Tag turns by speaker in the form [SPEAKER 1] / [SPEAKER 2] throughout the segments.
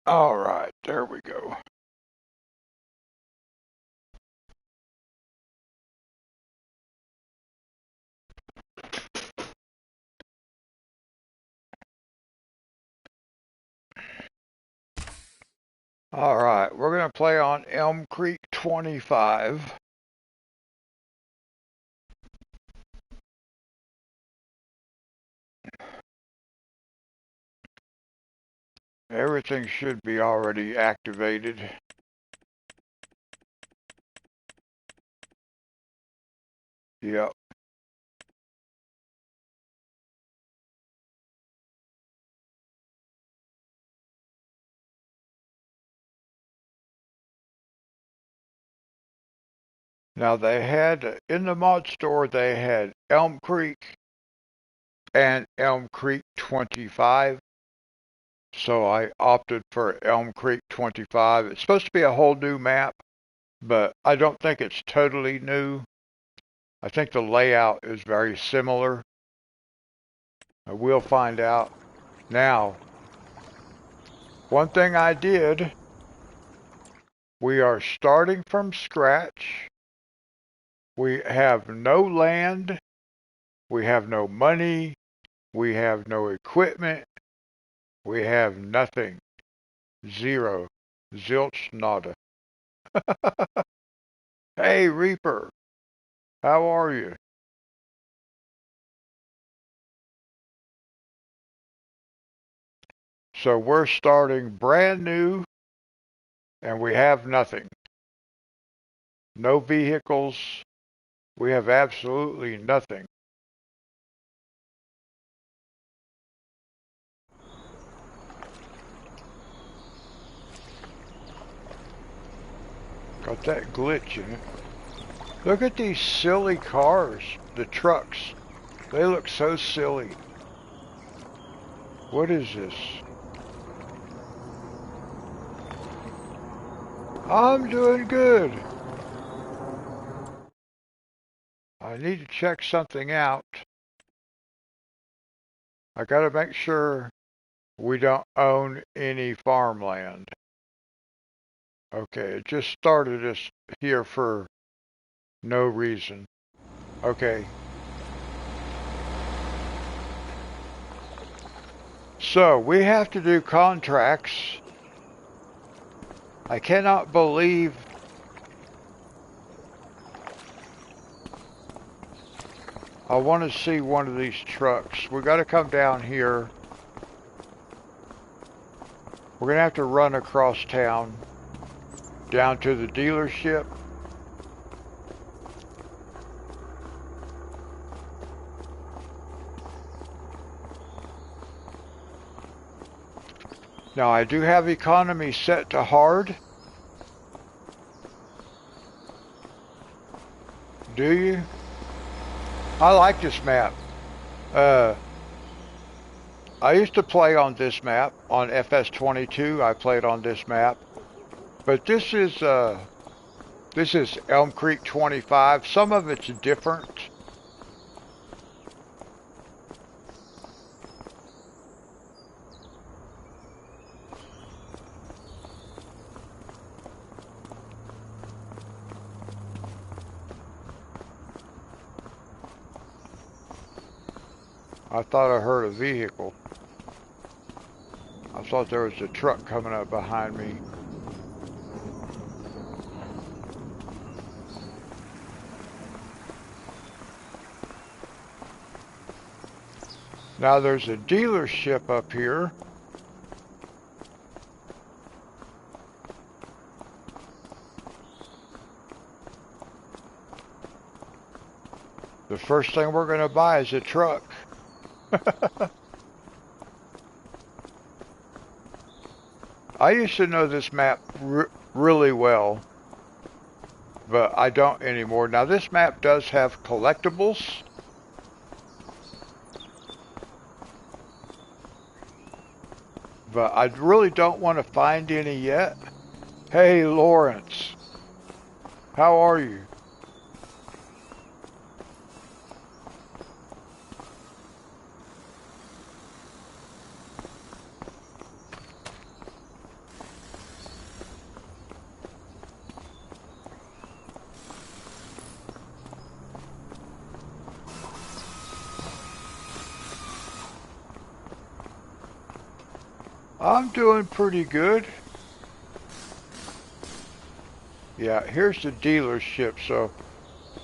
[SPEAKER 1] All right, there we go. All right, we're going to play on ElmCreek 25. Everything should be already activated. Yep. Now they had, in the mod store, they had ElmCreek and ElmCreek 25. So I opted for ElmCreek 25. It's supposed to be a whole new map, but I don't think it's totally new. I think the layout is very similar. We'll find out. Now, one thing I did, we are starting from scratch. We have no land. We have no money. We have no equipment. We have nothing. Zero. Zilch nada. Hey, Reaper. How are you? So we're starting brand new and we have nothing. No vehicles. We have absolutely nothing. Got that glitch in it. Look at these silly cars. The trucks. They look so silly. What is this? I'm doing good. I need to check something out. I gotta make sure we don't own any farmland. Okay, it just started us here for no reason. Okay. So we have to do contracts. I cannot believe I want to see one of these trucks. We got to come down here. We're going to have to run across town down to the dealership. Now I do have economy set to hard. Do you? I like this map. Uh, I used to play on this map on FS25. I played on this map, but this is ElmCreek 25. Some of it's different. I thought I heard a vehicle. I thought there was a truck coming up behind me. Now there's a dealership up here. The first thing we're going to buy is a truck. I used to know this map really well, but I don't anymore. Now this map does have collectibles. But I really don't want to find any yet. Hey, Lawrence. How are you? I'm doing pretty good. Yeah, here's the dealership. So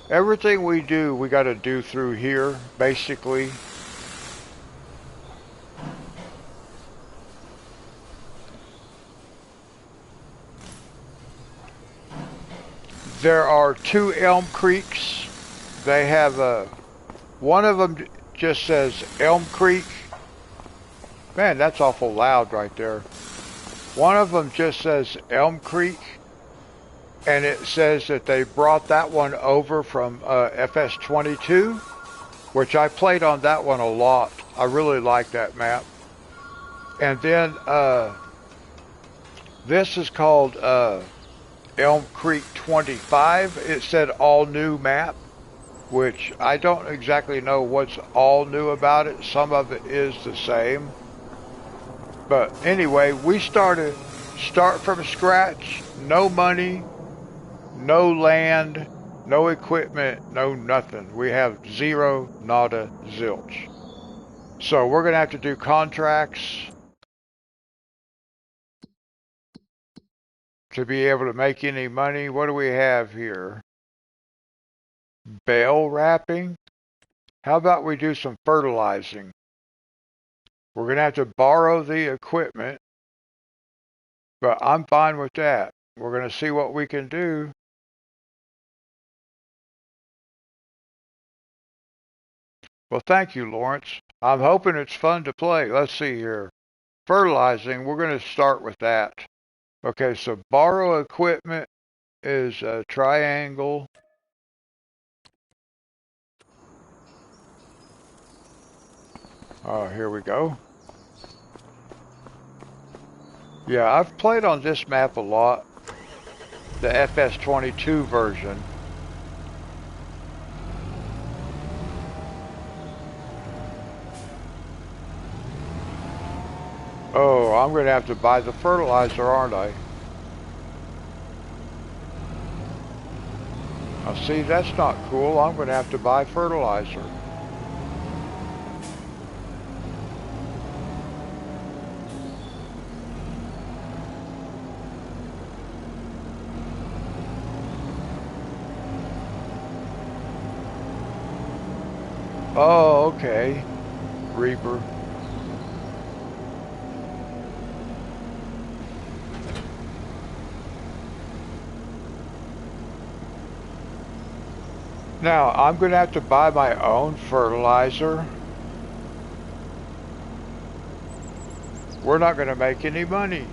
[SPEAKER 1] everything we do, we got to do through here, basically. There are two Elm Creeks. They have one of them just says Elm Creek. Man, that's awful loud right there. One of them just says Elm Creek, and it says that they brought that one over from FS22, which I played on that one a lot. I really like that map. And then this is called Elm Creek 25. It said all new map, which I don't exactly know what's all new about it. Some of it is the same. But anyway, we start from scratch, no money, no land, no equipment, no nothing. We have zero, nada, zilch. So we're going to have to do contracts to be able to make any money. What do we have here? Bale wrapping. How about we do some fertilizing? We're going to have to borrow the equipment, but I'm fine with that. We're going to see what we can do. Well, thank you, Lawrence. I'm hoping it's fun to play. Let's see here. Fertilizing, we're going to start with that. Okay, so borrow equipment is a triangle. Oh, here we go. Yeah, I've played on this map a lot. The FS22 version. Oh, I'm going to have to buy the fertilizer, aren't I? Now see, that's not cool. I'm going to have to buy fertilizer. Oh, okay. Reaper. Now, I'm going to have to buy my own fertilizer. We're not going to make any money.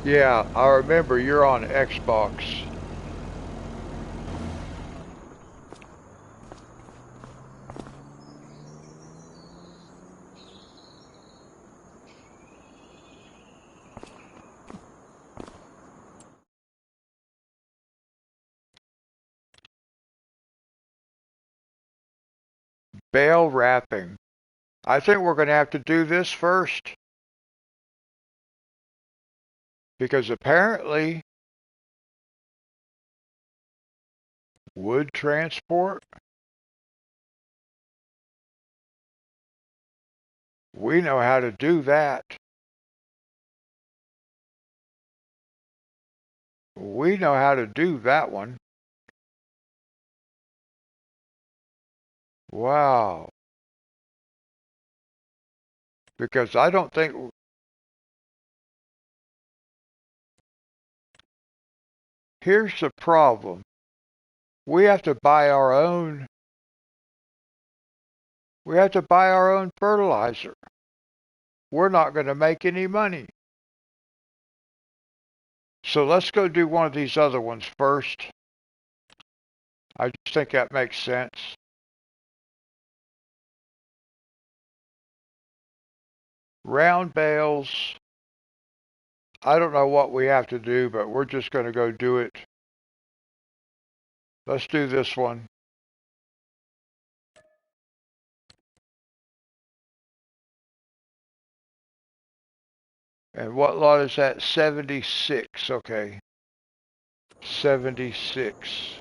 [SPEAKER 1] Yeah, I remember you're on Xbox. Bale wrapping. I think we're going to have to do this first. Because apparently, wood transport, we know how to do that. We know how to do that one. Wow. Because I don't think, here's the problem. We have to buy our own, we have to buy our own fertilizer. We're not going to make any money. So let's go do one of these other ones first. I just think that makes sense. Round bales. I don't know what we have to do, but we're just going to go do it. Let's do this one. And what lot is that? 76. Okay. 76.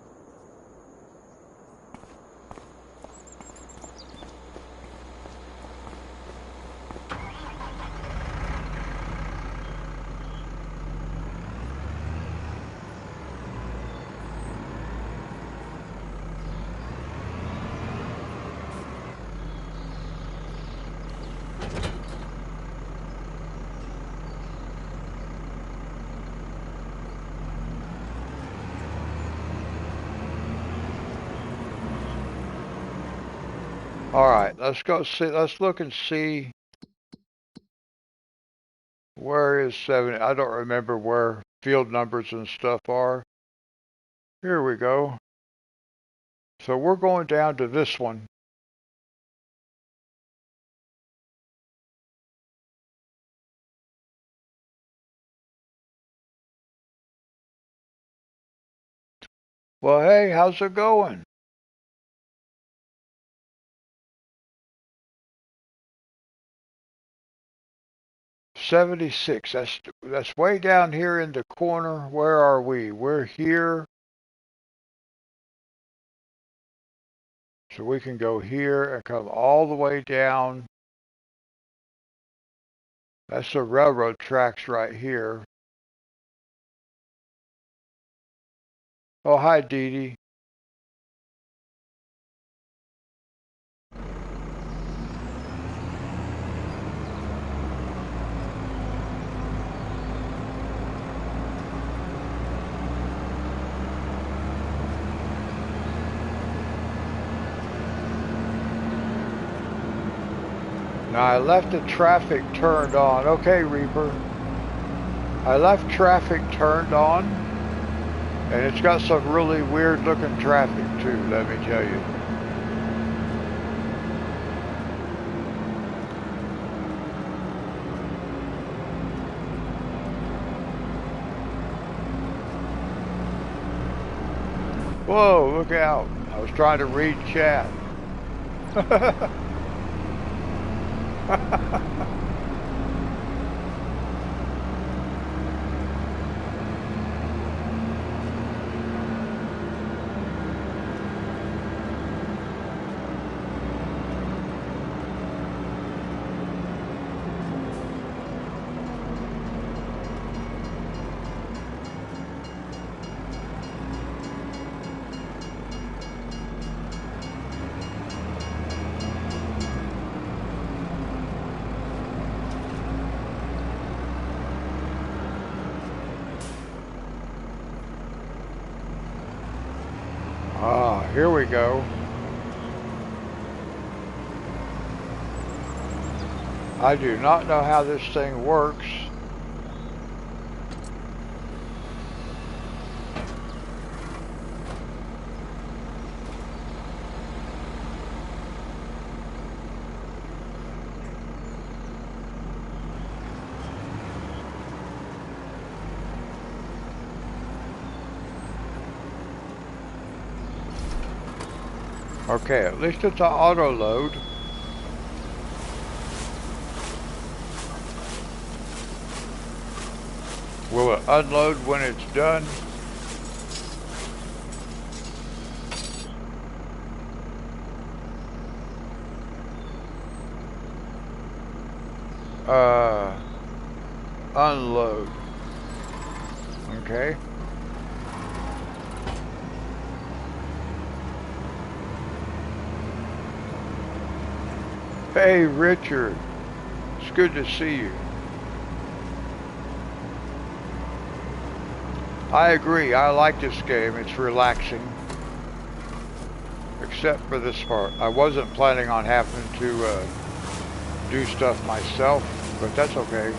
[SPEAKER 1] All right, let's go see. Let's look and see where is 70. I don't remember where field numbers and stuff are. Here we go. So we're going down to this one. Well, hey, how's it going? '76. That's way down here in the corner. Where are we? We're here. So we can go here and come all the way down. That's the railroad tracks right here. Oh, hi, Dee Dee. Now I left the traffic turned on. Okay, Reaper. I left traffic turned on, and it's got some really weird looking traffic too, let me tell you. Whoa, look out. I was trying to read chat. Ah, here we go. I do not know how this thing works. Okay, at least it's an auto load. Will it unload when it's done? Unload. Okay. Hey, Richard. It's good to see you. I agree. I like this game. It's relaxing. Except for this part. I wasn't planning on having to do stuff myself, but that's okay.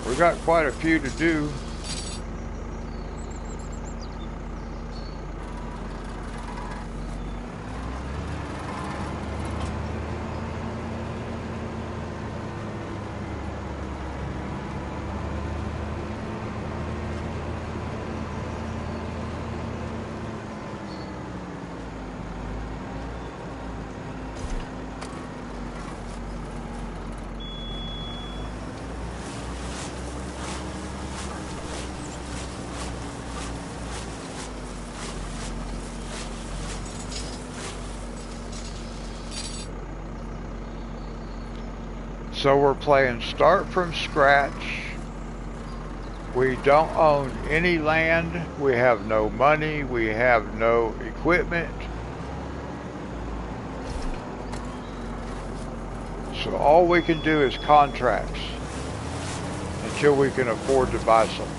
[SPEAKER 1] We got quite a few to do. So we're playing start from scratch. We don't own any land. We have no money. We have no equipment. So all we can do is contracts until we can afford to buy something.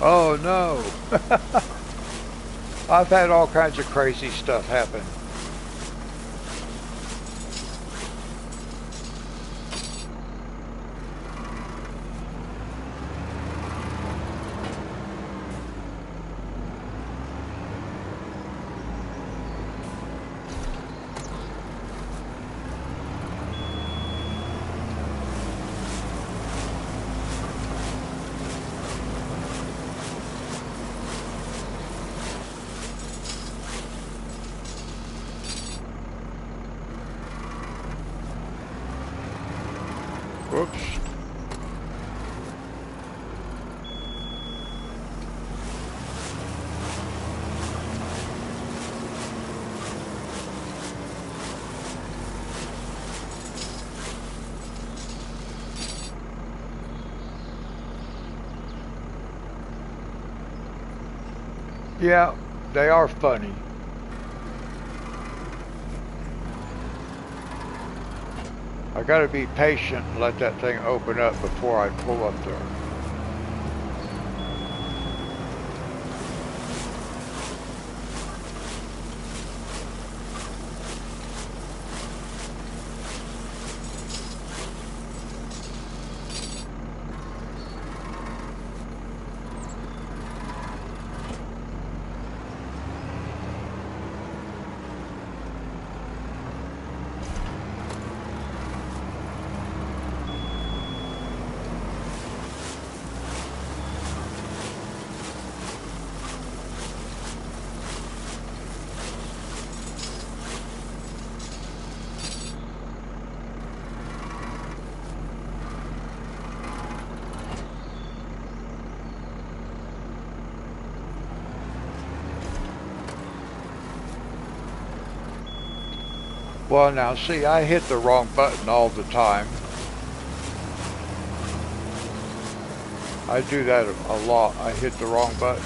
[SPEAKER 1] Oh no! I've had all kinds of crazy stuff happen. Whoops. Yeah, they are funny. I gotta be patient and let that thing open up before I pull up there. Well, now see, I hit the wrong button all the time. I do that a lot. I hit the wrong button.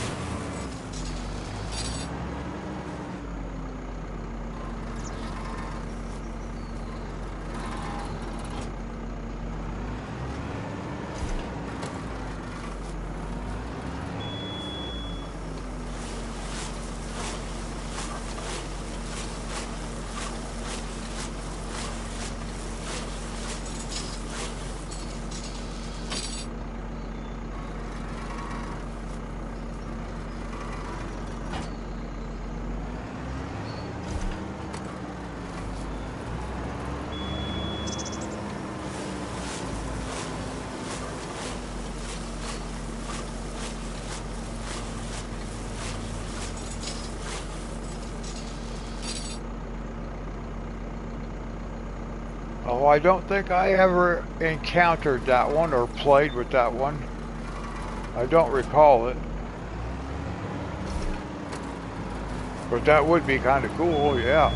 [SPEAKER 1] Oh, I don't think I ever encountered that one or played with that one. I don't recall it. But that would be kind of cool, yeah.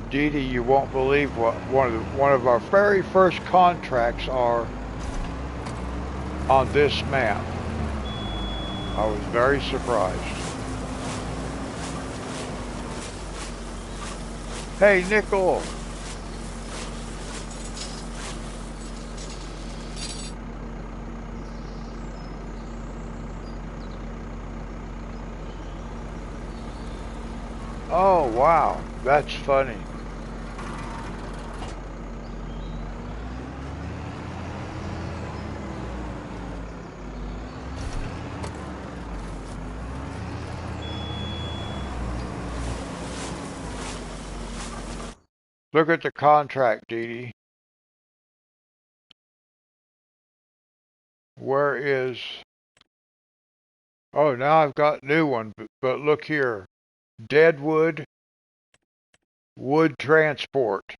[SPEAKER 1] Dee Dee, you won't believe what one of our very first contracts are on this map. I was very surprised. Hey, Nickel. Oh, wow. That's funny. Look at the contract, Dee Dee. Where is... Oh, now I've got a new one, but look here. Deadwood Wood Transport.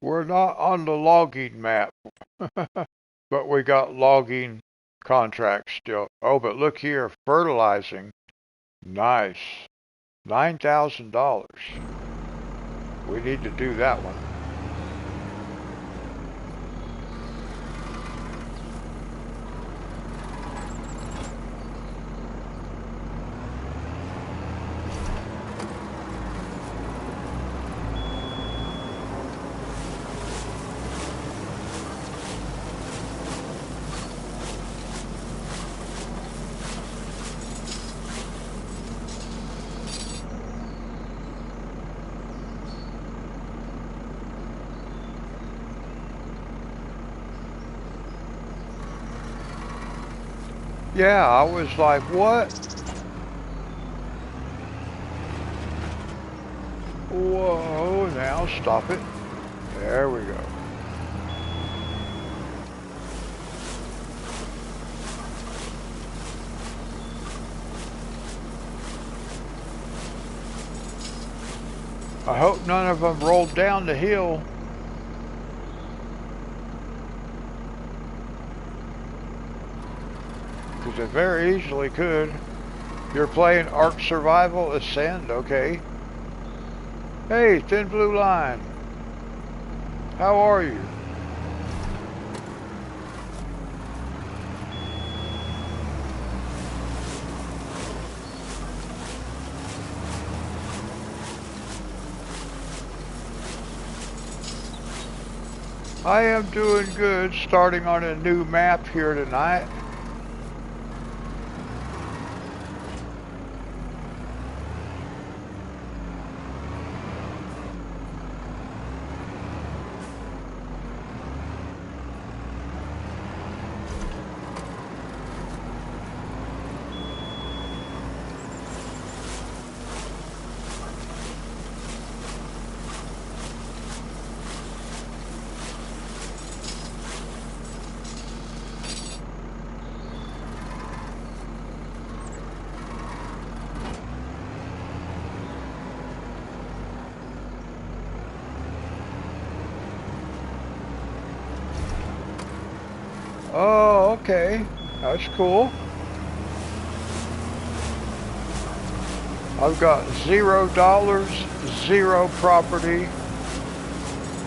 [SPEAKER 1] We're not on the logging map, but we got logging contracts still. Oh, but look here, fertilizing. Nice. $9,000. We need to do that one. Yeah, I was like, what? Whoa, now stop it. There we go. I hope none of them rolled down the hill. Because they very easily could. You're playing Ark Survival Ascend, okay. Hey, Thin Blue Line. How are you? I am doing good, starting on a new map here tonight. Oh, okay. That's cool. I've got $0, 0 property,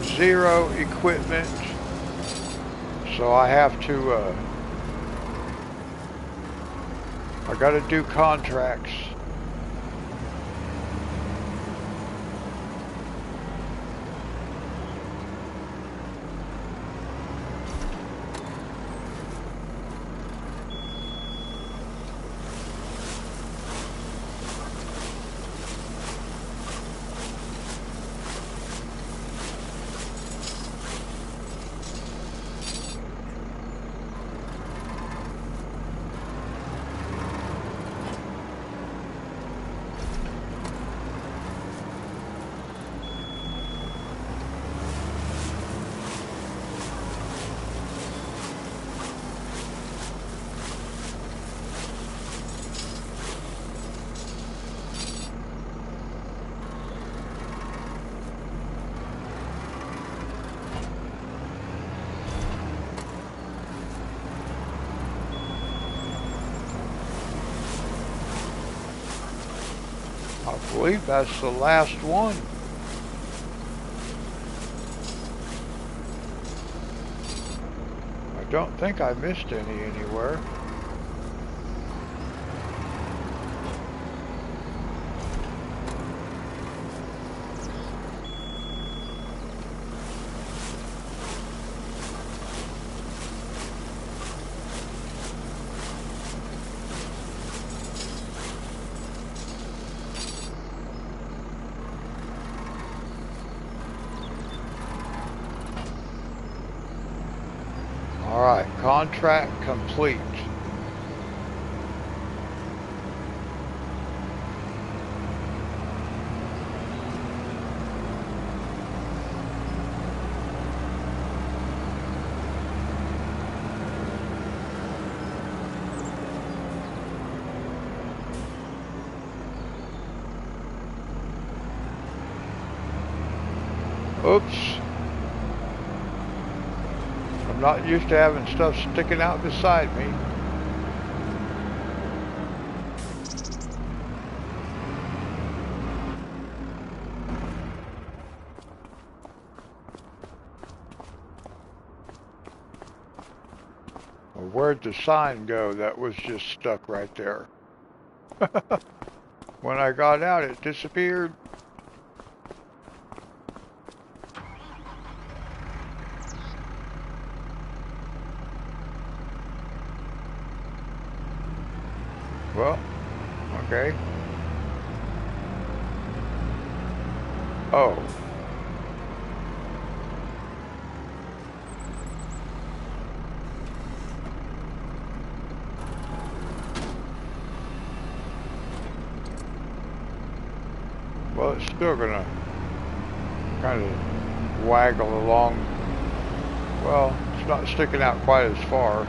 [SPEAKER 1] 0 equipment. So I have to, I gotta do contracts. I believe that's the last one. I don't think I missed any anywhere. Contract complete. Oops. I'm not used to having stuff sticking out beside me. Well, where'd the sign go that was just stuck right there? When I got out, it disappeared. Well, okay. Oh. Well, it's still gonna kind of waggle along. Well, it's not sticking out quite as far.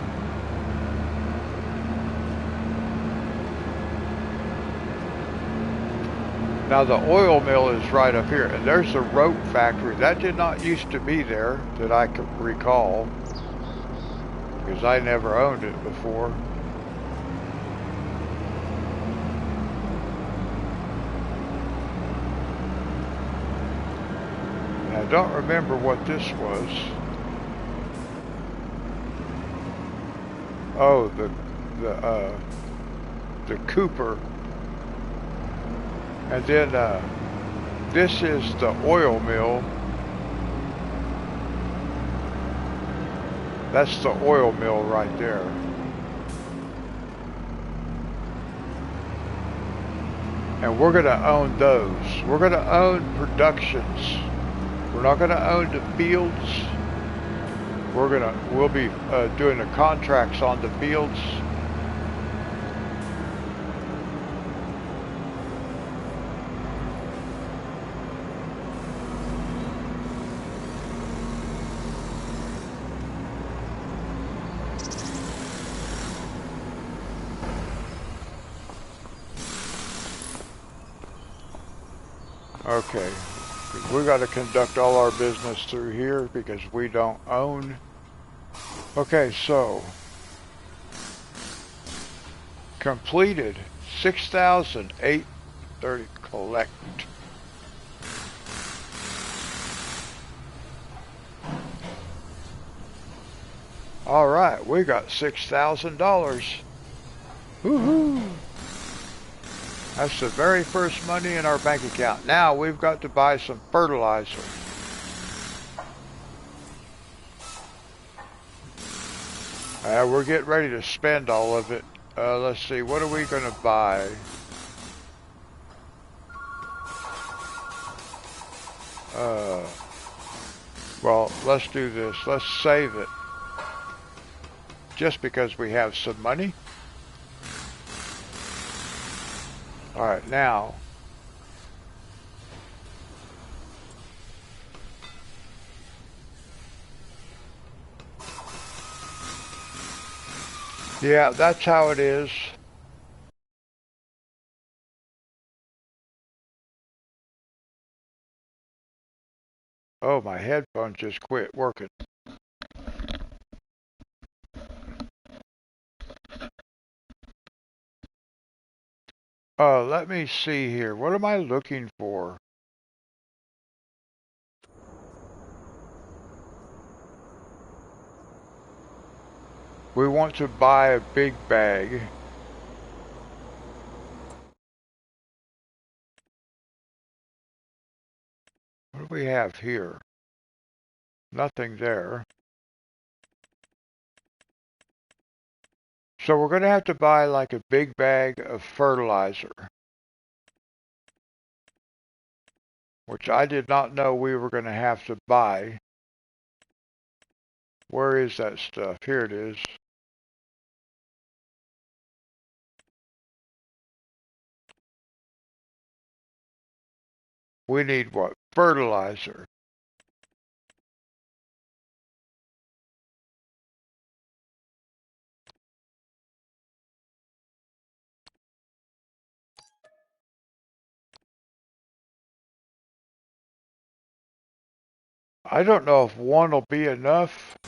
[SPEAKER 1] Now the oil mill is right up here, and there's the rope factory. That did not used to be there that I could recall, because I never owned it before. And I don't remember what this was. Oh, the Cooper. And then this is the oil mill. That's the oil mill right there. And we're going to own those. We're going to own productions. We're not going to own the fields. We'll be doing the contracts on the fields. Okay, we got to conduct all our business through here because we don't own. Okay, so completed 6,830 collect. All right, we got $6,000. Woohoo! That's the very first money in our bank account. Now we've got to buy some fertilizer. We're getting ready to spend all of it. Let's see, what are we going to buy? Well, let's do this. Let's save it. Just because we have some money. All right, now. Yeah, that's how it is. Oh, my headphones just quit working. Let me see here. What am I looking for? We want to buy a big bag. What do we have here? Nothing there. So we're going to have to buy like a big bag of fertilizer, which I did not know we were going to have to buy. Where is that stuff? Here it is. We need what? Fertilizer. I don't know if one will be enough.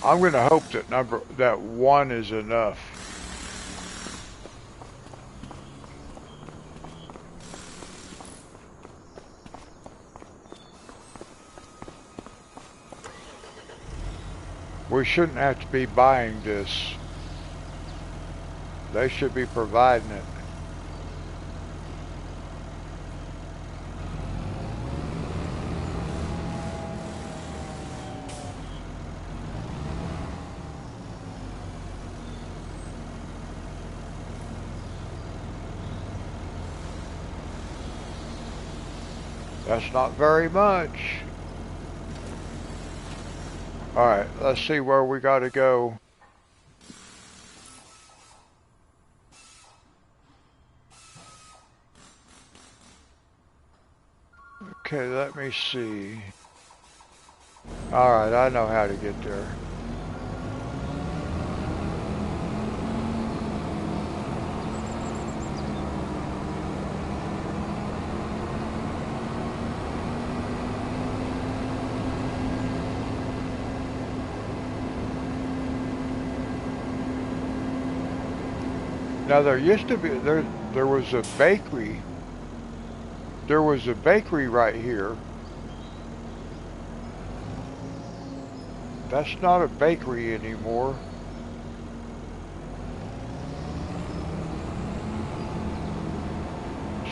[SPEAKER 1] I'm going to hope that one is enough. We shouldn't have to be buying this. They should be providing it. That's not very much. Alright, let's see where we gotta go. Okay, let me see. Alright, I know how to get there. Now there used to be there was a bakery. There was a bakery right here. That's not a bakery anymore.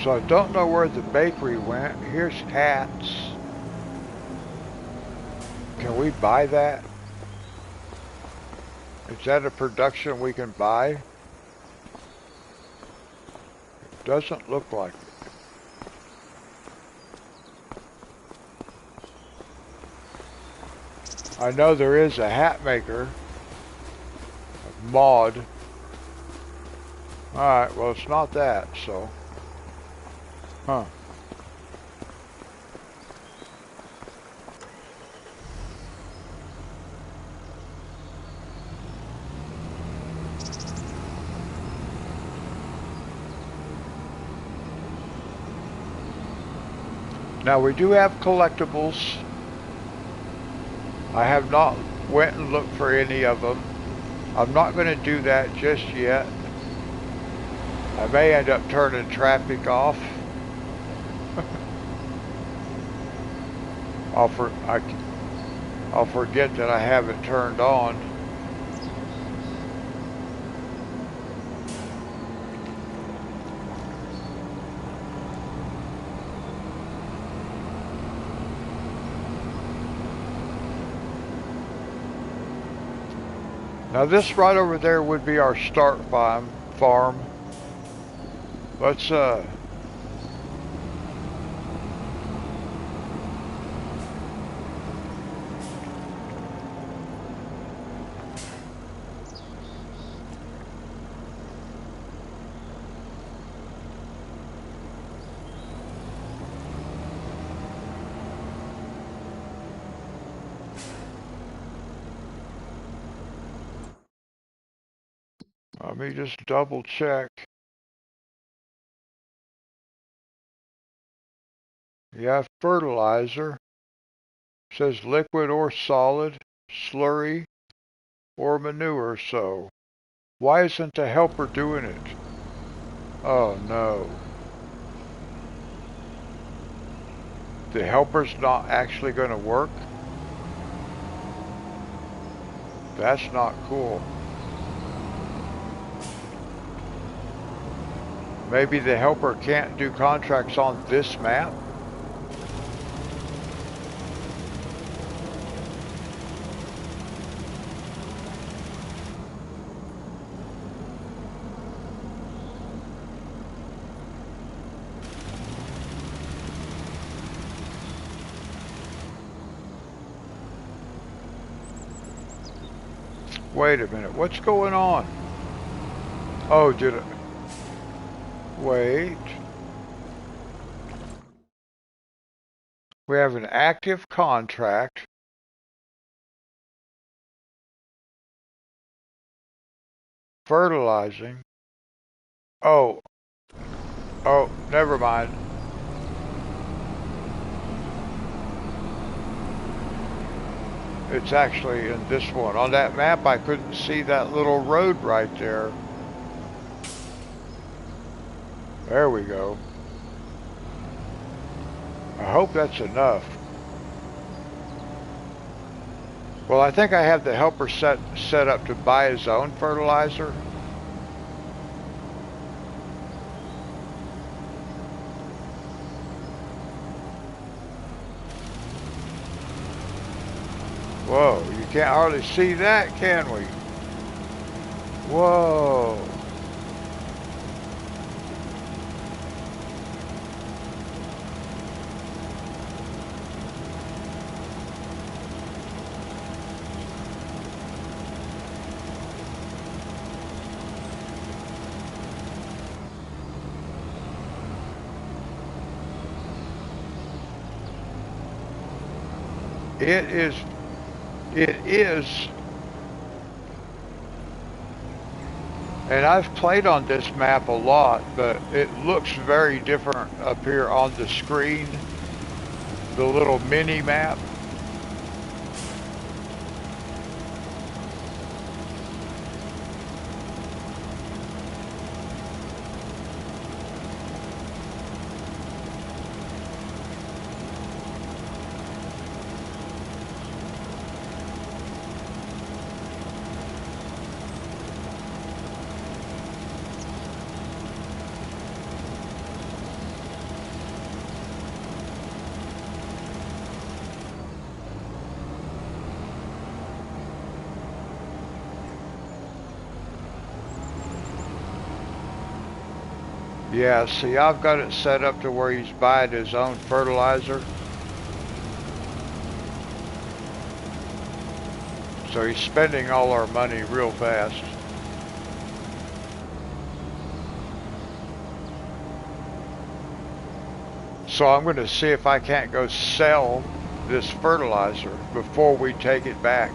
[SPEAKER 1] So I don't know where the bakery went. Here's hats. Can we buy that? Is that a production we can buy? Doesn't look like it. I know there is a hat maker. A mod. Alright, well it's not that, so. Huh. Now we do have collectibles. I have not went and looked for any of them. I'm not going to do that just yet. I may end up turning traffic off. I'll forget that I have it turned on. Now this right over there would be our start farm. Let's let me just double check. Yeah, fertilizer. Says liquid or solid, slurry, or manure, so why isn't the helper doing it? Oh no. The helper's not actually going to work? That's not cool. Maybe the helper can't do contracts on this map? Wait a minute, what's going on? Oh, did it? Wait. We have an active contract. Fertilizing. Oh, oh, never mind. It's actually in this one. On that map, I couldn't see that little road right there. There we go. I hope that's enough. Well, I think I have the helper set up to buy his own fertilizer. Whoa, you can't hardly see that, can we? Whoa. It is, it is, and I've played on this map a lot, but it looks very different up here on the screen, the little mini map. Yeah, see, I've got it set up to where he's buying his own fertilizer. So he's spending all our money real fast. So I'm going to see if I can't go sell this fertilizer before we take it back.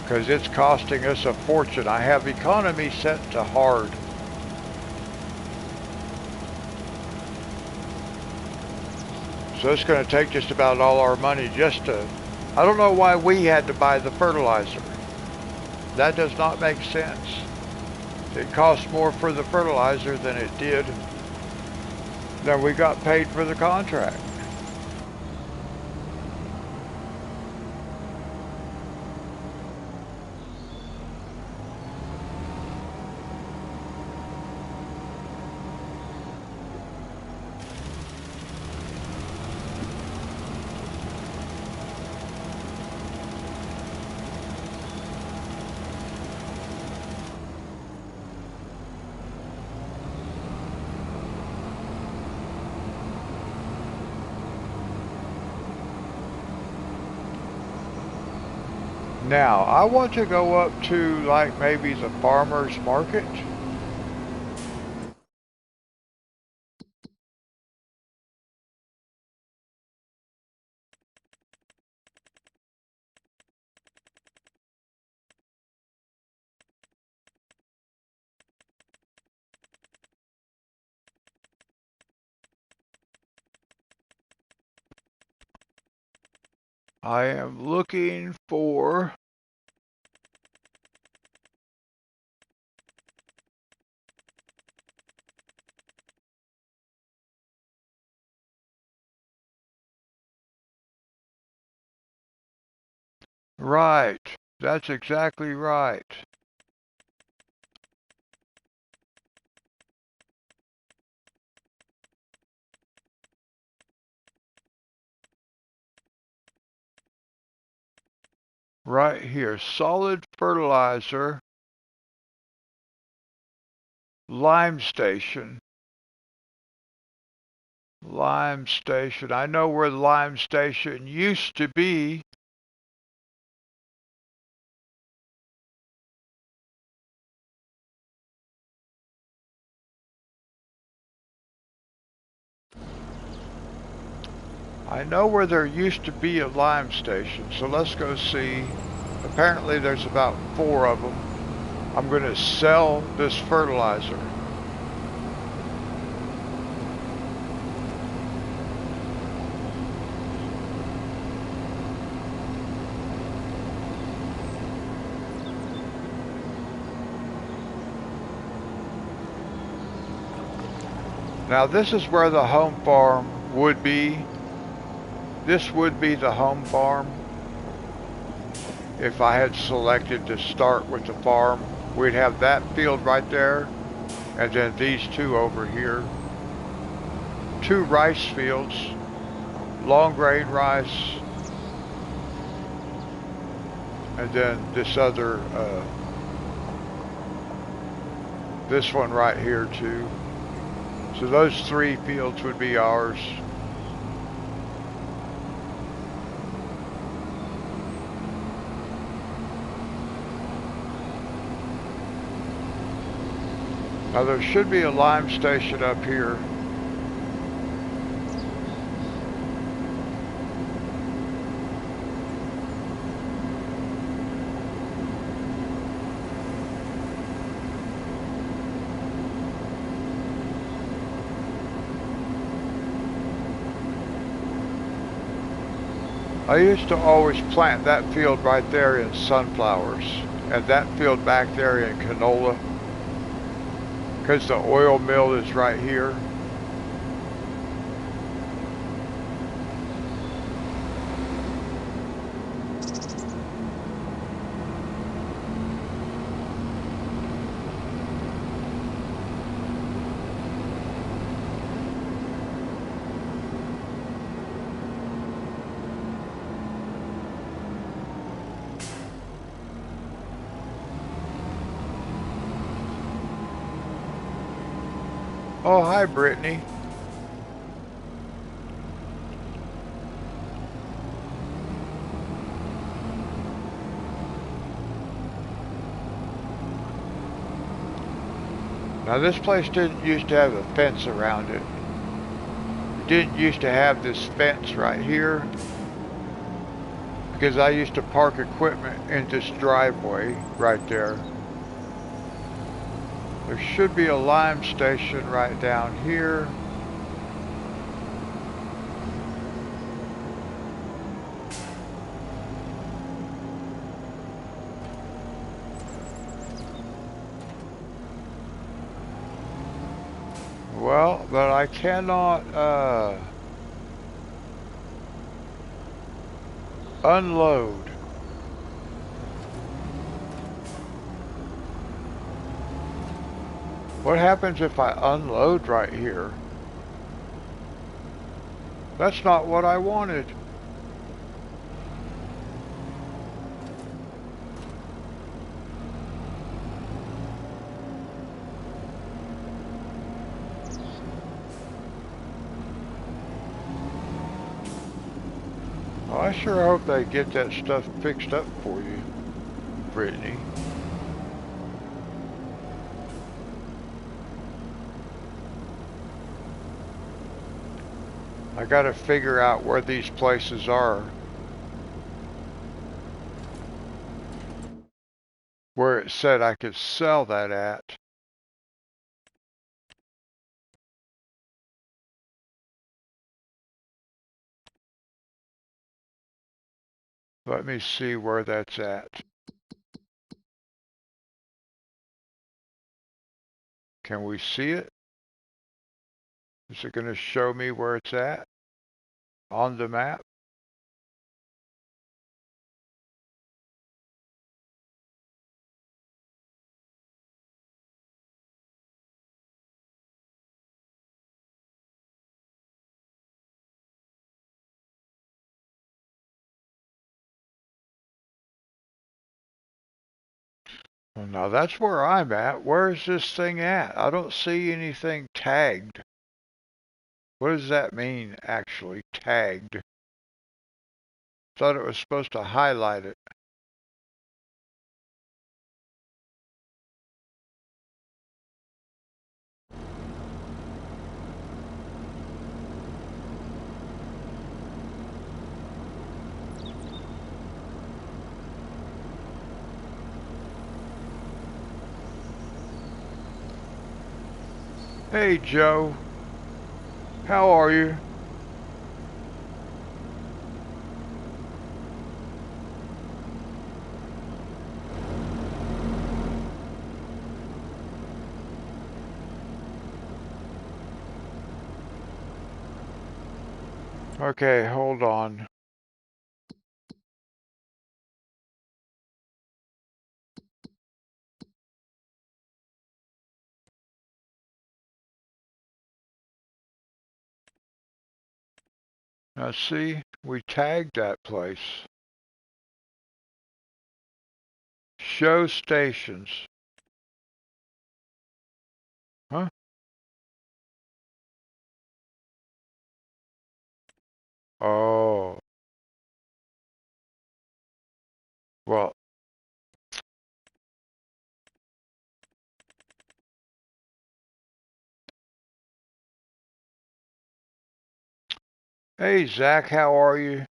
[SPEAKER 1] Because it's costing us a fortune. I have economy set to hard. So it's going to take just about all our money just to... I don't know why we had to buy the fertilizer. That does not make sense. It cost more for the fertilizer than it did than we got paid for the contract. Now, I want to go up to like maybe the farmer's market. I am looking for... Right, that's exactly right. Right here, solid fertilizer, lime station. Lime Station. I know where the Lime Station used to be. I know where there used to be a lime station, so let's go see. Apparently there's about 4 of them. I'm going to sell this fertilizer. Now this is where the home farm would be. This would be the home farm. If I had selected to start with the farm, we'd have that field right there, and then these 2 over here. 2 rice fields, long grain rice, and then this other, this one right here too. So those 3 fields would be ours. Now there should be a lime station up here. I used to always plant that field right there in sunflowers, and that field back there in canola, because the oil mill is right here. Oh, hi, Brittany. Now this place didn't used to have a fence around it. It didn't used to have this fence right here, because I used to park equipment in this driveway right there. There should be a lime station right down here. Well, but I cannot unload. What happens if I unload right here? That's not what I wanted. Well, I sure hope they get that stuff fixed up for you, Brittany. I gotta figure out where these places are. Where it said I could sell that at. Let me see where that's at. Can we see it? Is it gonna show me where it's at? On the map? Well, now that's where I'm at. Where is this thing at? I don't see anything tagged. What does that mean, actually? Tagged. Thought it was supposed to highlight it. Hey, Joe. How are you? Okay, hold on. Now see, we tagged that place. Show stations. Huh? Oh. Well, hey, Zach, how are you?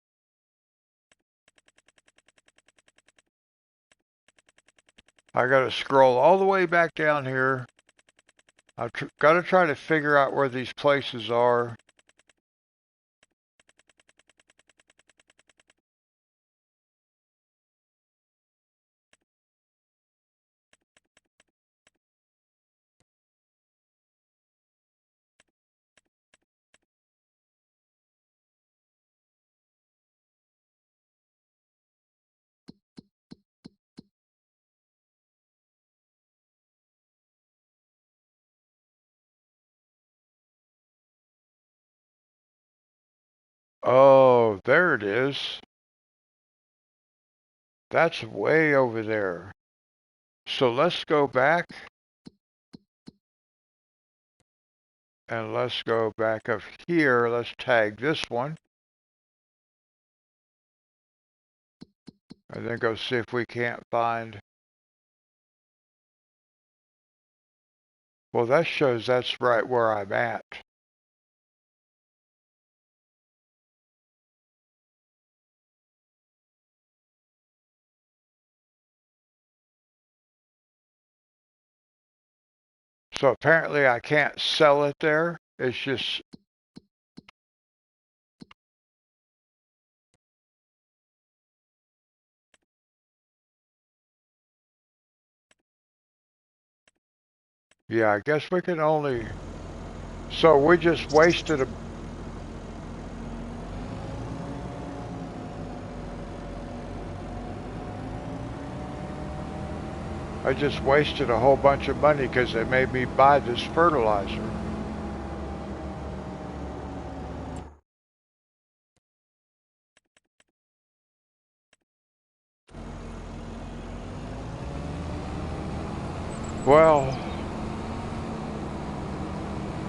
[SPEAKER 1] I gotta scroll all the way back down here. I've gotta try to figure out where these places are. Oh, there it is. That's way over there. So let's go back and let's go back up here. Let's tag this one and then go see if we can't find. Well, that shows that's right where I'm at. So apparently I can't sell it there. It's just, yeah, I guess we can only, so we just wasted a, I just wasted a whole bunch of money because they made me buy this fertilizer. Well,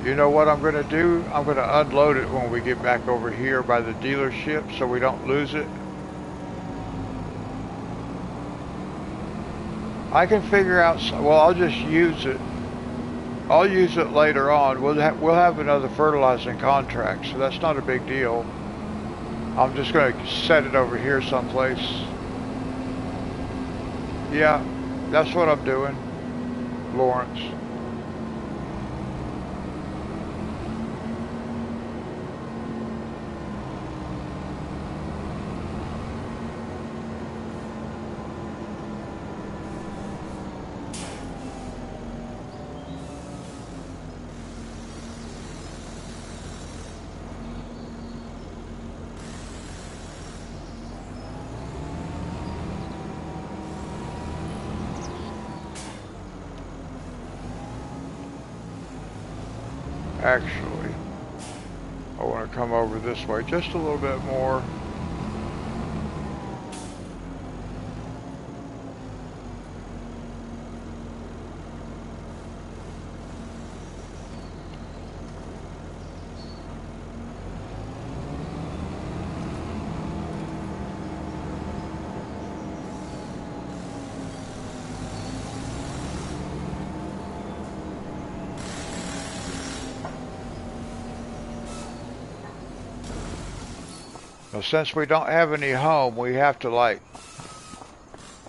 [SPEAKER 1] you know what I'm going to do? I'm going to unload it when we get back over here by the dealership so we don't lose it. I can figure out, well, I'll just use it. I'll use it later on. We'll have another fertilizing contract, so that's not a big deal. I'm just going to set it over here someplace. Yeah, that's what I'm doing, Lawrence. Actually, I want to come over this way just a little bit more. Now, since we don't have any home, we have to like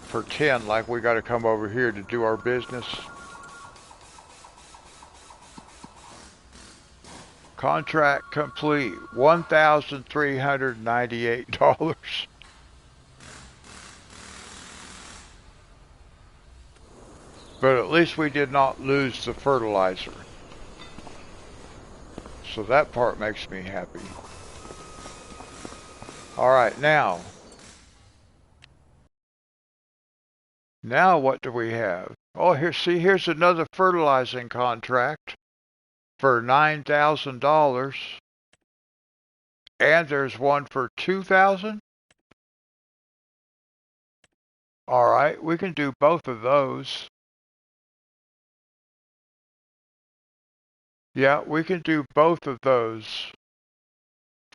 [SPEAKER 1] pretend like we got to come over here to do our business. Contract complete. $1,398. But at least we did not lose the fertilizer. So that part makes me happy. Alright, now what do we have? Oh, here's another fertilizing contract for $9,000. And there's one for $2,000. Alright, we can do both of those. Yeah, we can do both of those.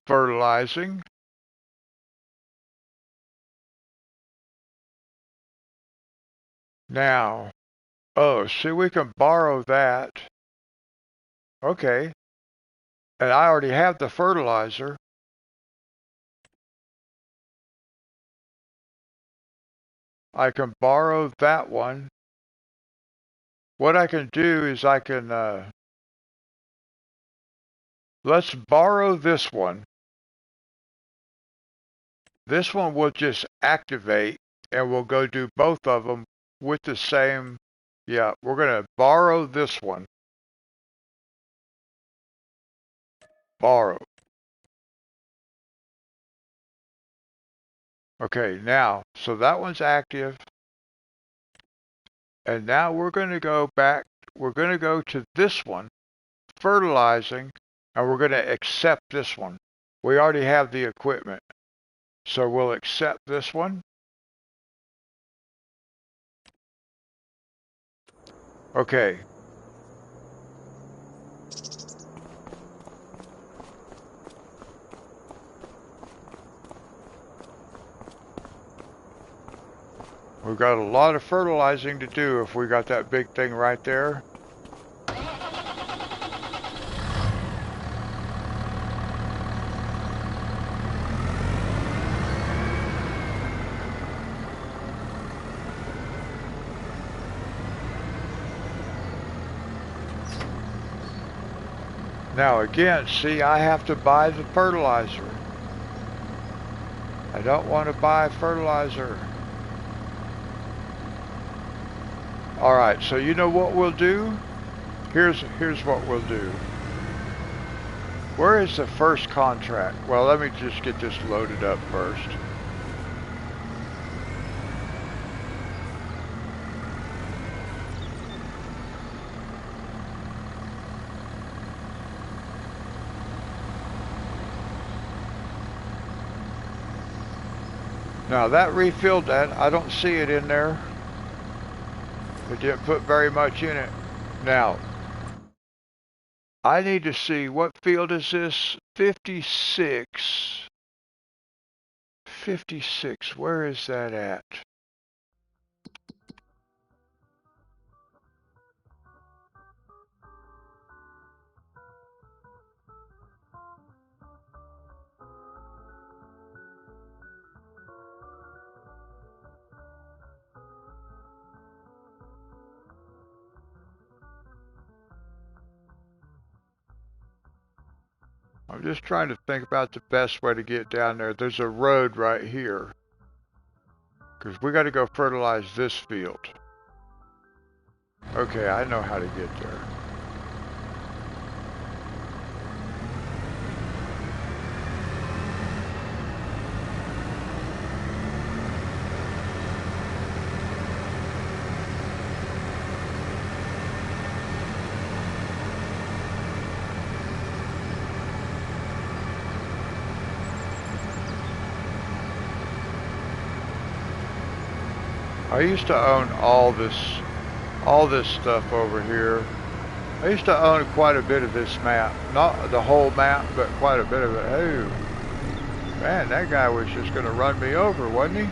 [SPEAKER 1] Fertilizing. Now, oh, see, we can borrow that. Okay. And I already have the fertilizer. I can borrow that one. What I can do is I can, let's borrow this one. This one will just activate and we'll go do both of them with the same, yeah, we're going to borrow this one. Borrow. Okay, now, so that one's active. And now we're going to go back, we're going to go to this one, fertilizing, and we're going to accept this one. We already have the equipment. So we'll accept this one. Okay. We've got a lot of fertilizing to do if we got that big thing right there. Now again, see, I have to buy the fertilizer. I don't want to buy fertilizer. Alright, so you know what we'll do? Here's what we'll do. Where is the first contract? Well, let me just get this loaded up first. Now that refilled that. I don't see it in there. It didn't put very much in it. Now, I need to see what field is this? 56. 56, where is that at? I'm just trying to think about the best way to get down there. There's a road right here. Because we got to go fertilize this field. Okay, I know how to get there. I used to own all this stuff over here. I used to own quite a bit of this map. Not the whole map, but quite a bit of it. Oh, man, that guy was just going to run me over, wasn't he?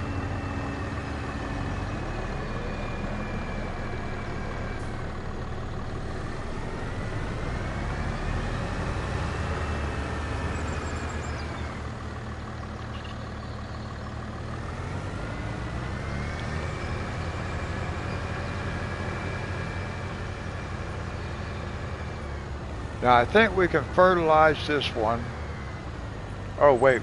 [SPEAKER 1] Now I think we can fertilize this one. Oh, wait.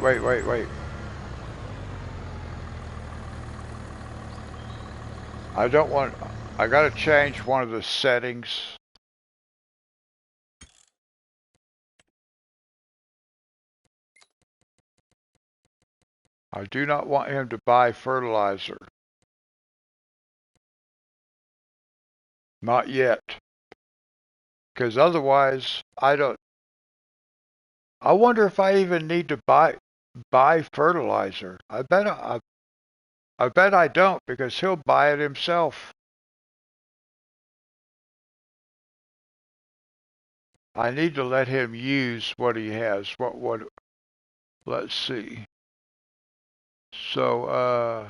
[SPEAKER 1] I don't want, I gotta change one of the settings. I do not want him to buy fertilizer. Not yet. Because otherwise, I wonder if I even need to buy fertilizer. I bet I don't because he'll buy it himself. I need to let him use what he has. Let's see. So,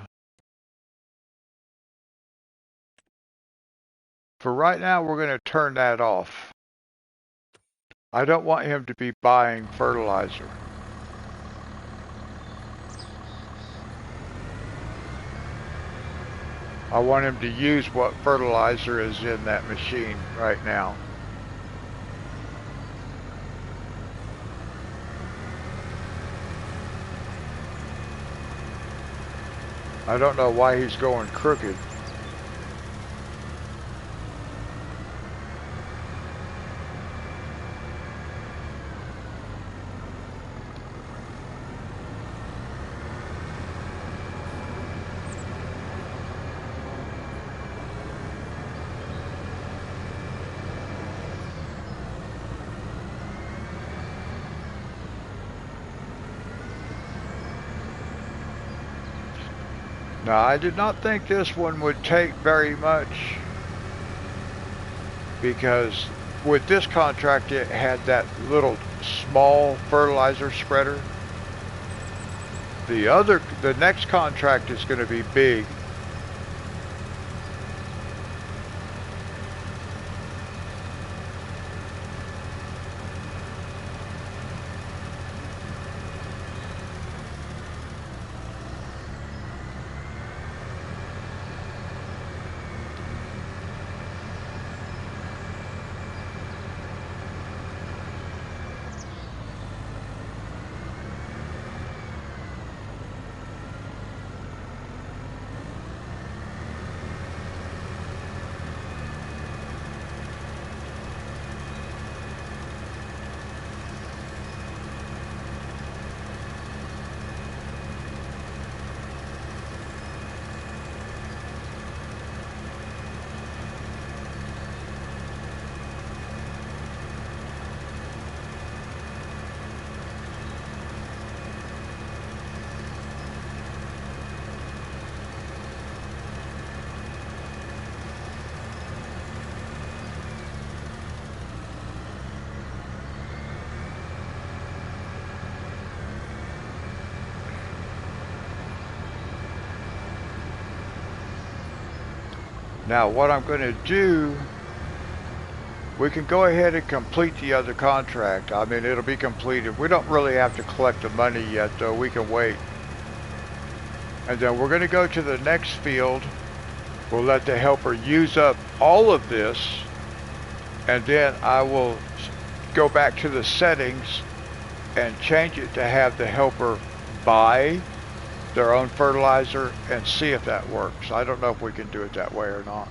[SPEAKER 1] for right now, we're going to turn that off. I don't want him to be buying fertilizer. I want him to use what fertilizer is in that machine right now. I don't know why he's going crooked. Now, I did not think this one would take very much because with this contract it had that little small fertilizer spreader. The next contract is going to be big. Now what I'm going to do, we can go ahead and complete the other contract. I mean, it'll be completed. We don't really have to collect the money yet, though. We can wait. And then we're going to go to the next field. We'll let the helper use up all of this. And then I will go back to the settings and change it to have the helper buy their own fertilizer and see if that works. I don't know if we can do it that way or not.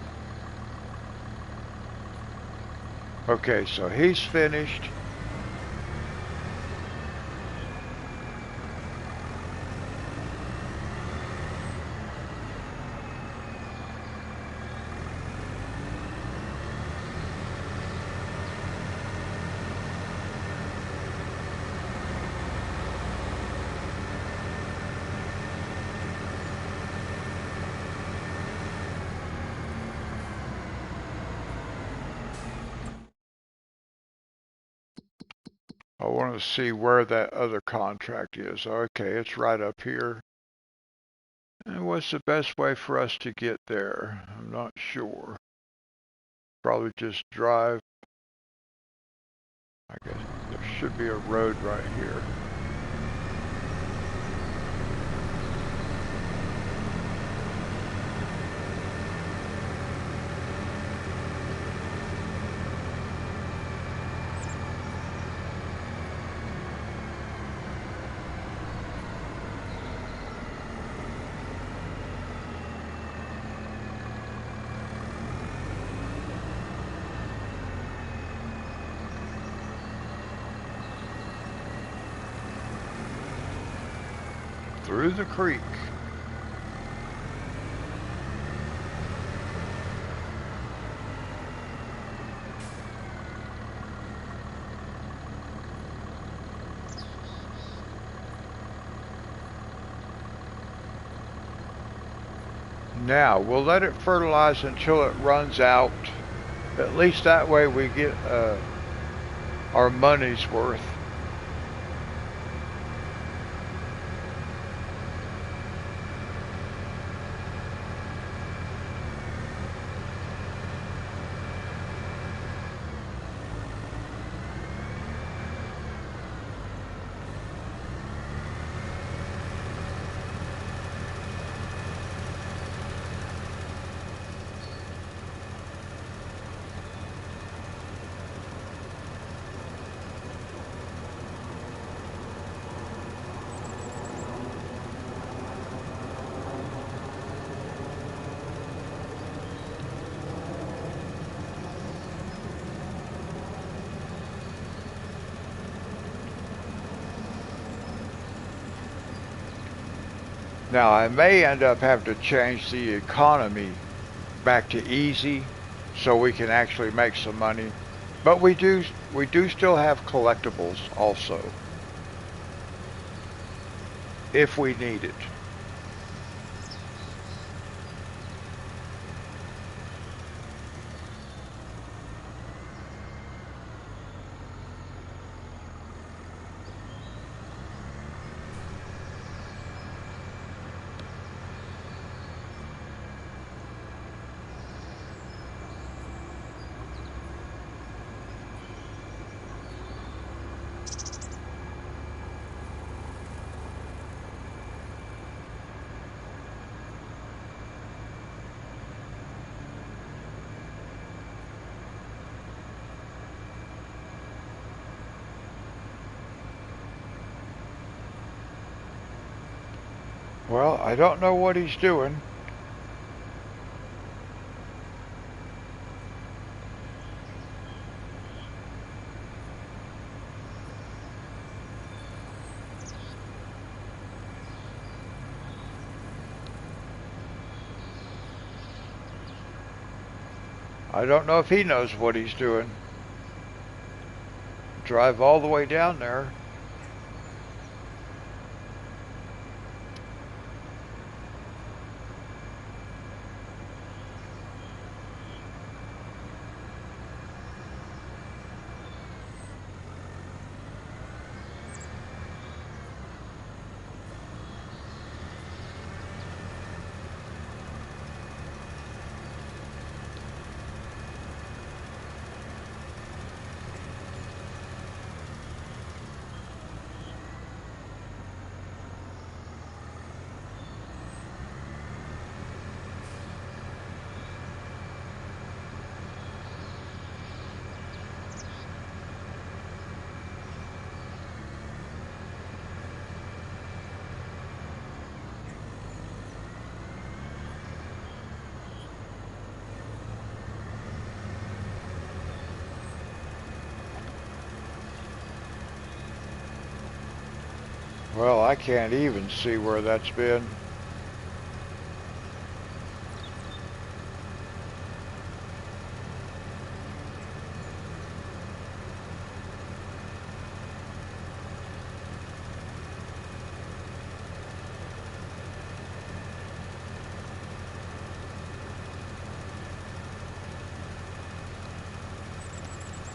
[SPEAKER 1] Okay, so he's finished. I want to see where that other contract is. Okay, it's right up here. And what's the best way for us to get there? I'm not sure. Probably just drive. I guess there should be a road right here. through the creek. Now, we'll let it fertilize until it runs out. At least that way we get our money's worth. Now, I may end up having to change the economy back to easy so we can actually make some money. But we do still have collectibles also if we need it. Well, I don't know what he's doing. I don't know if he knows what he's doing. Drive all the way down there. Well, I can't even see where that's been.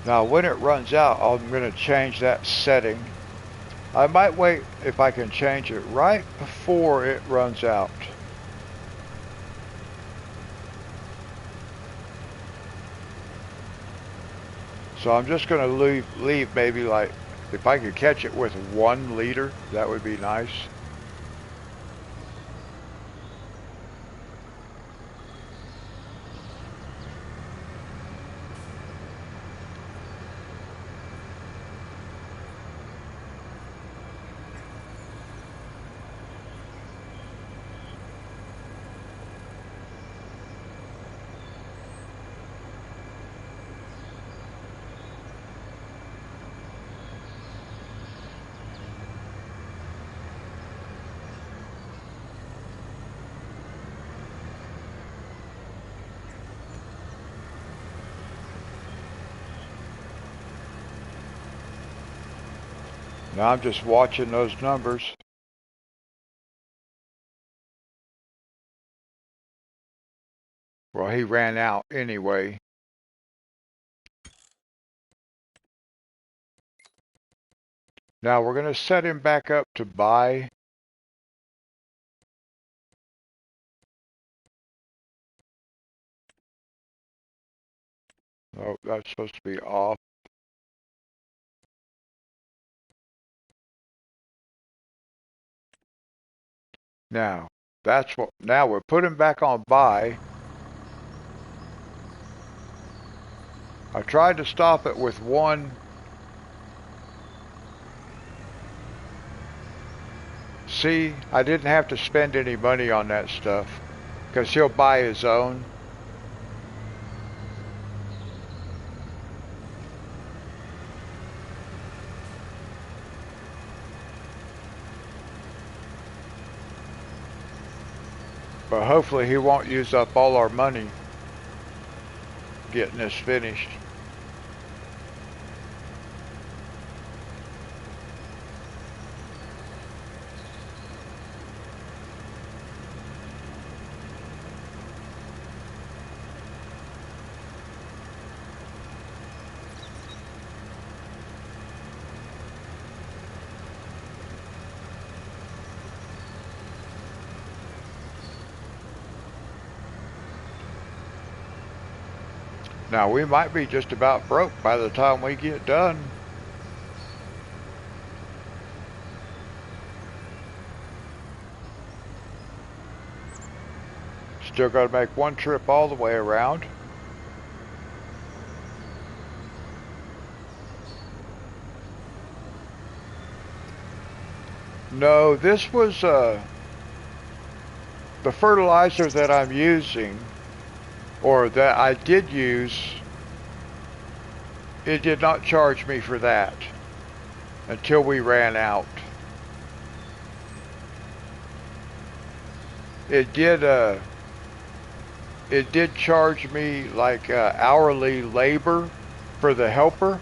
[SPEAKER 1] Now, when it runs out, I'm going to change that setting. I might wait if I can change it right before it runs out. So I'm just going to leave maybe like, if I could catch it with 1 liter, that would be nice. Now I'm just watching those numbers. Well, he ran out anyway. Now we're going to set him back up to buy. Oh, that's supposed to be off. Now, that's what, now we're putting back on buy. I tried to stop it with one. See, I didn't have to spend any money on that stuff because he'll buy his own. But hopefully he won't use up all our money getting this finished. Now we might be just about broke by the time we get done. Still got to make one trip all the way around. No, this was the fertilizer that I'm using, or that I did use. It did not charge me for that until we ran out. It did charge me like hourly labor for the helper.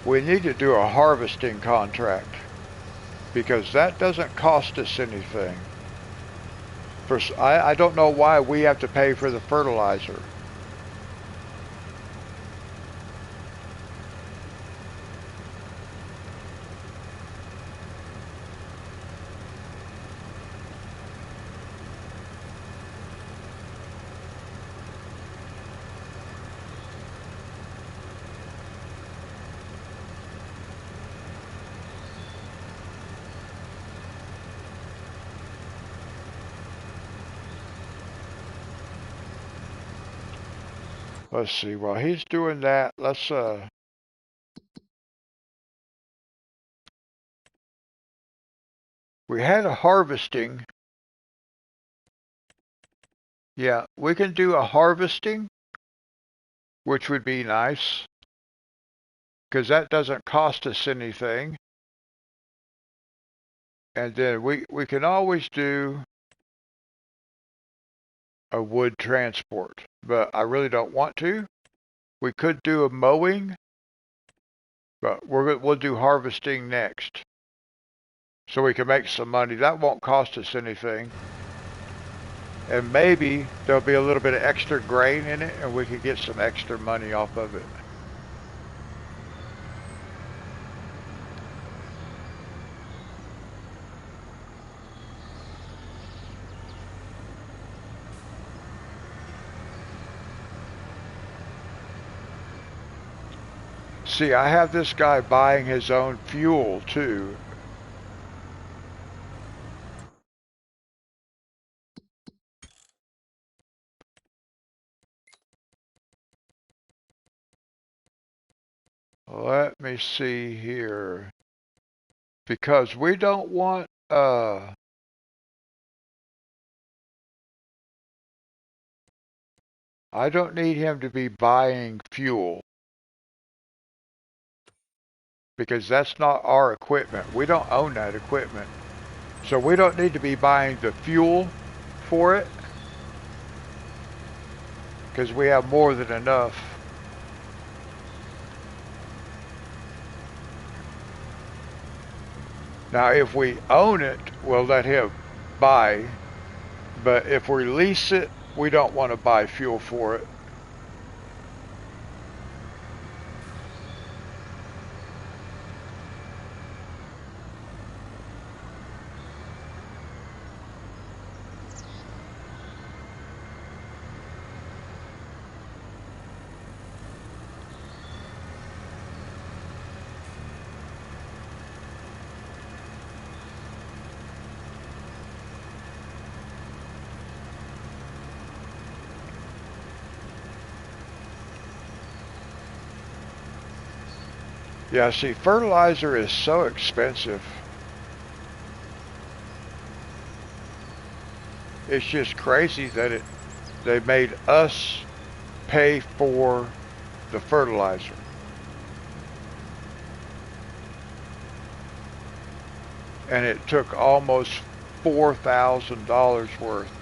[SPEAKER 1] We need to do a harvesting contract because that doesn't cost us anything. I don't know why we have to pay for the fertilizer. Let's see, while he's doing that, we had a harvesting. Yeah, we can do a harvesting, which would be nice, because that doesn't cost us anything. And then we can always do a wood transport, but I really don't want to. We could do a mowing, but we'll do harvesting next. So we can make some money. That won't cost us anything. And maybe there'll be a little bit of extra grain in it and we could get some extra money off of it. See, I have this guy buying his own fuel too. Let me see here. Because we don't want, I don't need him to be buying fuel. Because that's not our equipment. We don't own that equipment. So we don't need to be buying the fuel for it. Because we have more than enough. Now, if we own it, we'll let him buy. But if we lease it, we don't want to buy fuel for it. Yeah, see, fertilizer is so expensive. It's just crazy that they made us pay for the fertilizer. And it took almost $4,000 worth.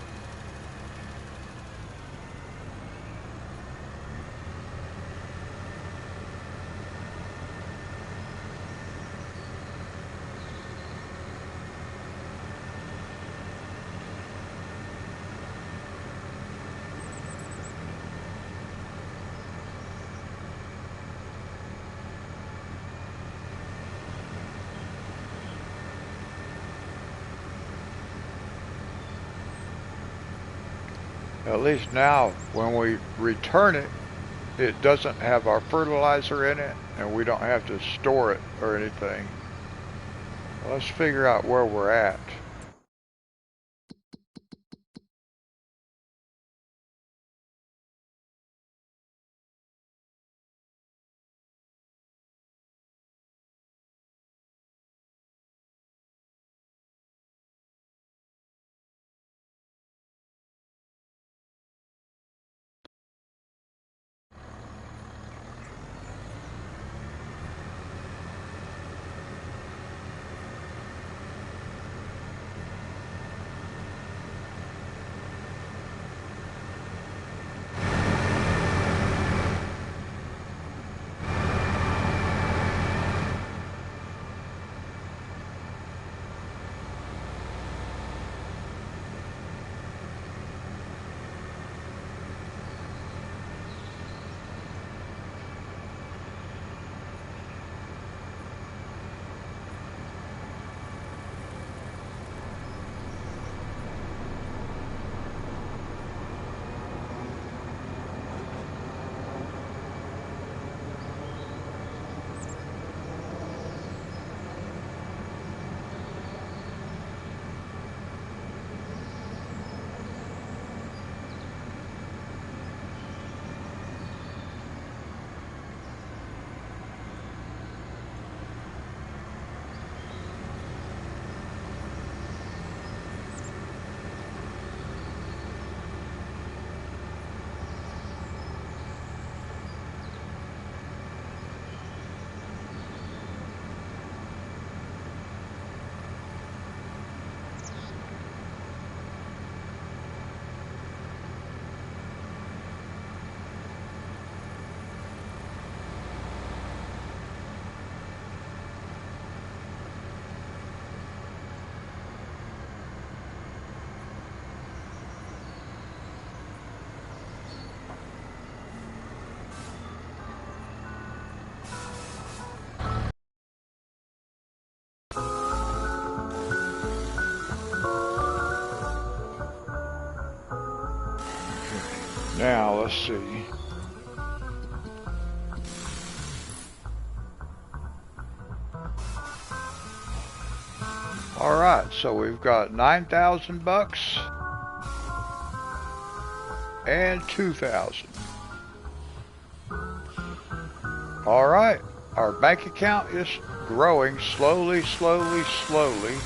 [SPEAKER 1] At least now, when we return it, it doesn't have our fertilizer in it, and we don't have to store it or anything. Let's figure out where we're at. Now, let's see. All right, so we've got 9,000 bucks and 2,000. All right, Our bank account is growing slowly, slowly, slowly.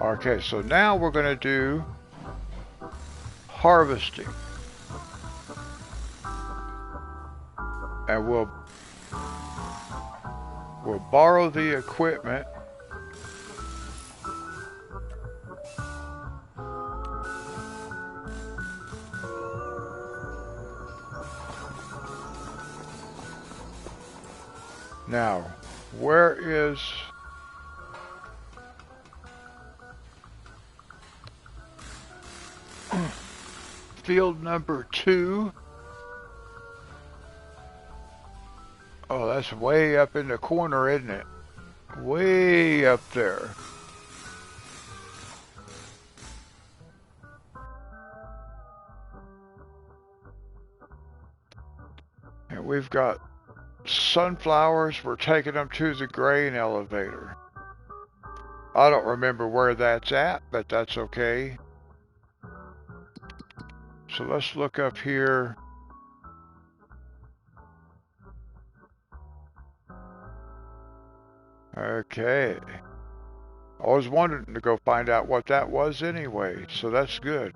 [SPEAKER 1] Okay, so now we're going to do harvesting. And we'll borrow the equipment. Now, where is field number 2? Oh, that's way up in the corner, isn't it? Way up there. And we've got sunflowers. We're taking them to the grain elevator. I don't remember where that's at, but that's okay. So let's look up here. Okay. I was wanting to go find out what that was anyway, so that's good.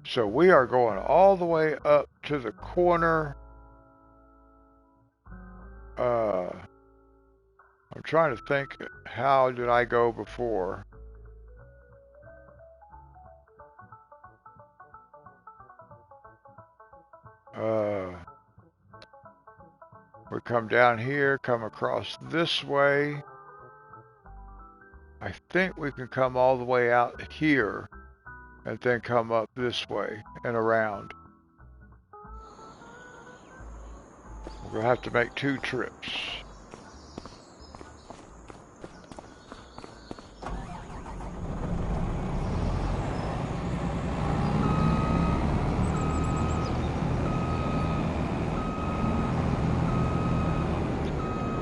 [SPEAKER 1] So we are going all the way up to the corner. I'm trying to think, how did I go before? We come down here, come across this way. I think we can come all the way out here and then come up this way and around. We're going to have to make 2 trips.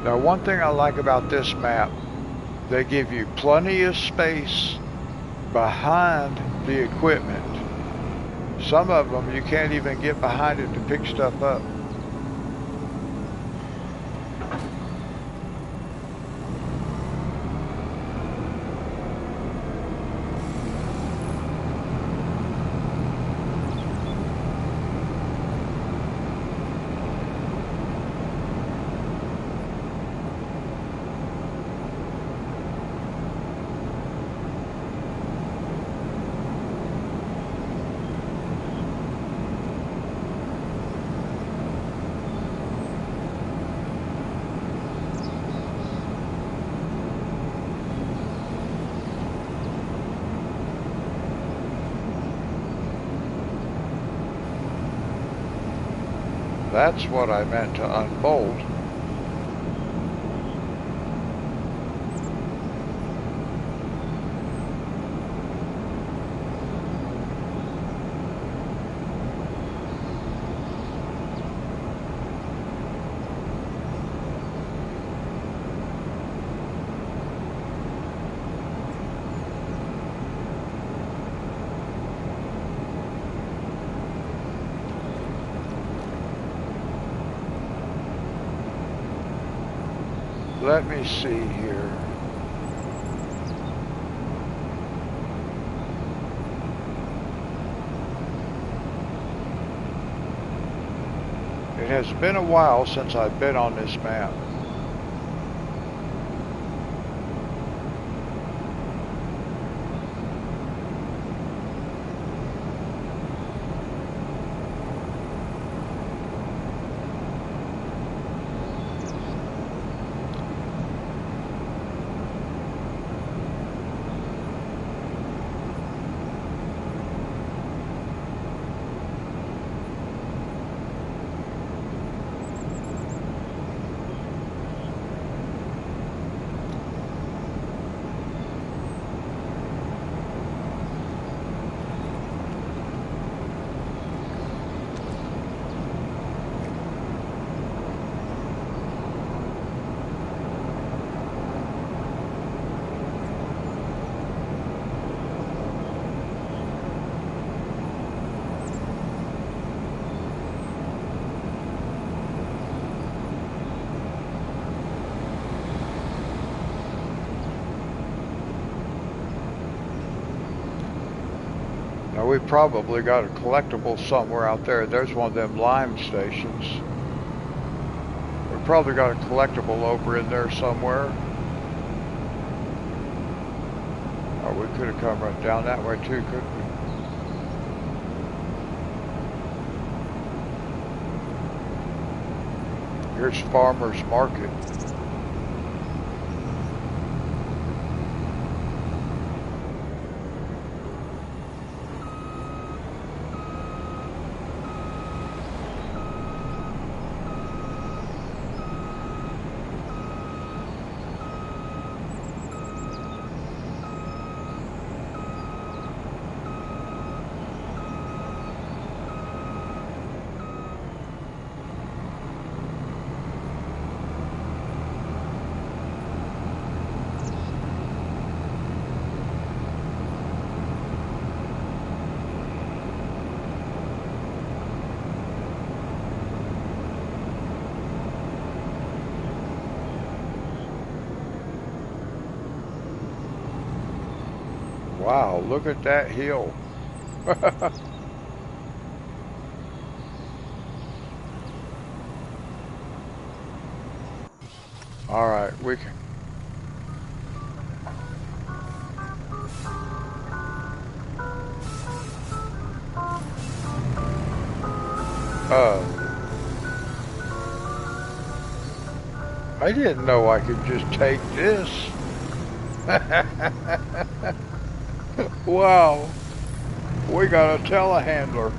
[SPEAKER 1] Now, one thing I like about this map, they give you plenty of space behind the equipment. Some of them you can't even get behind it to pick stuff up. That's what I meant to unbolt. Let me see here. It has been a while since I've been on this map. we probably got a collectible somewhere out there. There's one of them lime stations. We probably got a collectible over in there somewhere. Or we could have come right down that way too, couldn't we? Here's Farmer's Market. Wow, look at that hill. All right, we can. I didn't know I could just take this. Wow, we got a telehandler.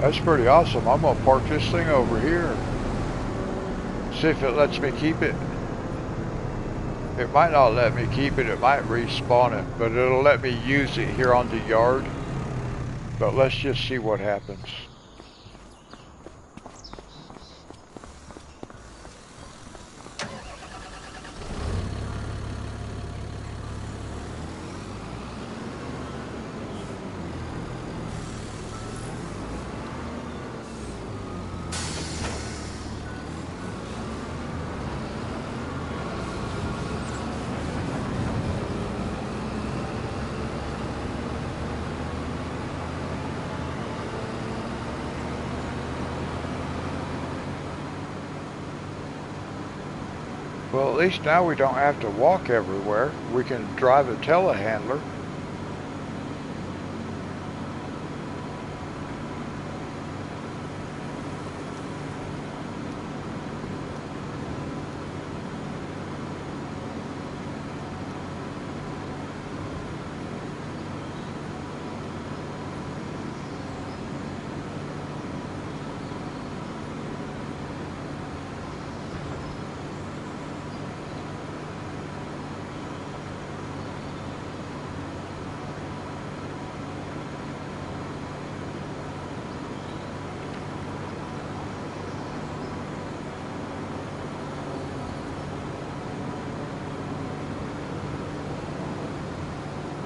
[SPEAKER 1] That's pretty awesome. I'm gonna park this thing over here. See if it lets me keep it. It might not let me keep it. It might respawn it, but it'll let me use it here on the yard. But let's just see what happens. Well, at least now we don't have to walk everywhere. We can drive a telehandler.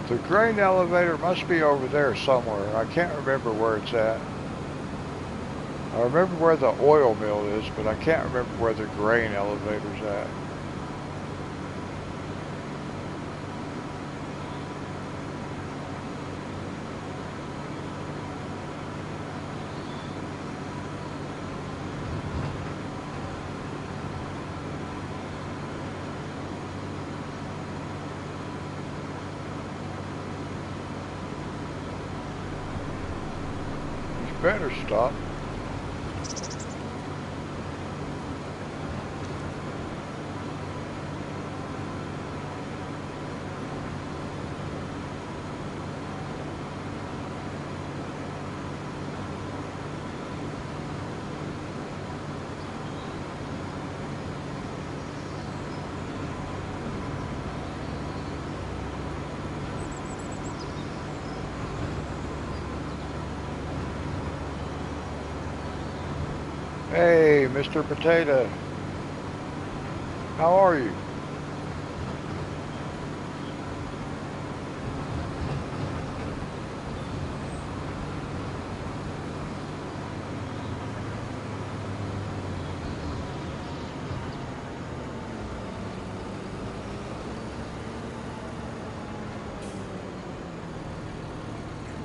[SPEAKER 1] The grain elevator must be over there somewhere. I can't remember where it's at. I remember where the oil mill is, but I can't remember where the grain elevator's at. Better stop. Hey, Mr. Potato. How are you?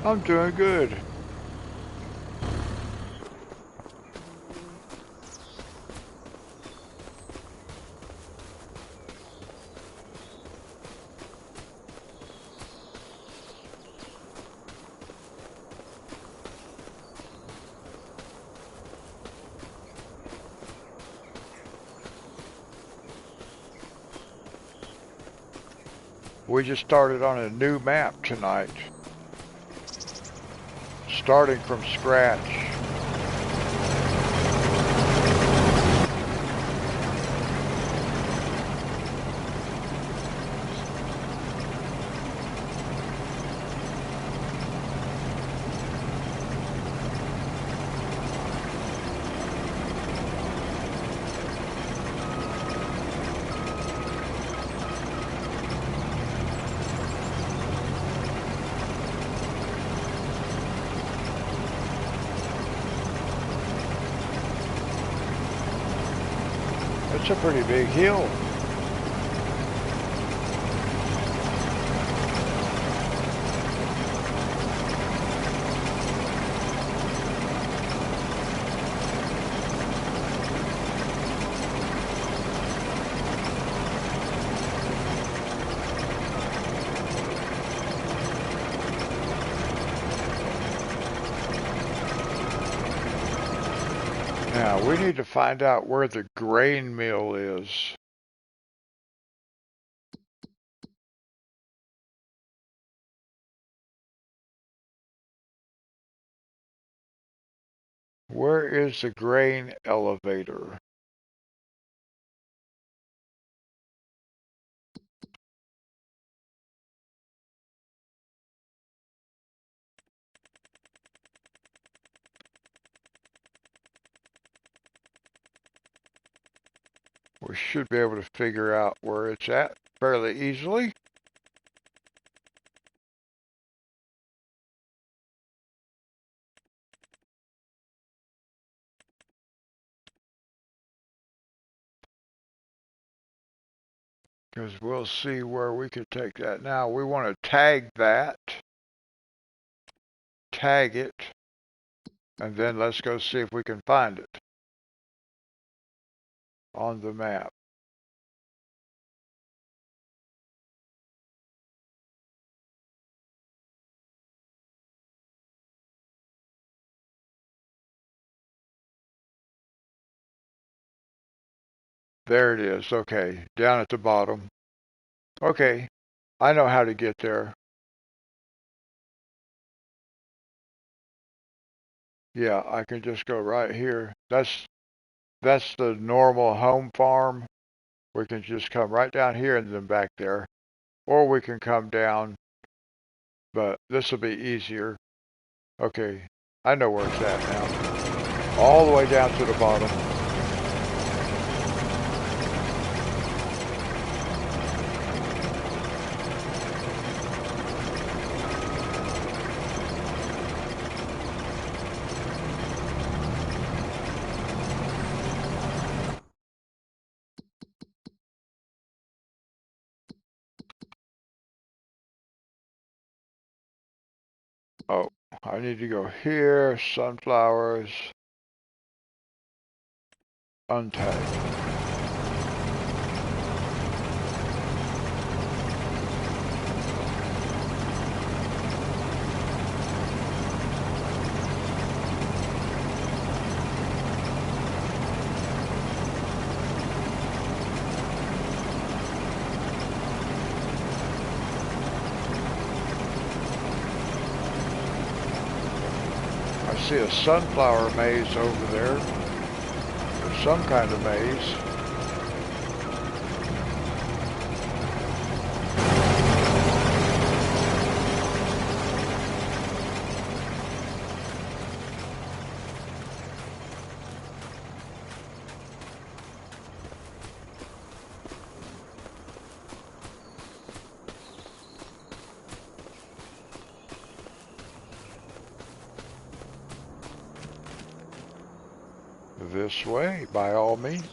[SPEAKER 1] I'm doing good. We just started on a new map tonight. Starting from scratch. It's a pretty big hill. Now, we need to find out where the grain mill is. Where is the grain elevator? We should be able to figure out where it's at fairly easily. Because we'll see where we could take that. Now, we want to tag that. Tag it. And then let's go see if we can find it on the map. There it is. Okay, down at the bottom. Okay, I know how to get there. Yeah, I can just go right here. That's the normal home farm. We can just come right down here and then back there. Or we can come down, but this will be easier. Okay, I know where it's at now. All the way down to the bottom. Oh, I need to go here, sunflowers, untag. I see a sunflower maze over there, or some kind of maze. This way, by all means.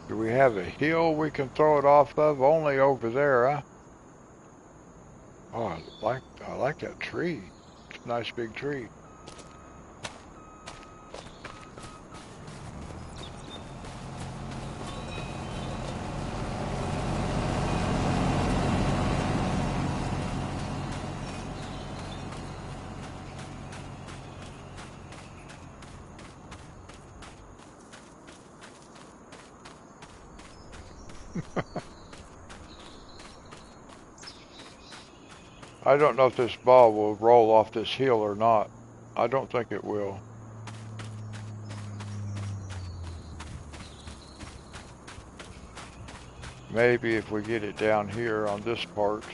[SPEAKER 1] Do we have a hill we can throw it off of? Only over there, huh? Oh, I like that tree. It's a nice big tree. I don't know if this ball will roll off this hill or not. I don't think it will. Maybe if we get it down here on this part.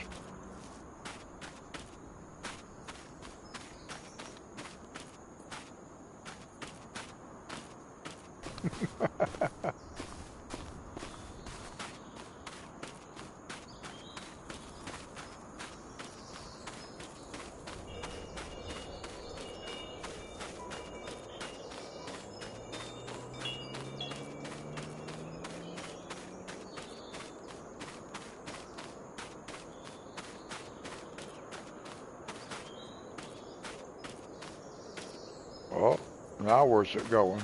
[SPEAKER 1] Oh, now where's it going?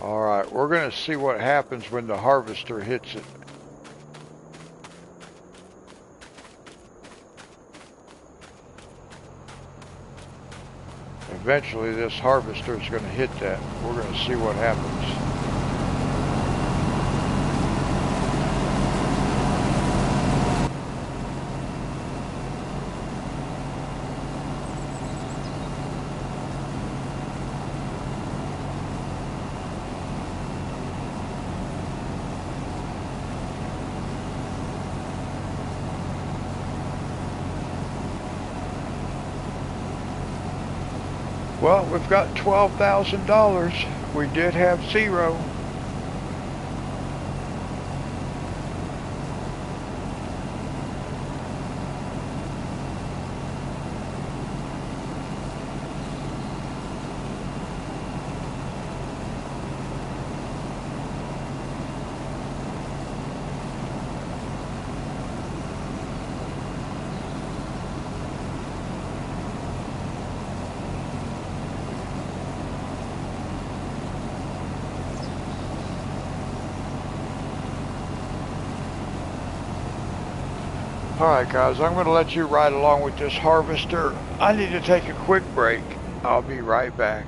[SPEAKER 1] Alright, we're going to see what happens when the harvester hits it. Eventually this harvester is going to hit that. We're going to see what happens. Well, we've got $12,000. We did have zero. Alright guys, I'm going to let you ride along with this harvester. I need to take a quick break. I'll be right back.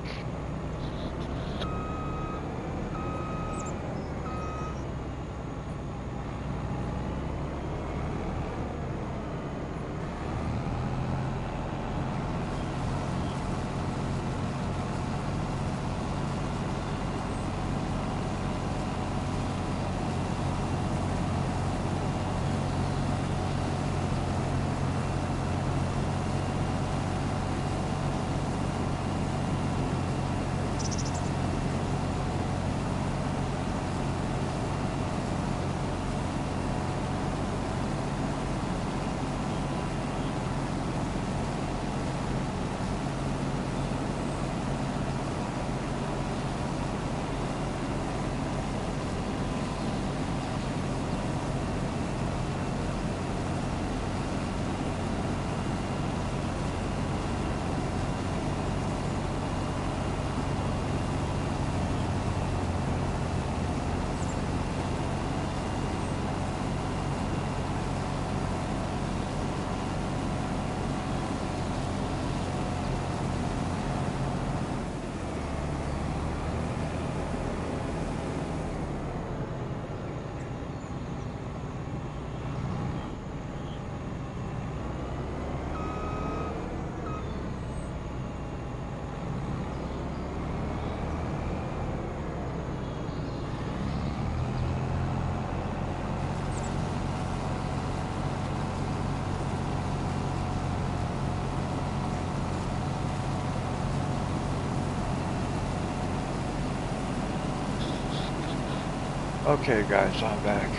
[SPEAKER 1] Okay guys, I'm back.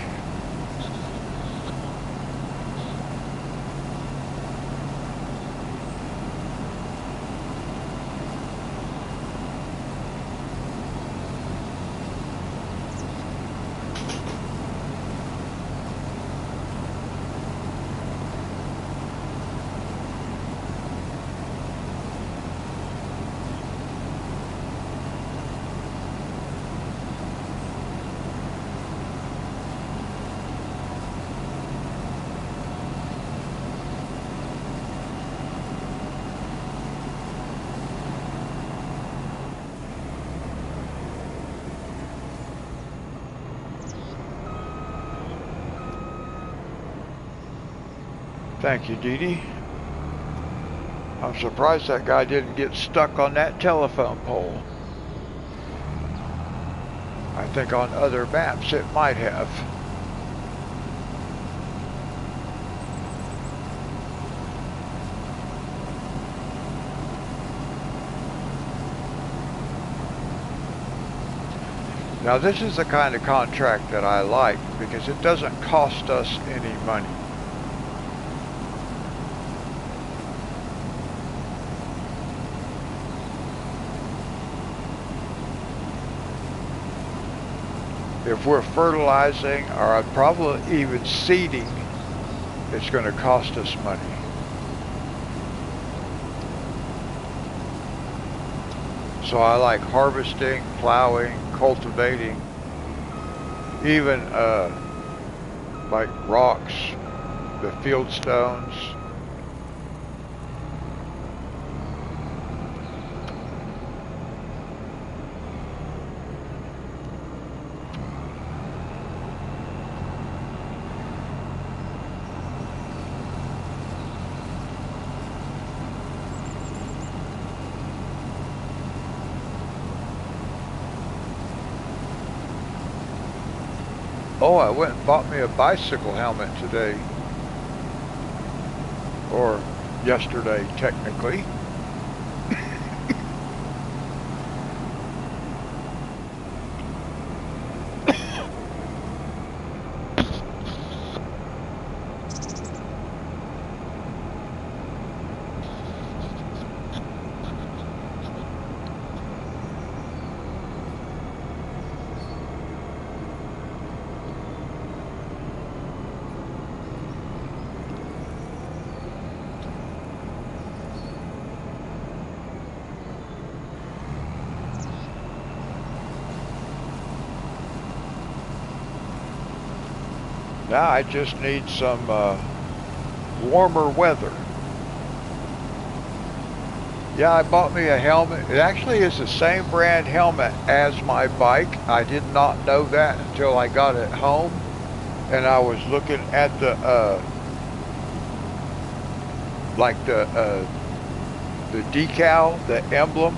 [SPEAKER 1] Thank you, Dee Dee. I'm surprised that guy didn't get stuck on that telephone pole. I think on other maps it might have. Now this is the kind of contract that I like because it doesn't cost us any money. If we're fertilizing or probably even seeding, it's going to cost us money. So I like harvesting, plowing, cultivating, even like rocks, the field stones. Oh, I went and bought me a bicycle helmet today. Or yesterday, technically. Now I just need some warmer weather. Yeah, I bought me a helmet. It actually is the same brand helmet as my bike. I did not know that until I got it home. And I was looking at the, the decal, the emblem.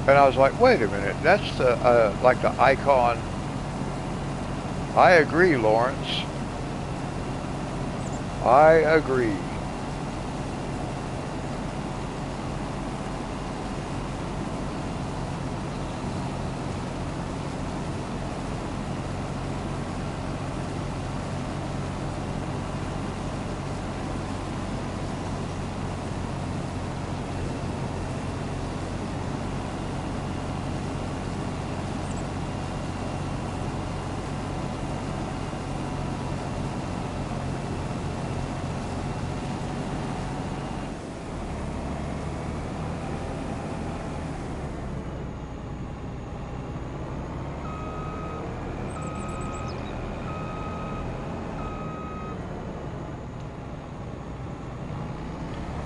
[SPEAKER 1] And I was like, wait a minute, that's the, like the icon. I agree, Lawrence. I agree.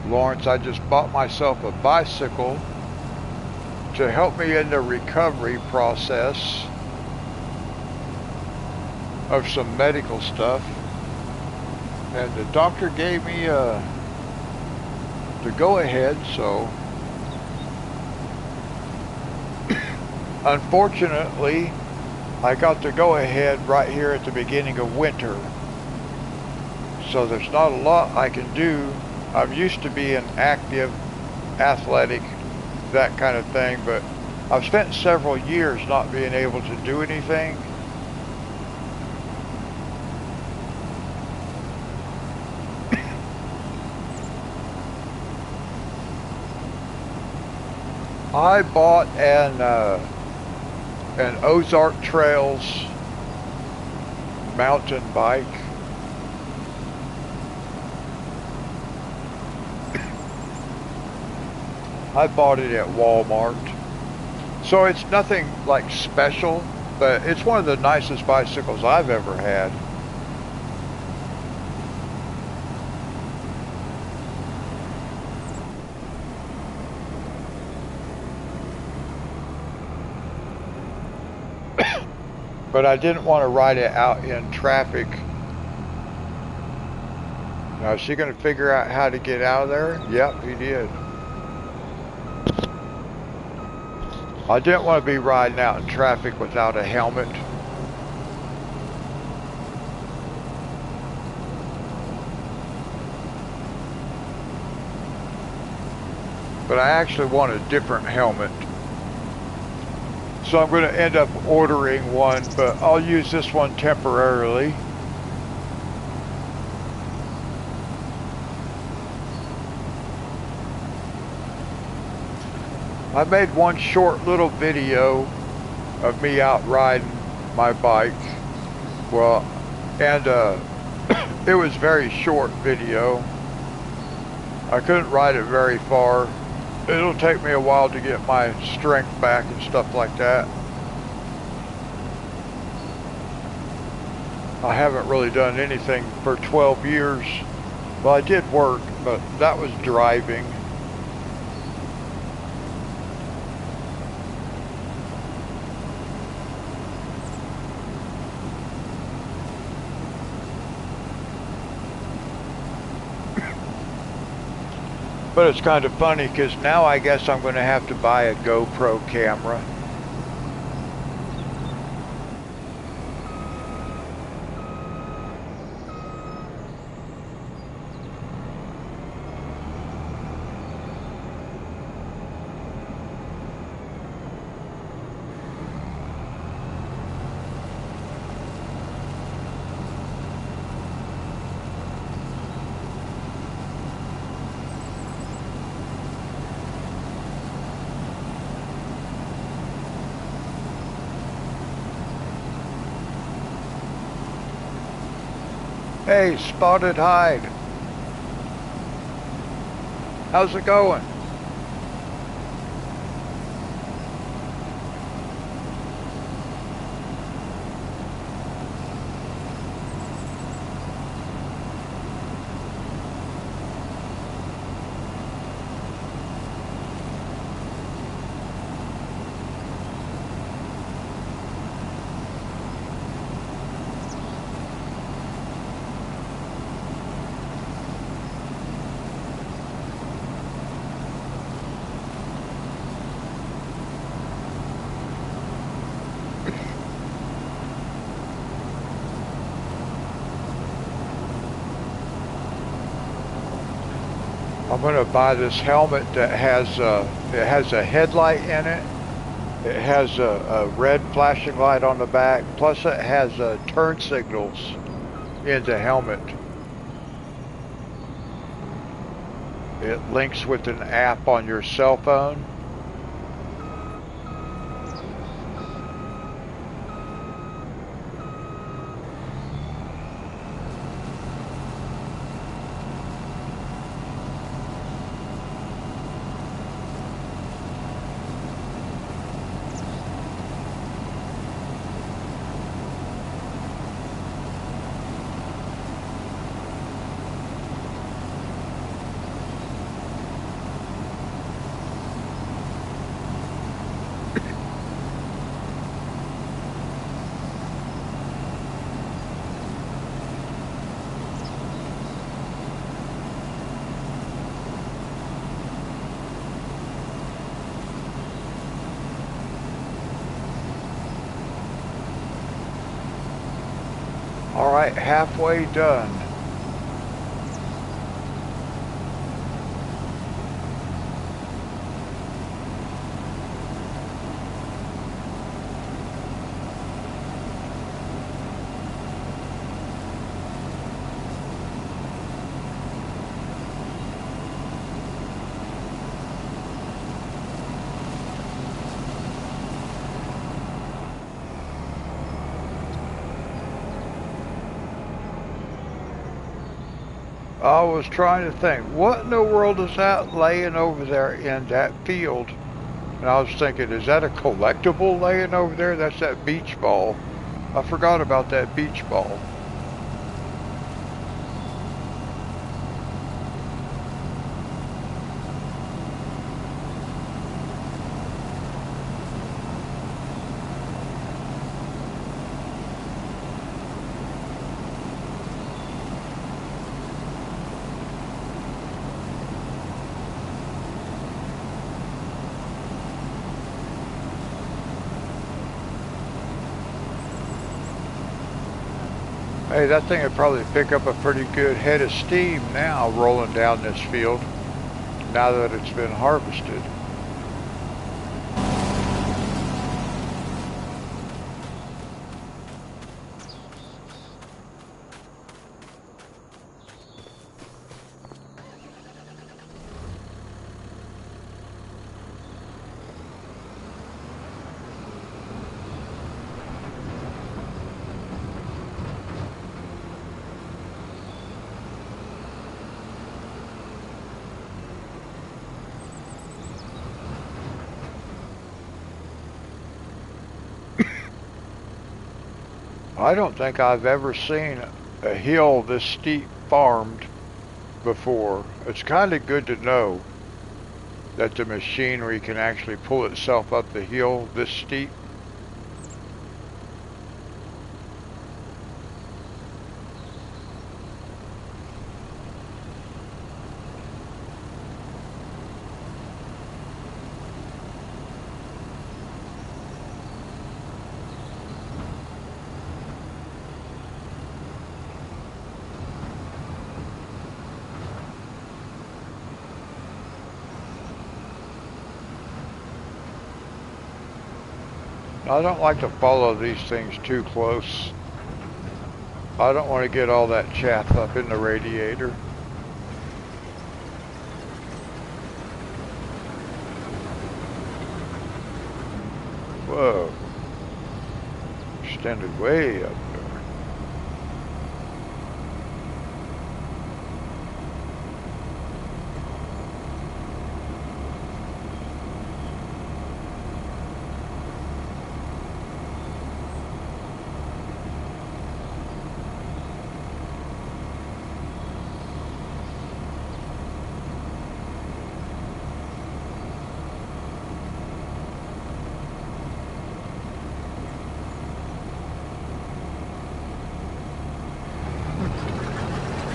[SPEAKER 1] Lawrence, I just bought myself a bicycle to help me in the recovery process of some medical stuff. And the doctor gave me the go-ahead, so unfortunately I got the go-ahead right here at the beginning of winter. So there's not a lot I can do. I'm used to being active, athletic, that kind of thing, but I've spent several years not being able to do anything. I bought an Ozark Trails mountain bike. I bought it at Walmart. So it's nothing like special, but it's one of the nicest bicycles I've ever had. But I didn't want to ride it out in traffic. Now, is he going to figure out how to get out of there? Yep, he did. I didn't want to be riding out in traffic without a helmet. But I actually want a different helmet. So I'm going to end up ordering one, but I'll use this one temporarily. I made one short little video of me out riding my bike. Well, and it was very short video. I couldn't ride it very far. It'll take me a while to get my strength back and stuff like that. I haven't really done anything for 12 years. Well, I did work, but that was driving. But it's kind of funny because now I guess I'm going to have to buy a GoPro camera. Hey, Spotted Hide. How's it going? I'm going to buy this helmet that has it has a headlight in it. It has a red flashing light on the back. Plus it has turn signals in the helmet. It links with an app on your cell phone. All right, halfway done. I was trying to think, what in the world is that laying over there in that field? And I was thinking, is that a collectible laying over there? That's that beach ball. I forgot about that beach ball. Hey, that thing would probably pick up a pretty good head of steam now rolling down this field, now that it's been harvested. I don't think I've ever seen a hill this steep farmed before. It's kind of good to know that the machinery can actually pull itself up the hill this steep. I don't like to follow these things too close. I don't want to get all that chaff up in the radiator. Whoa. Extended way up there.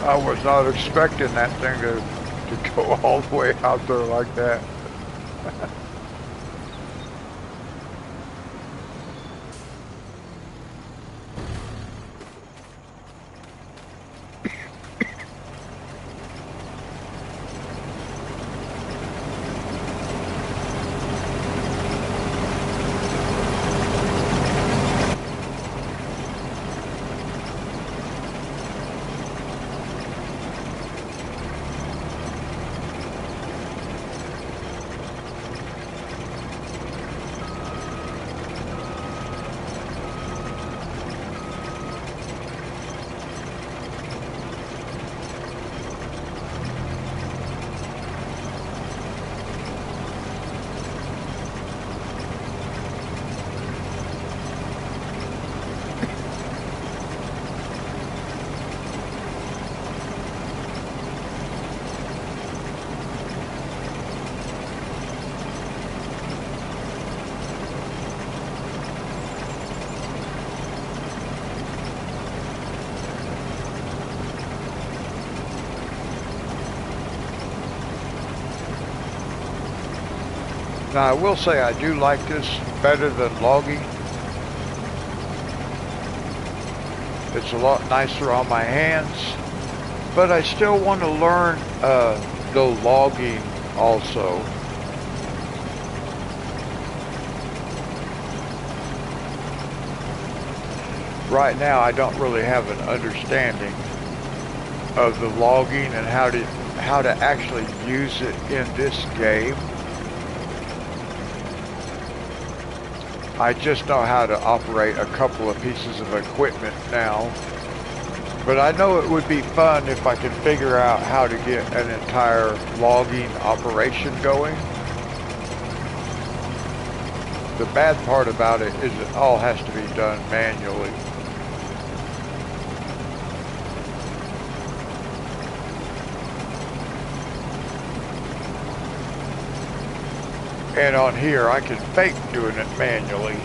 [SPEAKER 1] I was not expecting that thing to go all the way out there like that. Now I will say I do like this better than logging. It's a lot nicer on my hands, but I still want to learn the logging also. Right now I don't really have an understanding of the logging and how to actually use it in this game. I just know how to operate a couple of pieces of equipment now. But I know it would be fun if I could figure out how to get an entire logging operation going. The bad part about it is it all has to be done manually. And on here, I can fake doing it manually.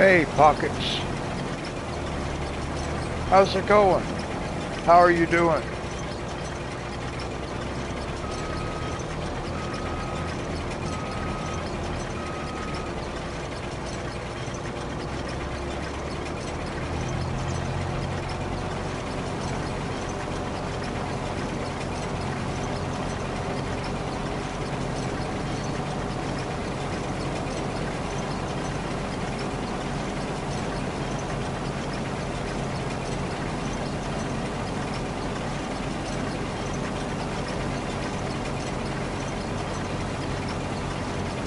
[SPEAKER 1] Hey, Pockets. How's it going? How are you doing?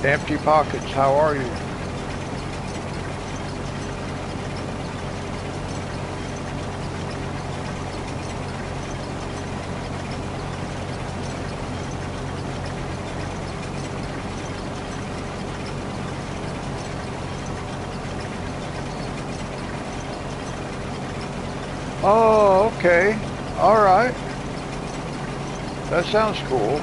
[SPEAKER 1] Empty Pockets, how are you? Oh, okay. All right. That sounds cool.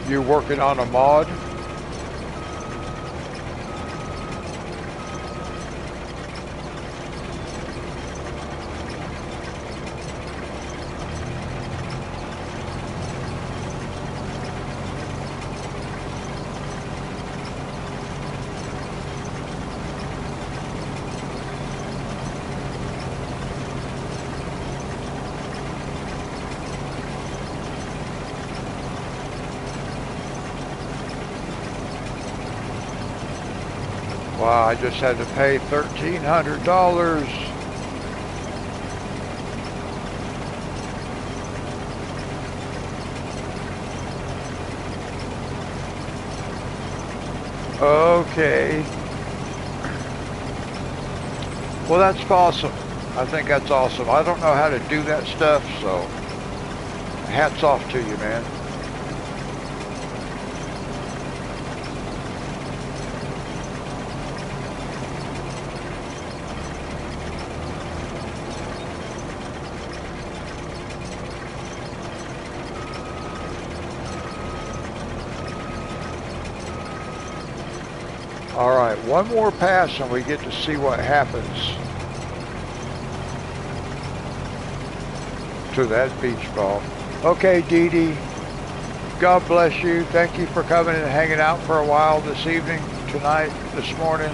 [SPEAKER 1] You working on a mod? Wow, I just had to pay $1,300. Okay. Well, that's awesome. I think that's awesome. I don't know how to do that stuff, so hats off to you, man. All right, one more pass and we get to see what happens to that beach ball. Okay, Dee Dee, God bless you. Thank you for coming and hanging out for a while this evening, tonight, this morning.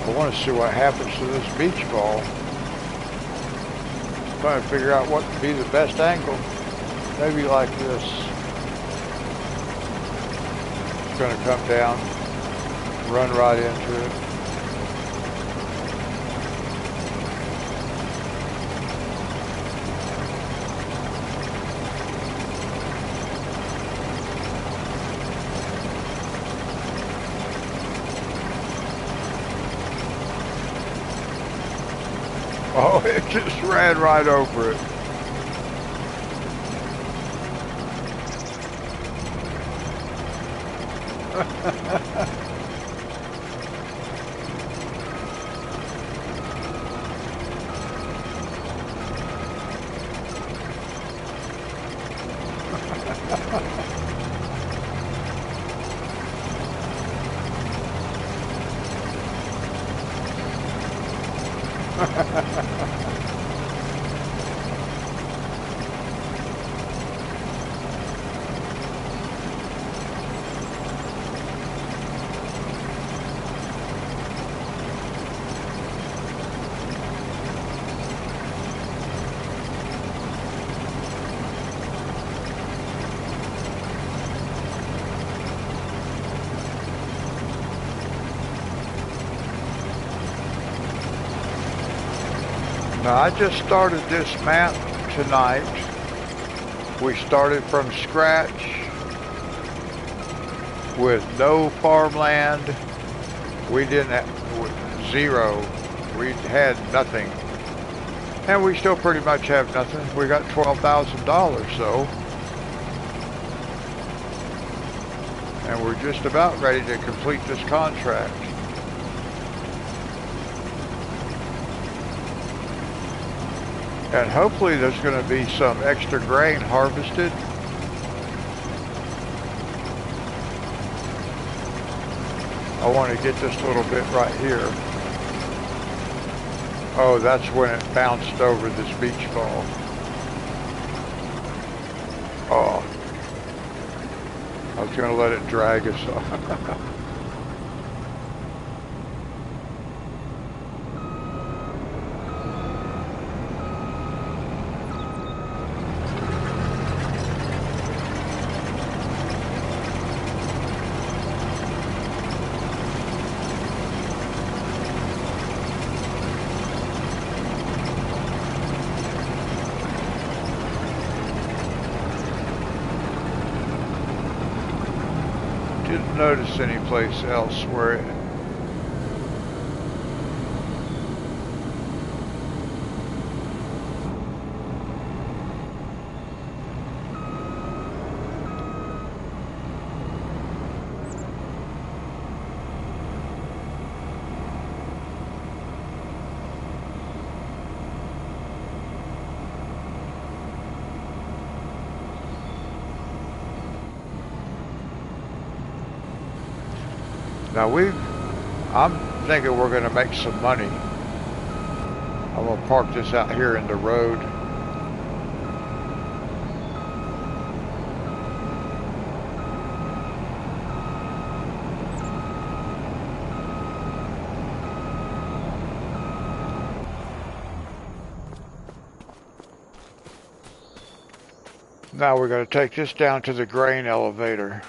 [SPEAKER 1] I want to see what happens to this beach ball. Trying to figure out what would be the best angle. Maybe like this. It's going to come down, run right into it. Oh, it just ran right over it. Now, I just started this map tonight. We started from scratch with no farmland. We didn't have zero. We had nothing. And we still pretty much have nothing. We got $12,000 though. And we're just about ready to complete this contract. And hopefully there's going to be some extra grain harvested. I want to get this little bit right here. Oh, that's when it bounced over this beach ball. Oh, I was going to let it drag us off. Didn't notice any place else where it... Now I'm thinking we're going to make some money. I'm going to park this out here in the road. Now we're going to take this down to the grain elevator.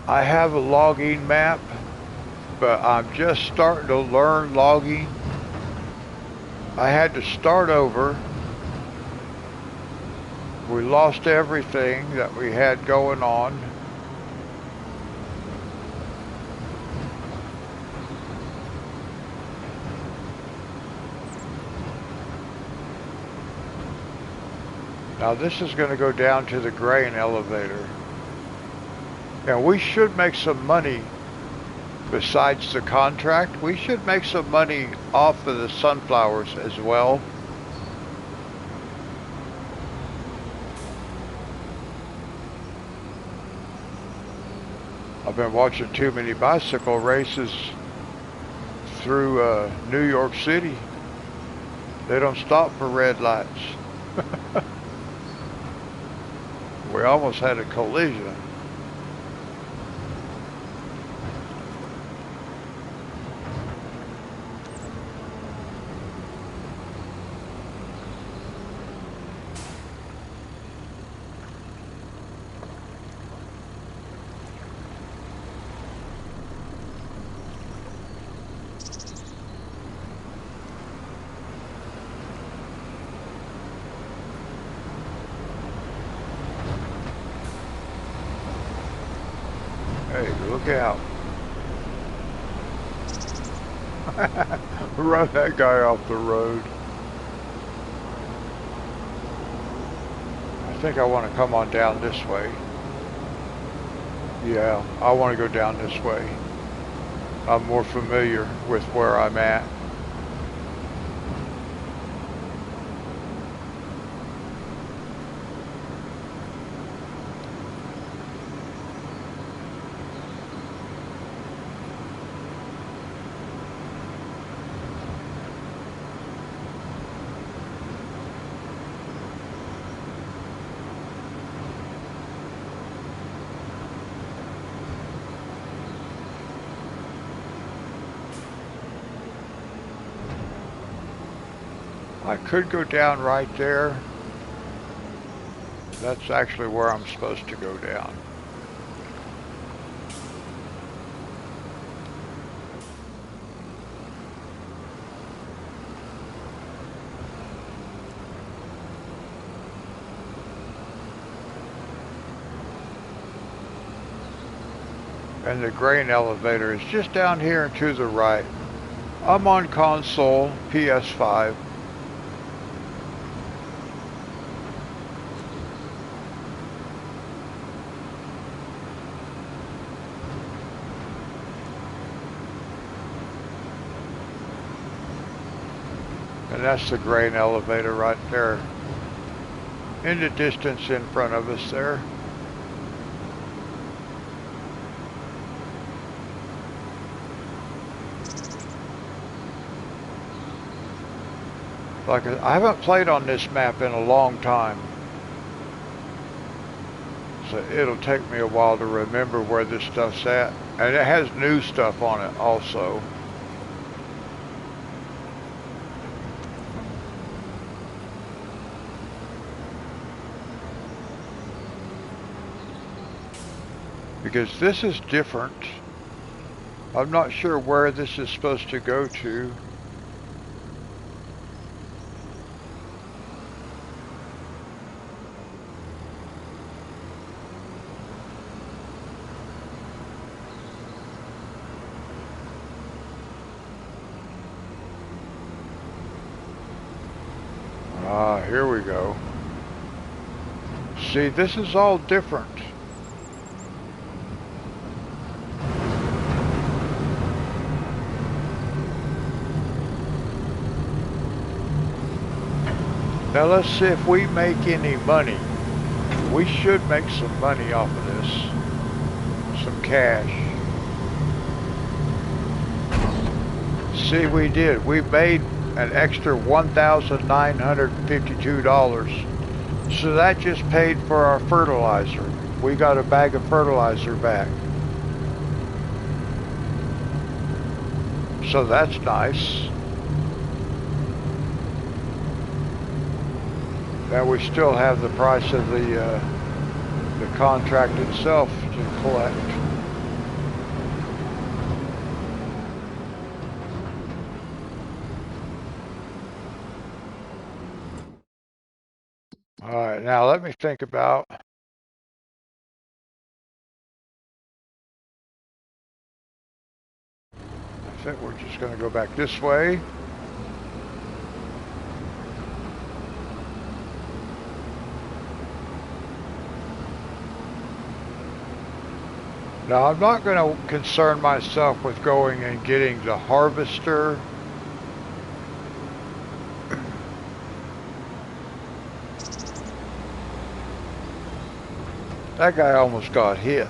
[SPEAKER 1] I have a logging map, but I'm just starting to learn logging. I had to start over. We lost everything that we had going on. Now this is going to go down to the grain elevator. And we should make some money besides the contract. We should make some money off of the sunflowers as well. I've been watching too many bicycle races through New York City. They don't stop for red lights. We almost had a collision. Hey, look out. Run that guy off the road. I think I want to come on down this way. Yeah, I want to go down this way. I'm more familiar with where I'm at. I could go down right there. That's actually where I'm supposed to go down. And the grain elevator is just down here and to the right. I'm on console, PS5. And that's the grain elevator right there. In the distance in front of us there. Like, I haven't played on this map in a long time. So it'll take me a while to remember where this stuff's at. And it has new stuff on it also. Because this is different. I'm not sure where this is supposed to go to. Here we go. See, this is all different. Now let's see if we make any money. We should make some money off of this. Some cash. See, we did. We made an extra $1,952. So that just paid for our fertilizer. We got a bag of fertilizer back. So that's nice. Now we still have the price of the contract itself to collect. All right, now let me think about. I think we're just going to go back this way. Now I'm not going to concern myself with going and getting the harvester. That guy almost got hit.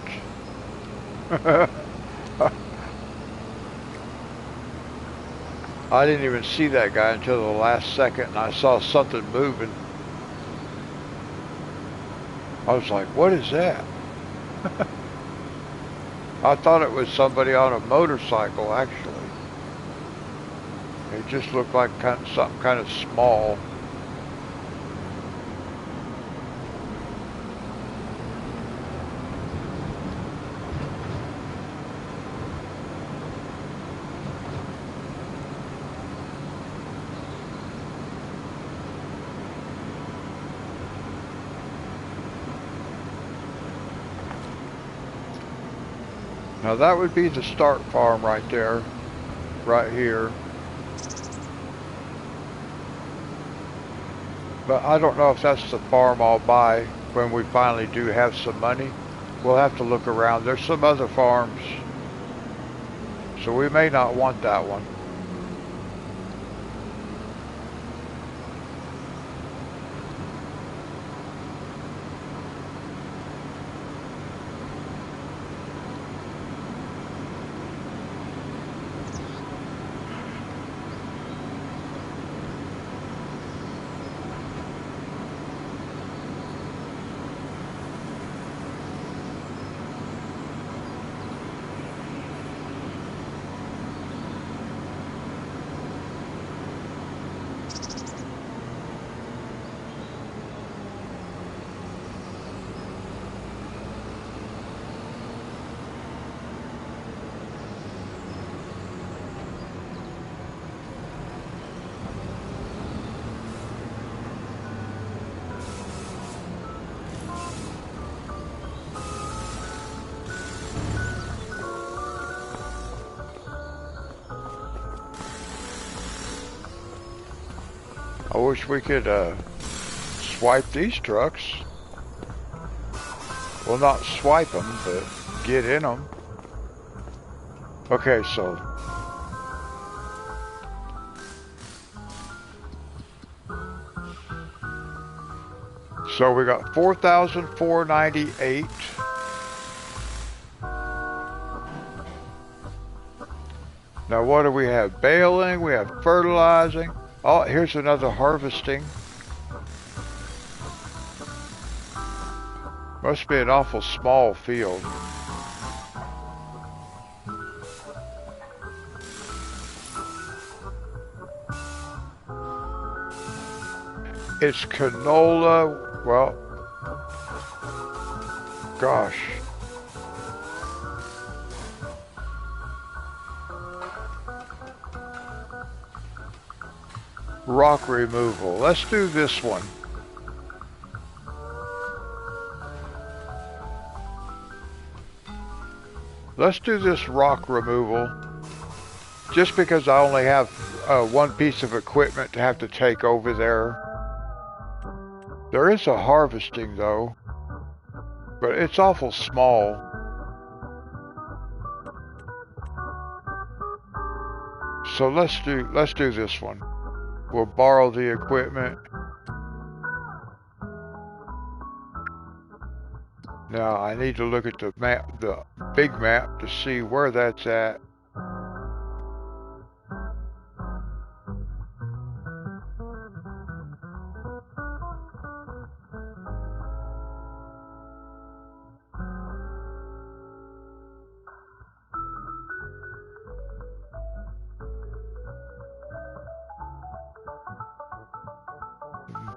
[SPEAKER 1] I didn't even see that guy until the last second, and I saw something moving. I was like, what is that? I thought it was somebody on a motorcycle, actually. It just looked like something kind of small. Now that would be the start farm right there, right here. But I don't know if that's the farm I'll buy. when we finally do have some money. We'll have to look around. There's some other farms, so we may not want that one. I wish we could swipe these trucks. Well, not swipe them, but get in them. Okay, so we got 4,498. Now what do we have? Baling, we have fertilizing. Oh, here's another harvesting. Must be an awful small field. It's canola, well, gosh. Rock removal. Let's do this one. Let's do this rock removal. Just because I only have one piece of equipment to have to take over there. There is a harvesting though, but it's awful small. So let's do this one. We'll borrow the equipment. Now I need to look at the map, the big map, to see where that's at.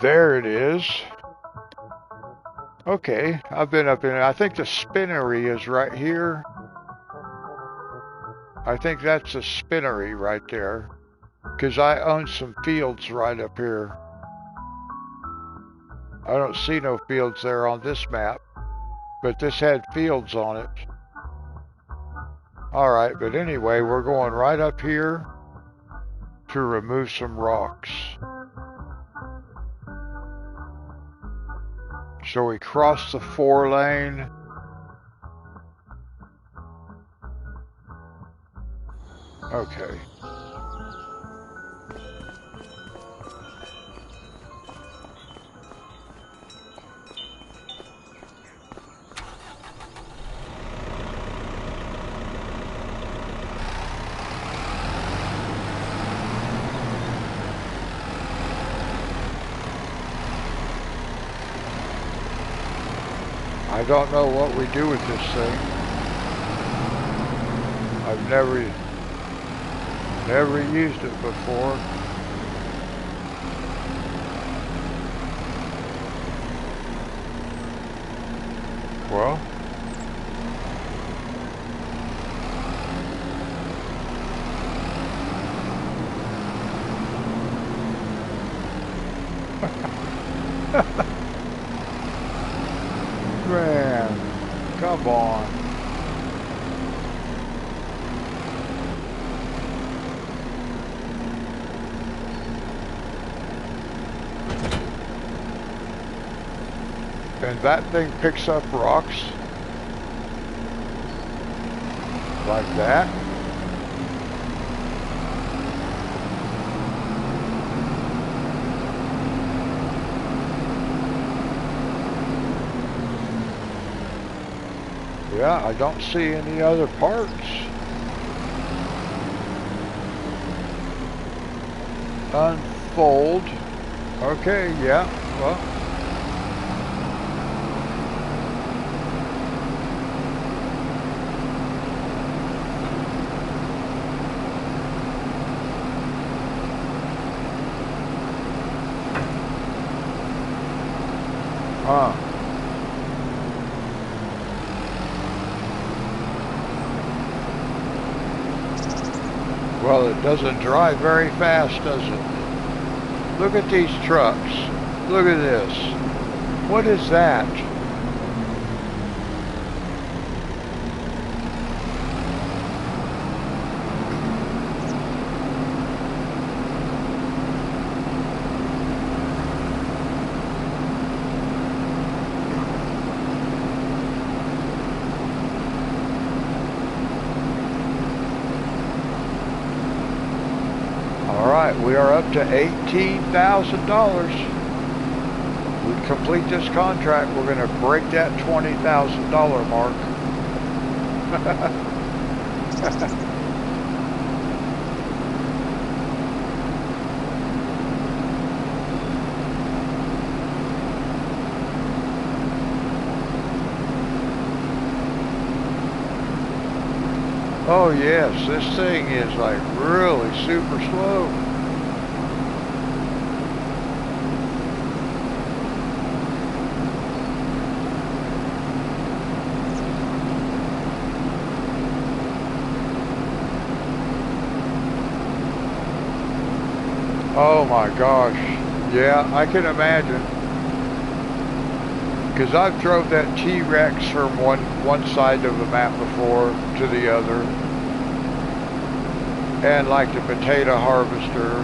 [SPEAKER 1] There it is. Okay, I've been up in it. I think the spinnery is right here. I think that's a spinnery right there. Because I own some fields right up here. I don't see no fields there on this map. But this had fields on it. Alright, but anyway, we're going right up here to remove some rocks. So we cross the 4-lane. Okay. I don't know what we do with this thing. I've never used it before. Well, man, come on. And that thing picks up rocks like that. Yeah, I don't see any other parts. Unfold. Okay, yeah, well. Huh. Well, it doesn't drive very fast, does it? Look at these trucks. Look at this. What is that? We are up to $18,000. We complete this contract, we're going to break that $20,000 mark. Oh yes, this thing is like really super slow. Oh my gosh. Yeah, I can imagine. Because I've drove that T-Rex from one side of the map before to the other. And like the potato harvester.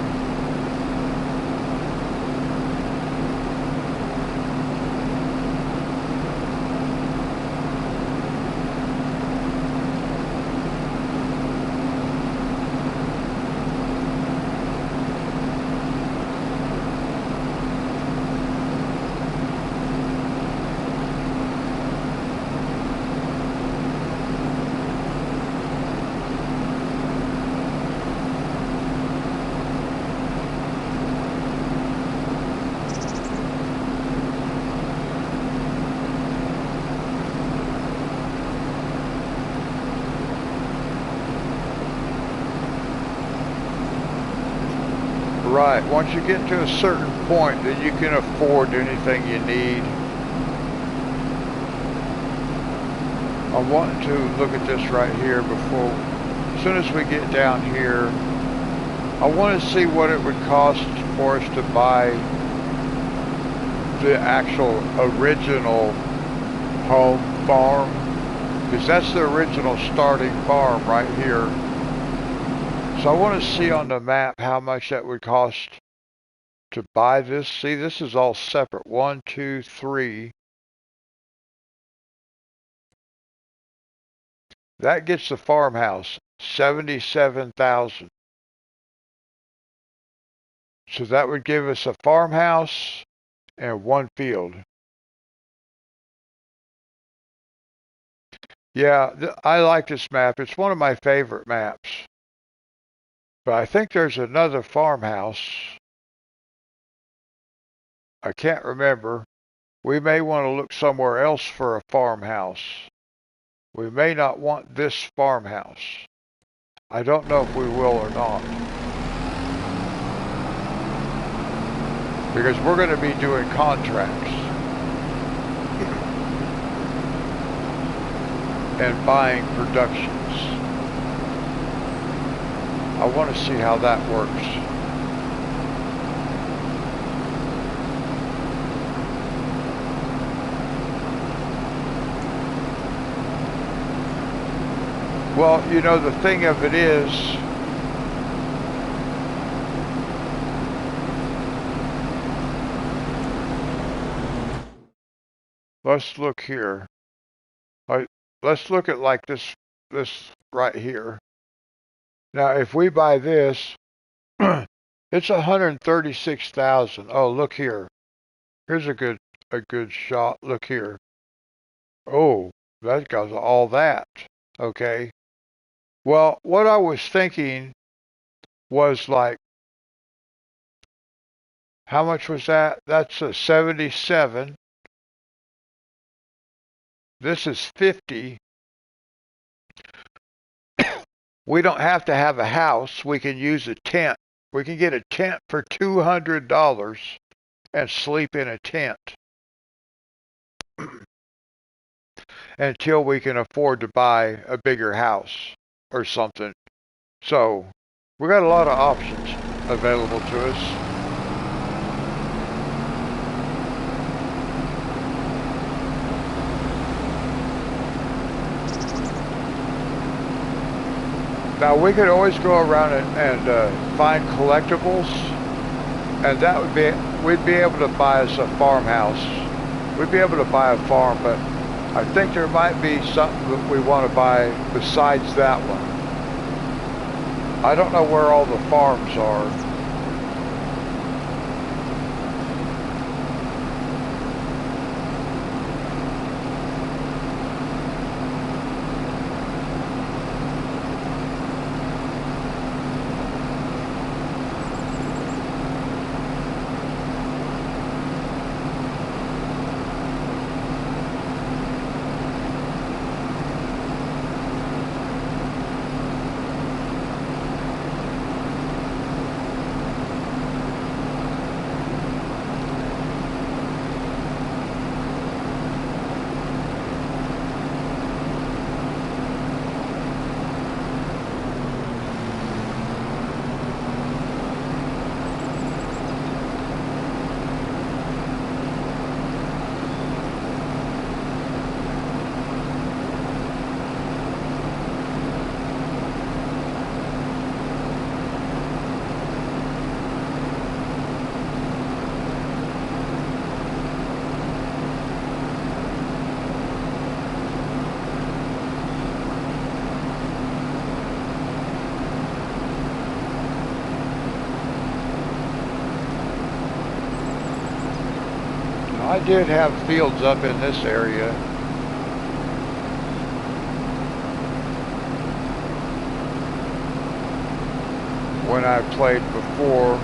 [SPEAKER 1] Right, once you get to a certain point, then you can afford anything you need. I want to look at this right here before, as soon as we get down here, I want to see what it would cost for us to buy the actual original home farm, because that's the original starting farm right here. So I want to see on the map how much that would cost to buy this. See, this is all separate. 1, 2, 3. That gets the farmhouse, 77,000. So that would give us a farmhouse and one field. Yeah, I like this map. It's one of my favorite maps. But I think there's another farmhouse. I can't remember. We may want to look somewhere else for a farmhouse. We may not want this farmhouse. I don't know if we will or not. Because we're going to be doing contracts. And buying productions. I want to see how that works. Well, you know, the thing of it is, let's look here. Let's look at like this right here. Now, if we buy this, it's 136,000. Oh, look here. Here's a good shot. Look here. Oh, that got all that. Okay. Well, what I was thinking was like, how much was that? That's a 77. This is 50. We don't have to have a house. We can use a tent. We can get a tent for $200 and sleep in a tent until we can afford to buy a bigger house or something. So we got a lot of options available to us. Now we could always go around and find collectibles, and that would be we'd be able to buy us a farmhouse. We'd be able to buy a farm, but I think there might be something that we want to buy besides that one. I don't know where all the farms are. I did have fields up in this area. When I played before.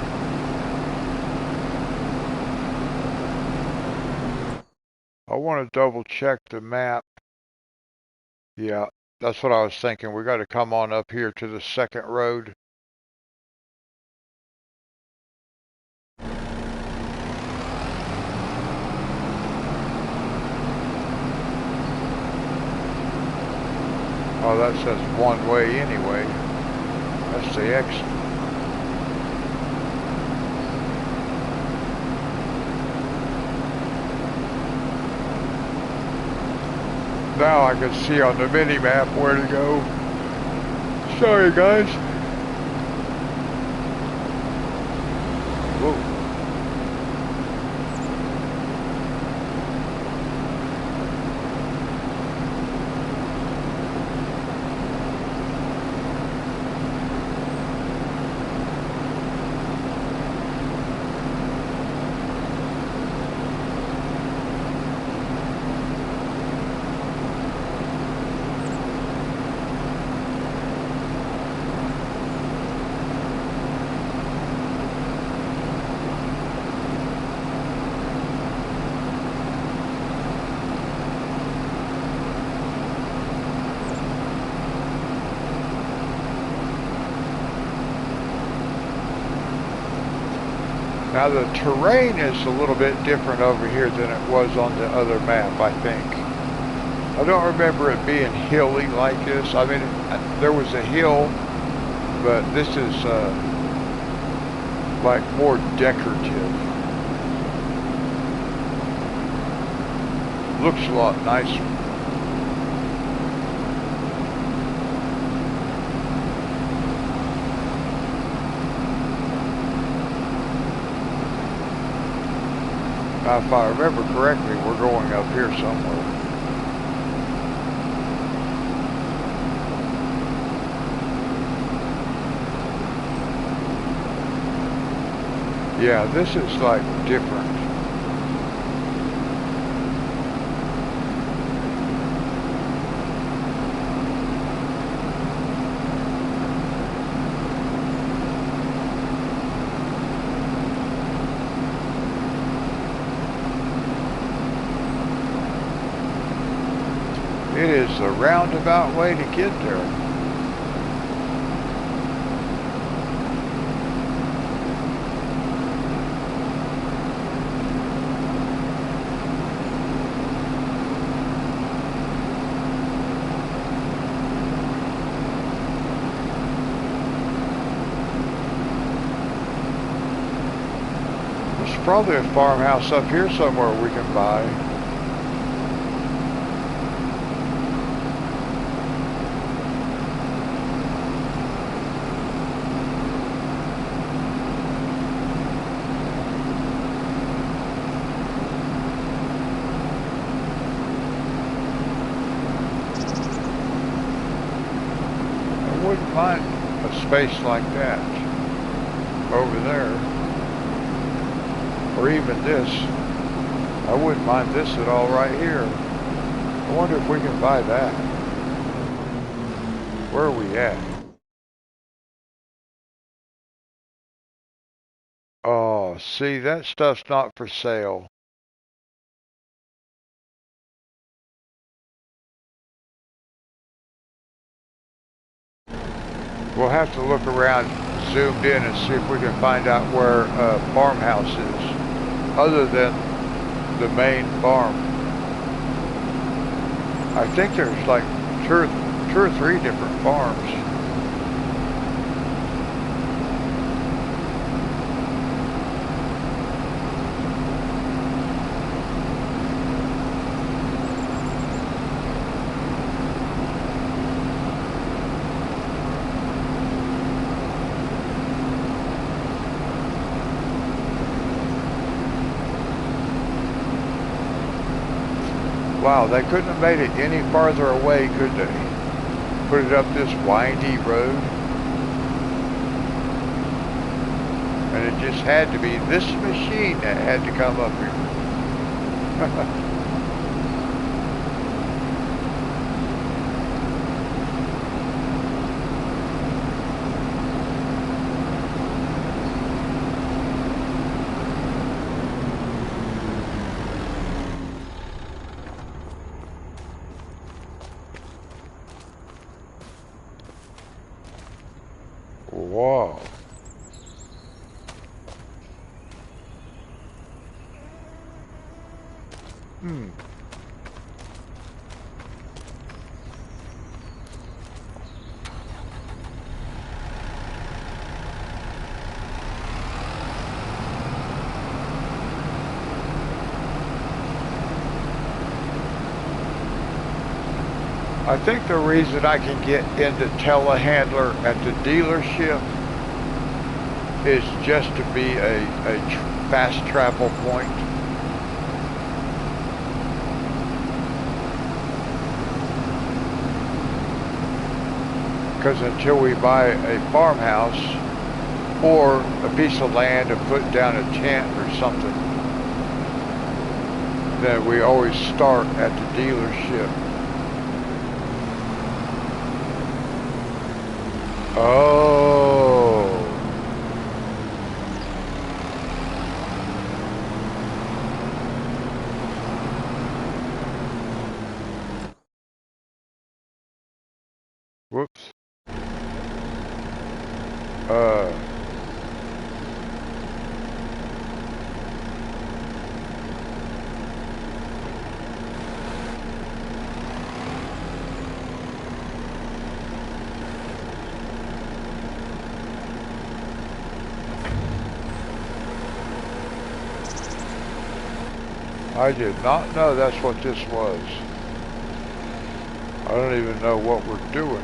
[SPEAKER 1] I want to double check the map. Yeah, that's what I was thinking. We got to come on up here to the second road. Oh, that says one way anyway. That's the exit. Now I can see on the mini map where to go. Sorry, guys. Whoa. Now the terrain is a little bit different over here than it was on the other map, I think. I don't remember it being hilly like this. I mean, there was a hill, but this is like more decorative. Looks a lot nicer. Now, if I remember correctly, we're going up here somewhere. Yeah, this is like different. It is the roundabout way to get there. There's probably a farmhouse up here somewhere we can buy. I wouldn't mind a space like that over there, or even this. I wouldn't mind this at all right here. I wonder if we can buy that. Where are we at? Oh, see, that stuff's not for sale. We'll have to look around, zoomed in, and see if we can find out where a farmhouse is, other than the main farm. I think there's like two or three different farms. Wow, they couldn't have made it any farther away, could they? Put it up this windy road. And it just had to be this machine that had to come up here. Whoa. I think the reason I can get into telehandler at the dealership is just to be a fast travel point. Because until we buy a farmhouse or a piece of land to put down a tent or something, then we always start at the dealership. Oh. Whoops. I did not know that's what this was. I don't even know what we're doing.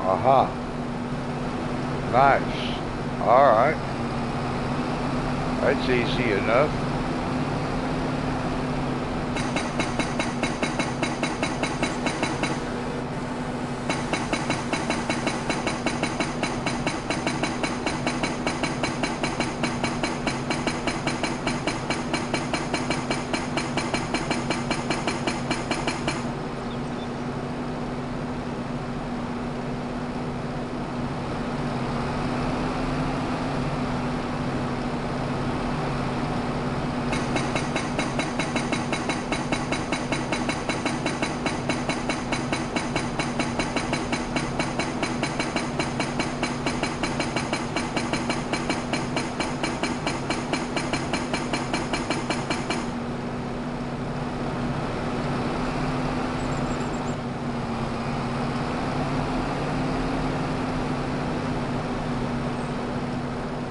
[SPEAKER 1] Aha. Nice. Alright. That's easy enough.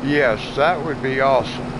[SPEAKER 1] Yes, that would be awesome.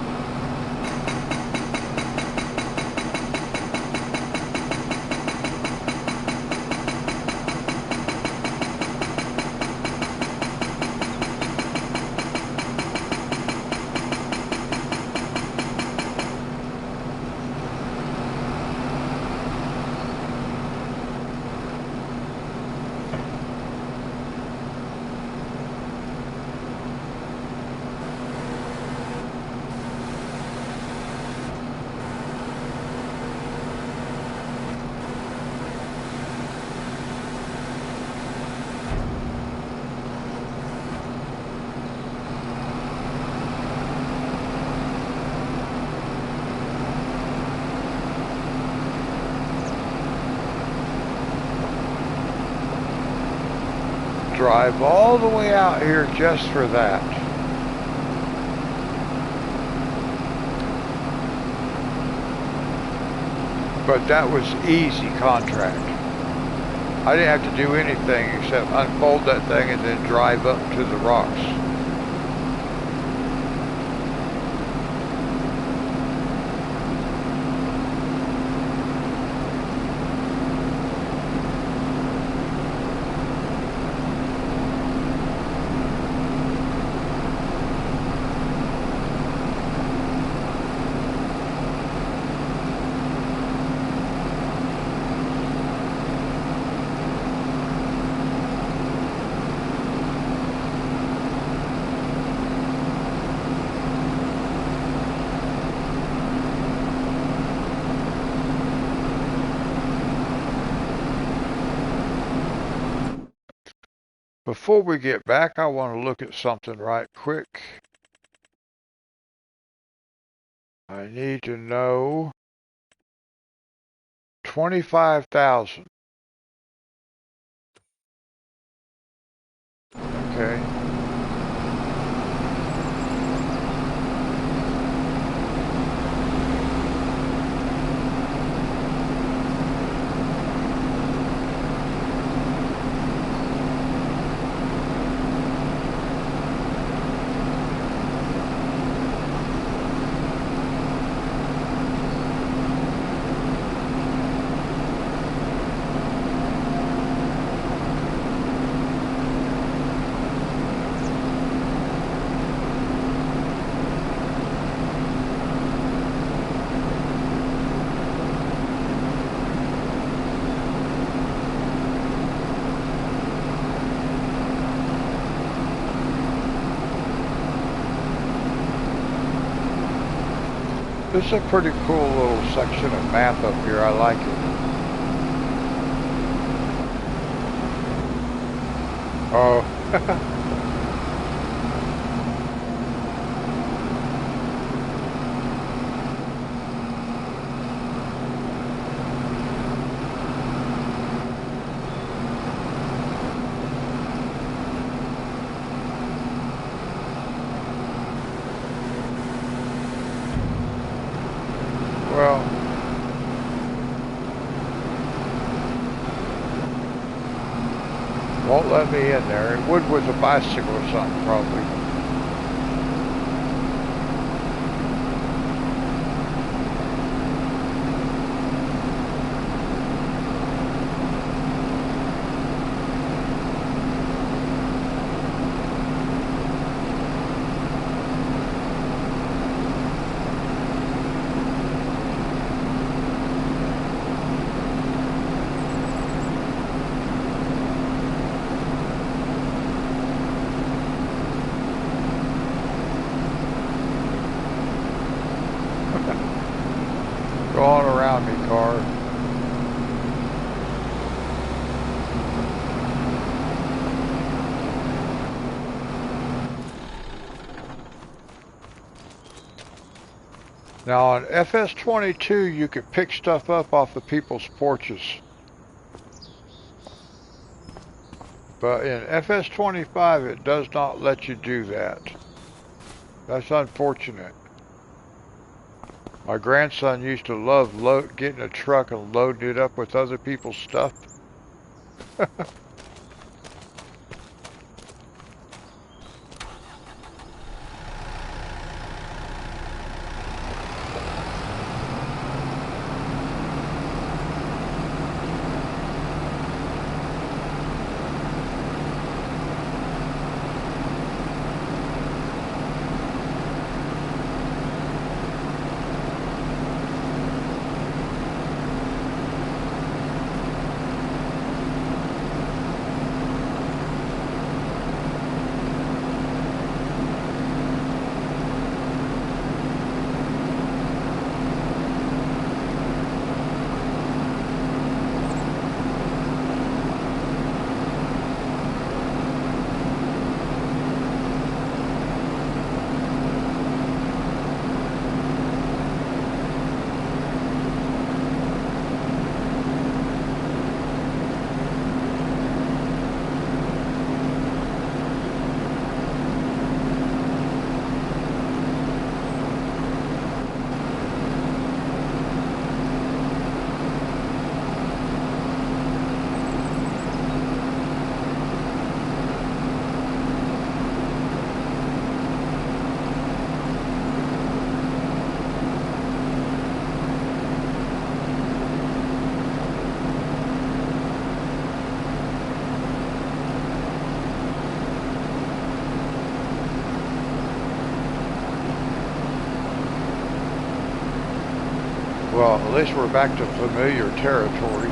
[SPEAKER 1] Drive all the way out here just for that. But that was easy contract. I didn't have to do anything except unfold that thing and then drive up to the rocks. Before we get back, I want to look at something right quick. I need to know 25,000. Okay. This is a pretty cool little section of map up here. I like it. Oh. Well, won't let me in there. It would with a bicycle or something, probably. Now on FS22 you can pick stuff up off of people's porches. But in FS25 it does not let you do that. That's unfortunate. My grandson used to love getting a truck and loading it up with other people's stuff. Well, at least we're back to familiar territory.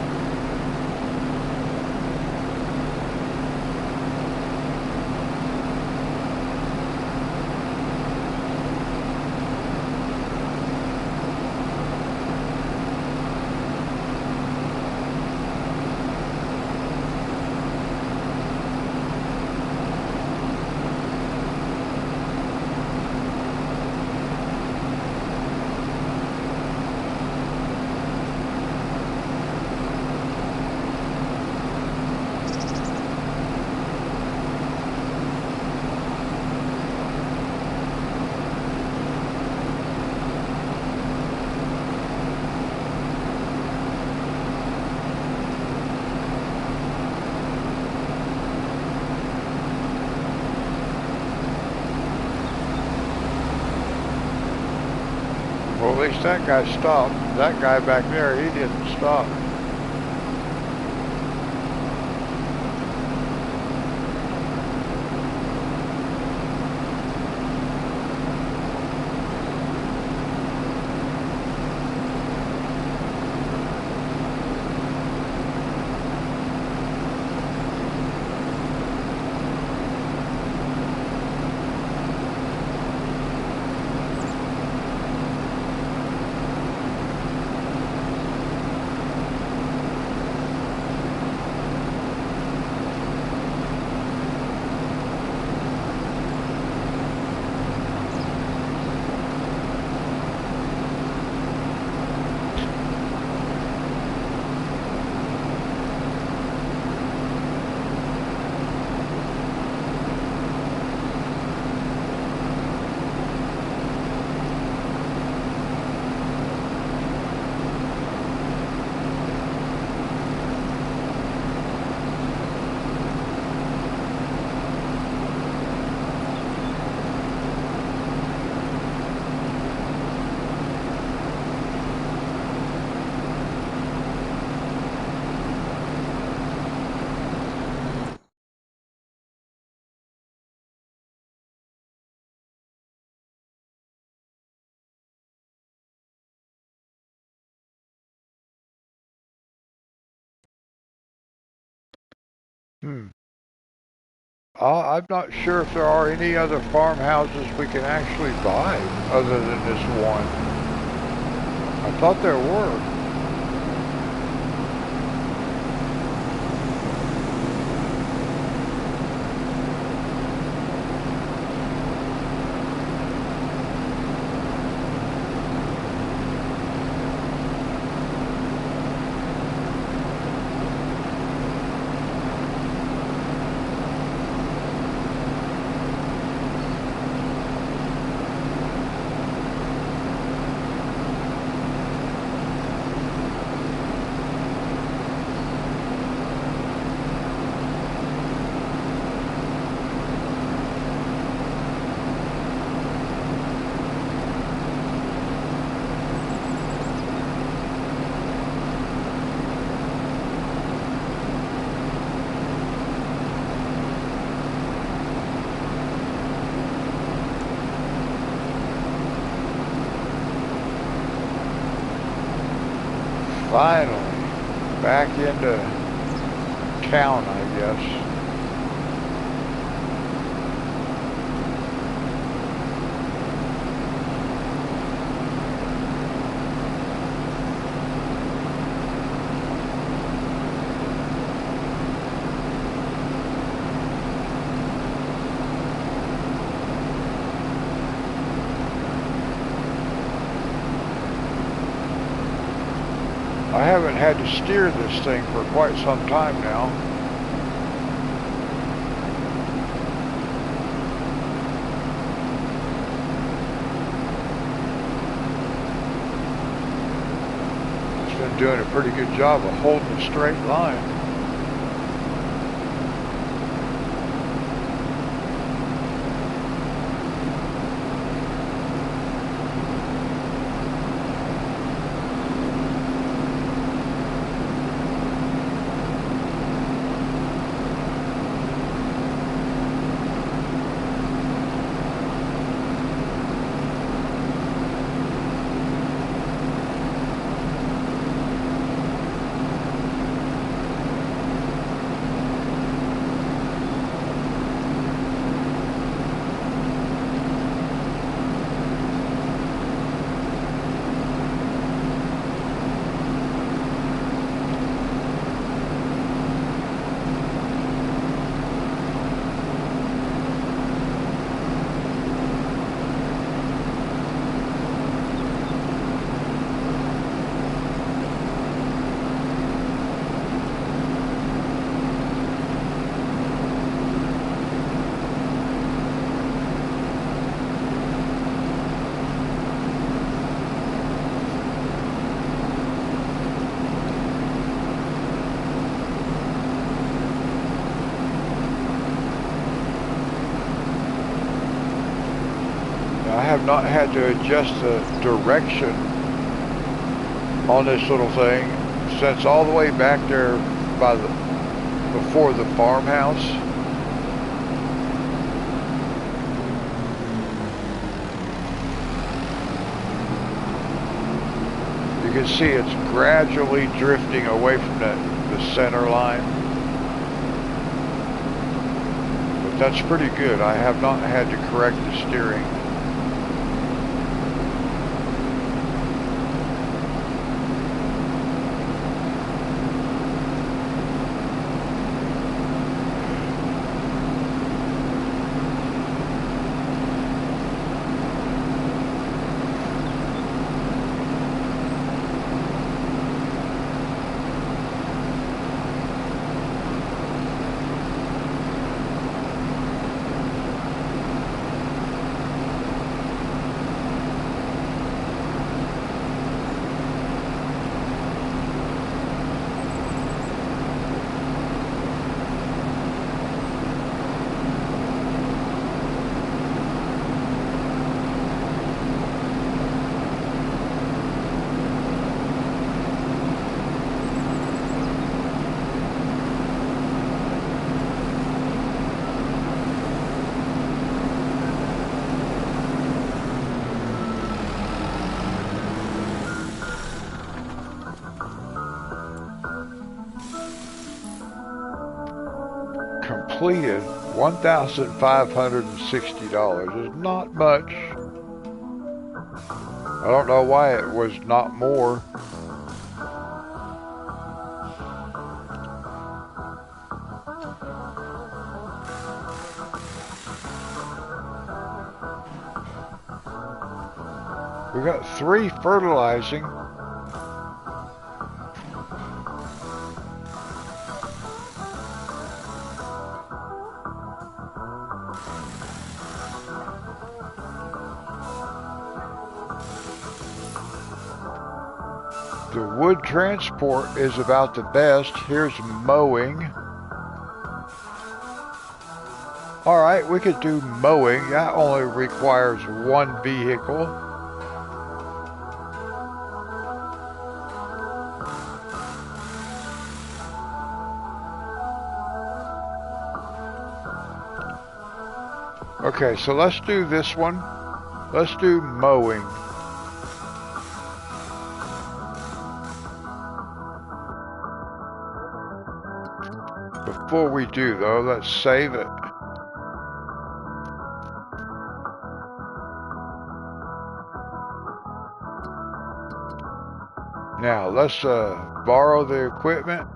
[SPEAKER 1] Well, at least that guy stopped. That guy back there, he didn't stop. Hmm. I'm not sure if there are any other farmhouses we can actually buy other than this one. I thought there were. Finally, back into town, I guess. I haven't had to steer this thing for quite some time now. It's been doing a pretty good job of holding a straight line. I have not had to adjust the direction on this little thing since all the way back there by before the farmhouse. You can see it's gradually drifting away from the center line. But that's pretty good. I have not had to correct the steering. Completed $1,560 is not much. I don't know why it was not more. We got 3 fertilizing. The wood transport is about the best. Here's mowing. Alright, we could do mowing. That only requires 1 vehicle. Okay, so let's do this one. Let's do mowing. before we do, though, let's save it. Now, let's borrow the equipment.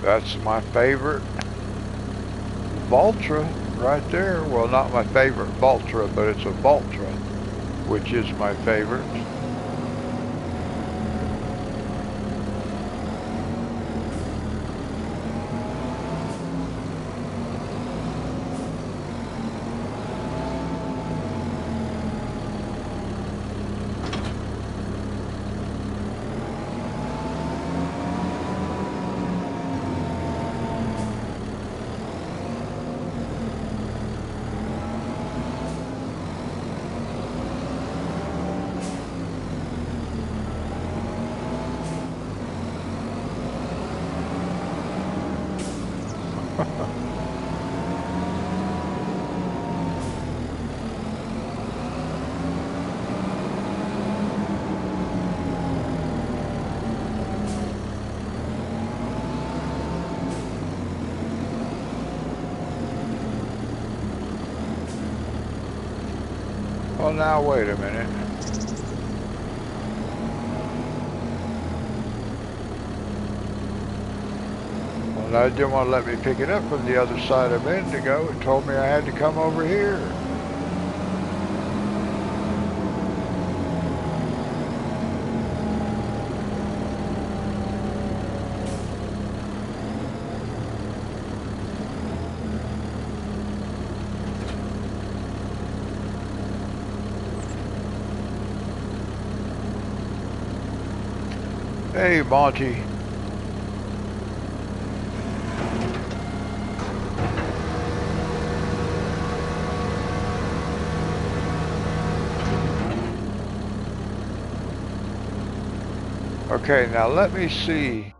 [SPEAKER 1] That's my favorite Valtra right there. Well, not my favorite Valtra, but it's a Valtra, which is my favorite. Well, now, wait a minute. Well, now, it didn't want to let me pick it up from the other side a minute ago. It told me I had to come over here. Hey, Monty. Okay, now let me see.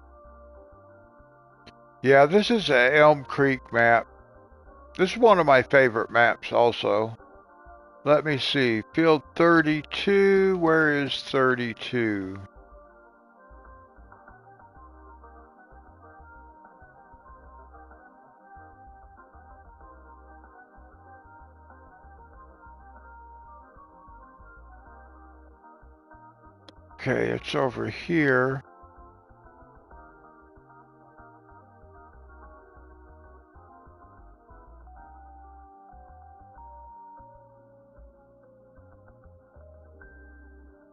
[SPEAKER 1] Yeah, this is a ElmCreek map. This is one of my favorite maps also. Let me see. Field 32. Where is 32? Okay, it's over here.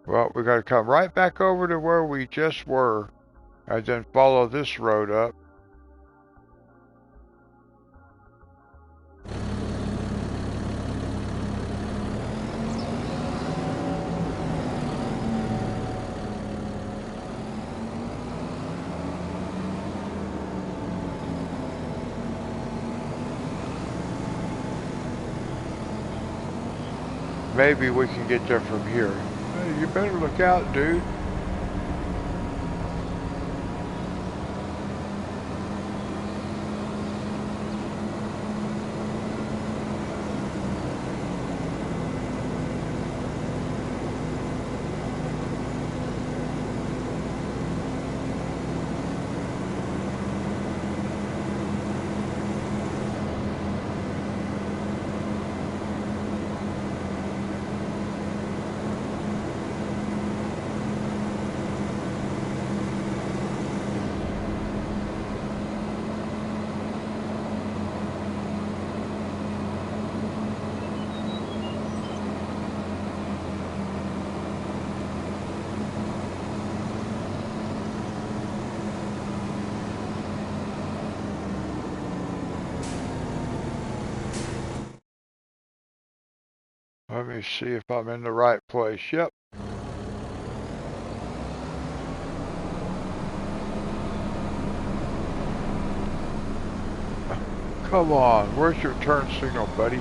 [SPEAKER 1] Well, we got to come right back over to where we just were, and then follow this road up. Maybe we can get there from here. Hey, you better look out, dude. Let me see if I'm in the right place. Yep. Come on, where's your turn signal, buddy?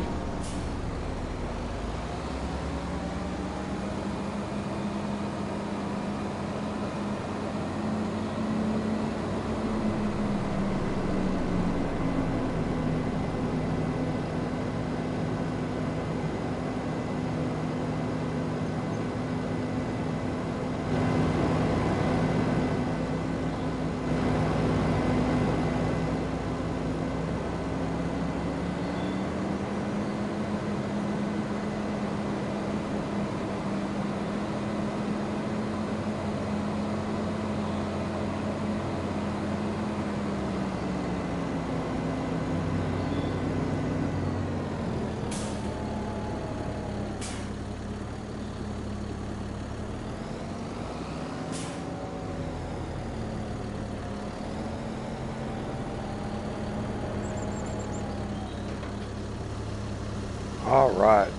[SPEAKER 1] All right.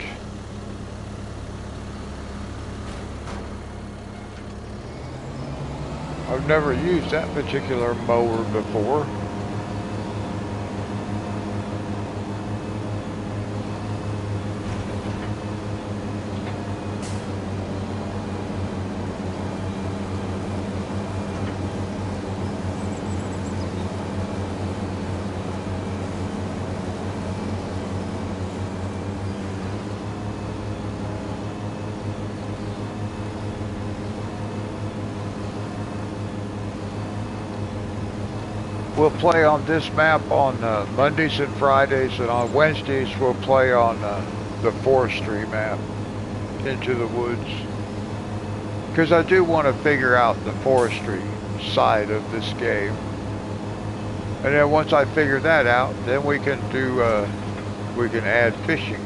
[SPEAKER 1] I've never used that particular mower before. We'll play on this map on Mondays and Fridays, and on Wednesdays we'll play on the forestry map, Into the Woods. Because I do want to figure out the forestry side of this game. And then once I figure that out, then we can add fishing.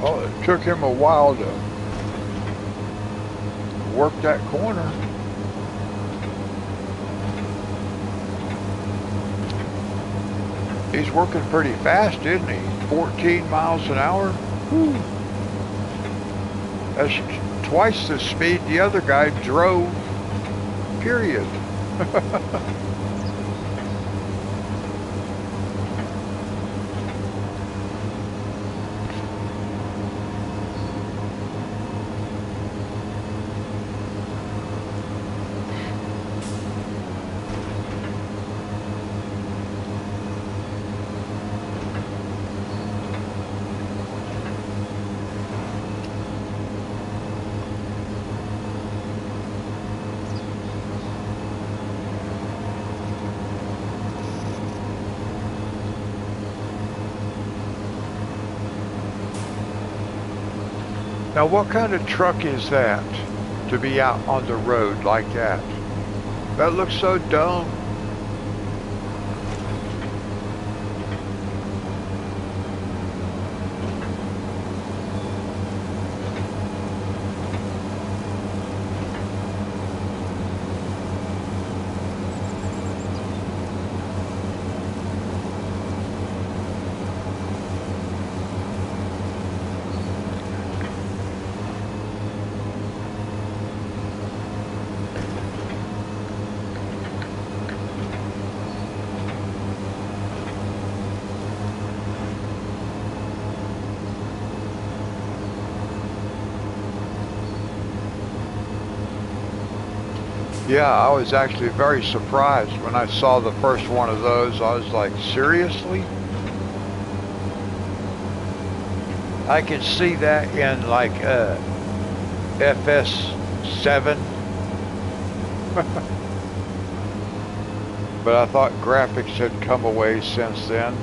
[SPEAKER 1] Oh, it took him a while to work that corner. He's working pretty fast, isn't he? 14 miles an hour? Whew. That's twice the speed the other guy drove, period. Now, what kind of truck is that to be out on the road like that? That looks so dumb. Yeah, I was actually very surprised when I saw the first one of those. I was like, seriously? I can see that in like FS7. But I thought graphics had come away since then.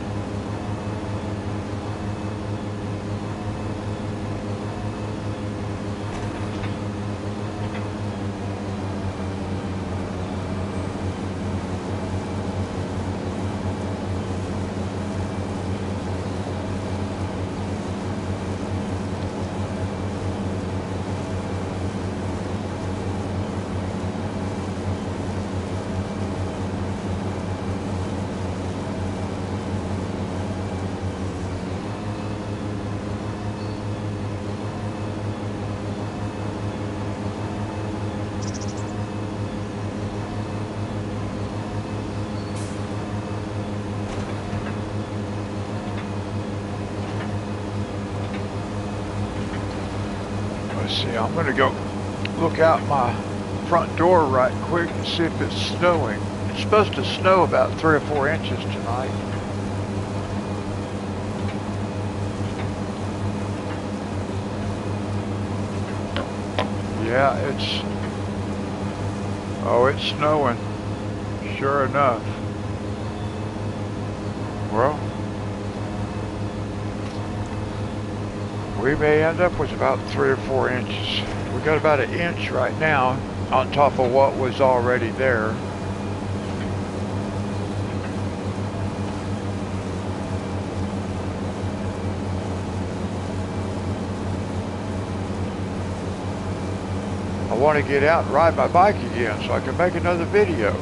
[SPEAKER 1] see, I'm gonna go look out my front door right quick and see if it's snowing. It's supposed to snow about 3 or 4 inches tonight. Yeah, it's snowing, sure enough. Well, we may end up with about 3 or 4 inches. We got about 1 inch right now on top of what was already there. I want to get out and ride my bike again so I can make another video.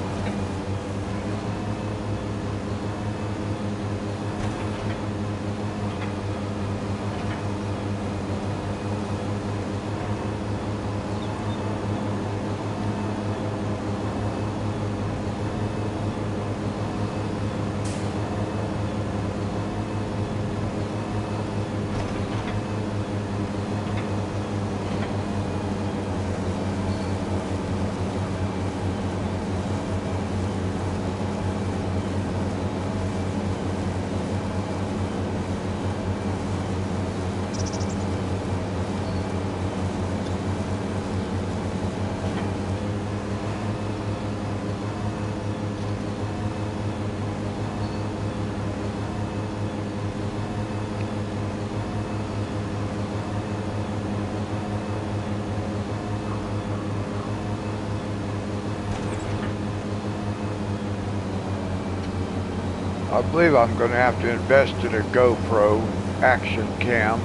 [SPEAKER 1] I believe I'm going to have to invest in a GoPro action camera.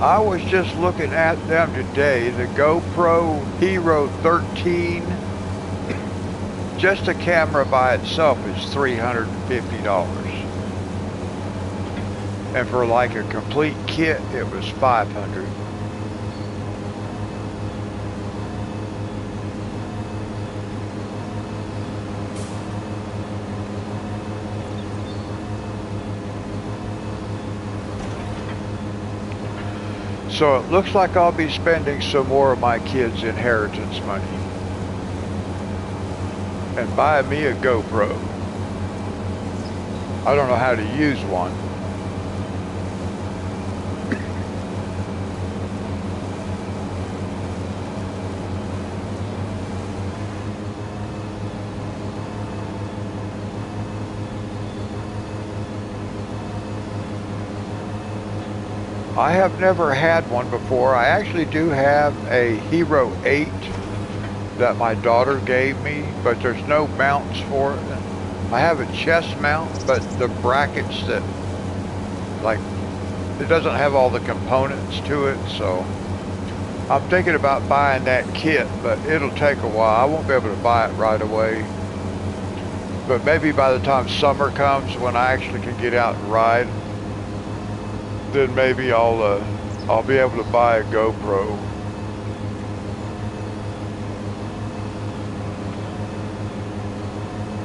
[SPEAKER 1] I was just looking at them today, the GoPro Hero 13. Just the camera by itself is $350. And for like a complete kit, it was $500. So it looks like I'll be spending some more of my kids' inheritance money and buying me a GoPro. I don't know how to use one. I have never had one before. I actually do have a Hero 8 that my daughter gave me, but there's no mounts for it. I have a chest mount, but the brackets that, like, it doesn't have all the components to it, so I'm thinking about buying that kit, but it'll take a while. I won't be able to buy it right away. But maybe by the time summer comes, when I actually can get out and ride, then maybe I'll be able to buy a GoPro.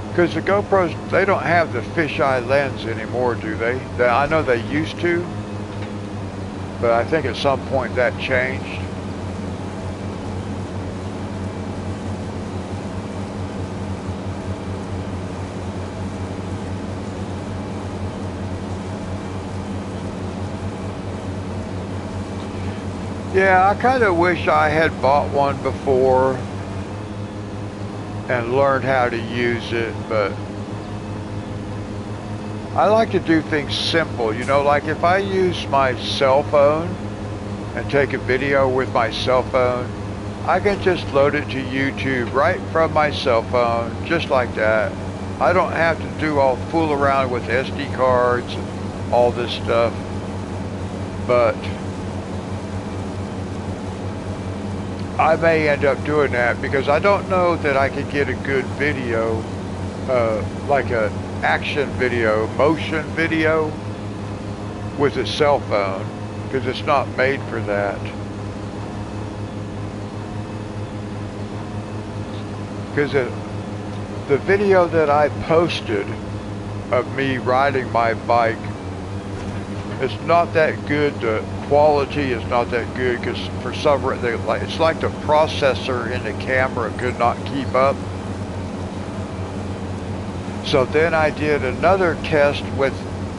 [SPEAKER 1] Because the GoPros, they don't have the fisheye lens anymore, do they? I know they used to, but I think at some point that changed. Yeah, I kind of wish I had bought one before and learned how to use it, but I like to do things simple, you know, like if I use my cell phone and take a video with my cell phone, I can just load it to YouTube right from my cell phone, just like that, I don't have to do all fool around with SD cards and all this stuff, but I may end up doing that because I don't know that I could get a good video, like a action video, motion video with a cell phone, because it's not made for that. Because the video that I posted of me riding my bike, it's not that good. The quality is not that good because for some reason, it's like the processor in the camera could not keep up. So then I did another test with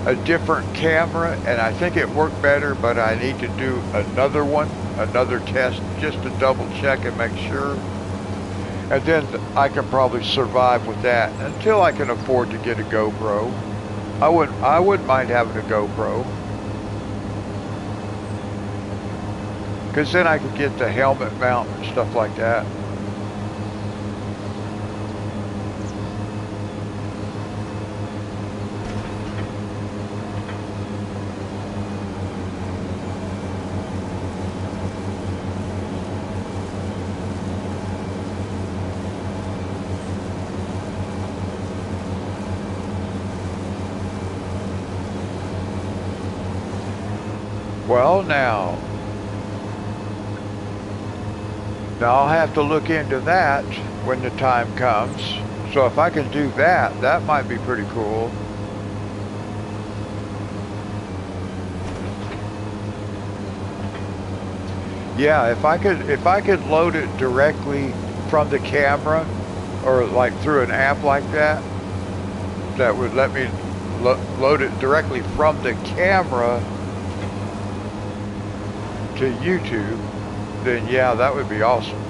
[SPEAKER 1] a different camera, and I think it worked better, but I need to do another one, another test, just to double check and make sure. And then I can probably survive with that until I can afford to get a GoPro. I wouldn't mind having a GoPro, because then I could get the helmet mount and stuff like that. Well, now I'll have to look into that when the time comes. So if I can do that, that might be pretty cool. Yeah, if I could load it directly from the camera, or like through an app like that, that would let me load it directly from the camera to YouTube, then yeah, that would be awesome.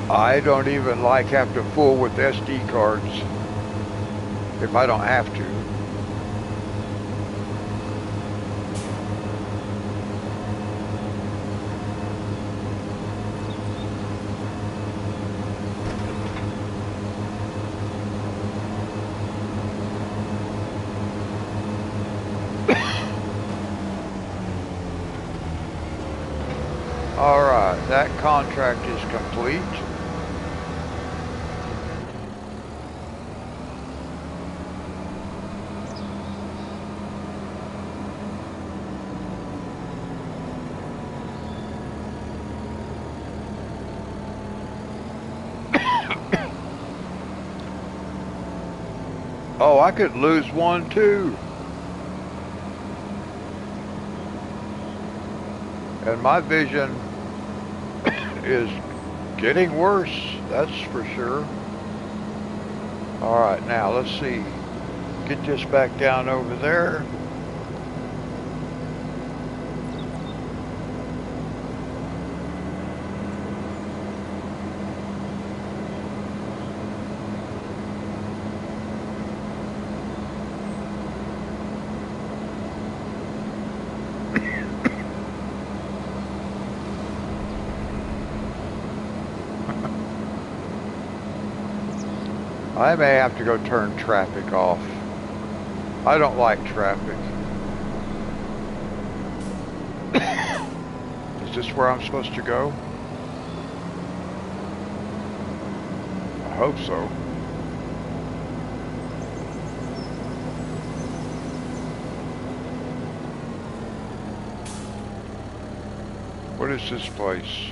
[SPEAKER 1] I don't even like have to fool with SD cards if I don't have to. All right, that contract is complete. Oh, I could lose one too. And my vision is getting worse, that's for sure. All right, now let's see. Get this back down over there. I may have to go turn traffic off. I don't like traffic. Is this where I'm supposed to go? I hope so. What is this place?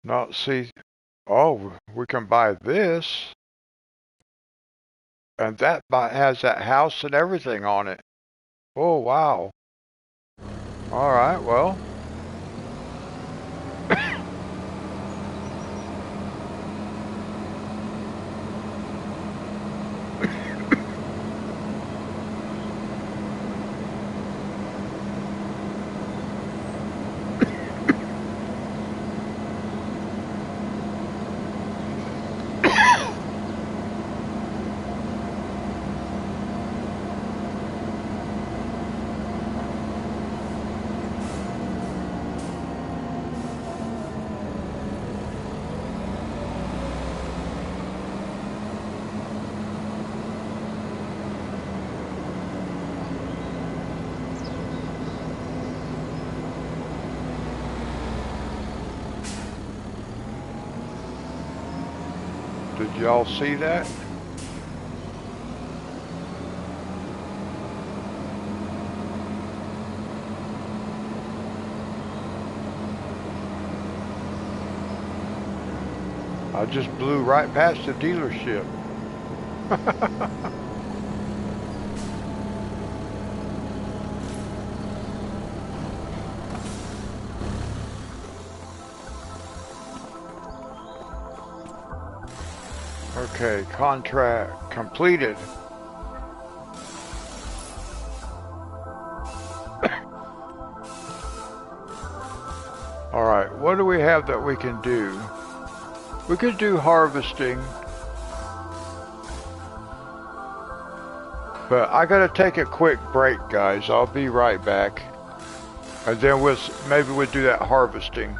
[SPEAKER 1] Not see. Oh, we can buy this. And that has that house and everything on it. Oh, wow. All right, well. Did y'all see that? I just blew right past the dealership. Okay, contract completed. All right, what do we have that we can do? We could do harvesting, but I gotta take a quick break, guys. I'll be right back, and then maybe we'll do that harvesting.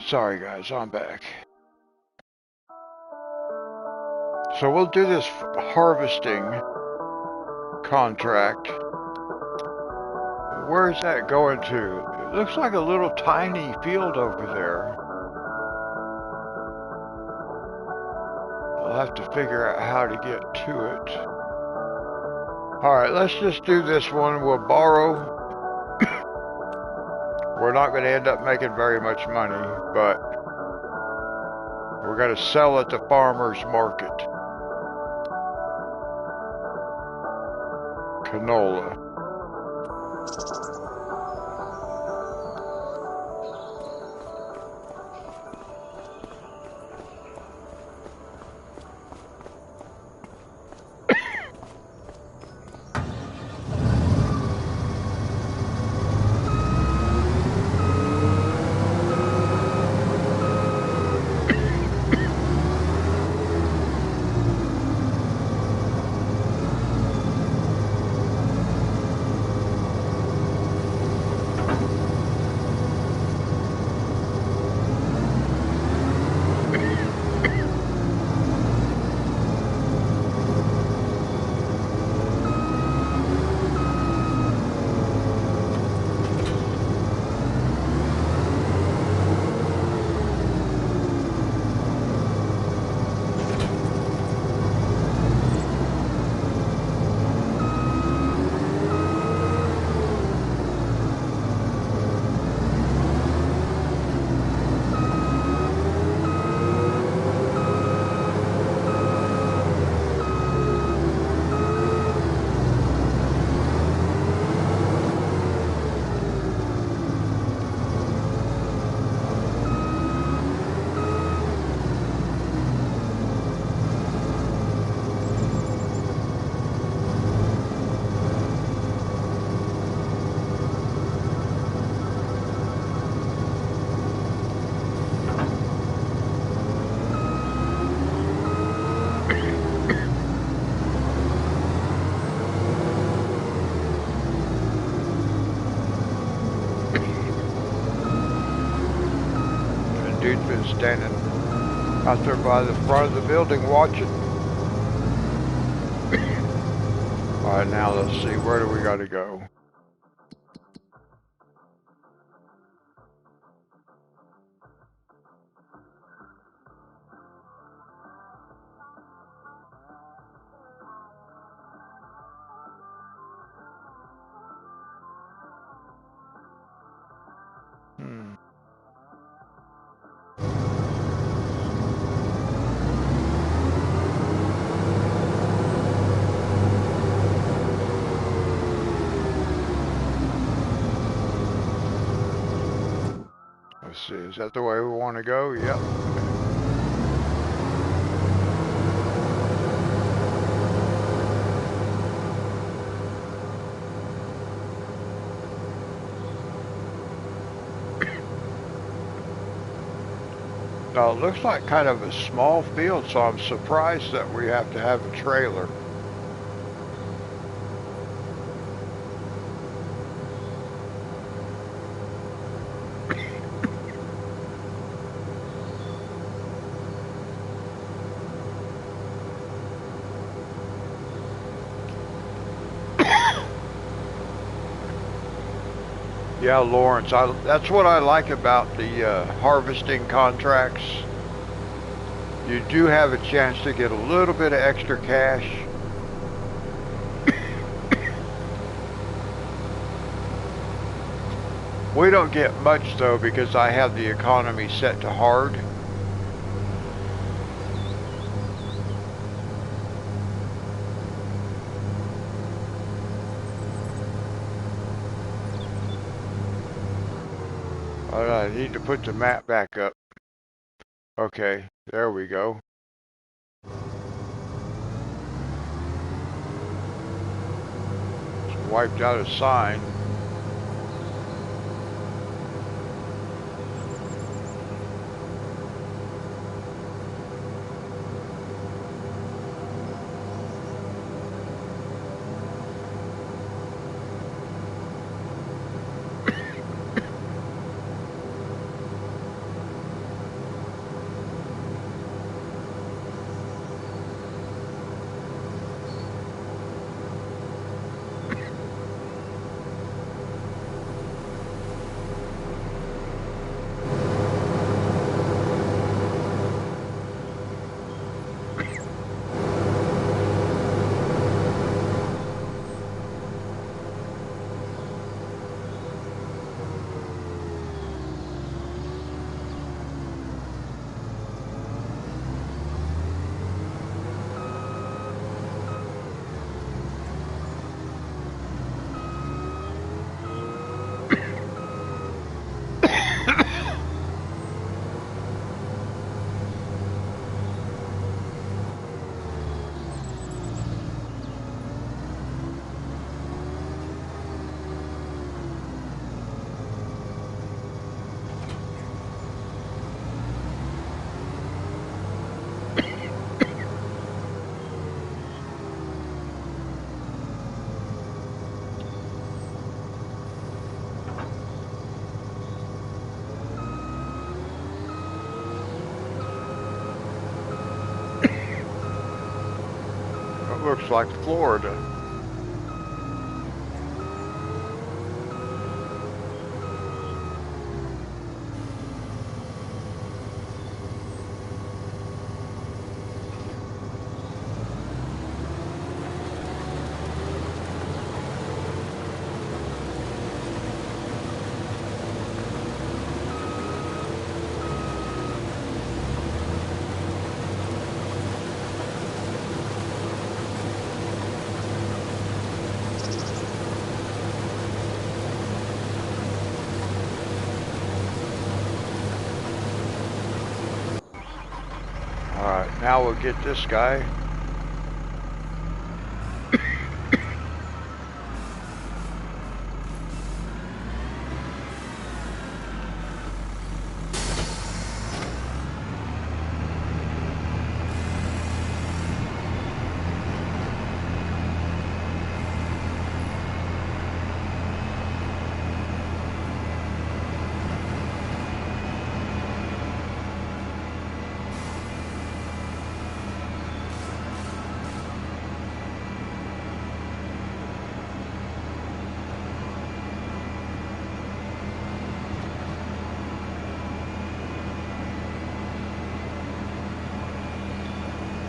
[SPEAKER 1] Sorry guys, I'm back. So we'll do this harvesting contract. Where is that going to? It looks like a little tiny field over there. I'll have to figure out how to get to it. Alright, let's just do this one. We'll borrow. We're not going to end up making very much money, but we're going to sell at the farmer's market. Canola. Dude's been standing out there by the front of the building watching. Alright, now let's see, where do we gotta go? Let's see, is that the way we want to go? Yep. Now it looks like kind of a small field, so I'm surprised that we have to have a trailer. Yeah, Lawrence, that's what I like about the harvesting contracts. You do have a chance to get a little bit of extra cash. We don't get much though because I have the economy set to hard. I need to put the map back up. Okay, there we go. Just wiped out a sign. That looks like Florida. Alright, now we'll get this guy.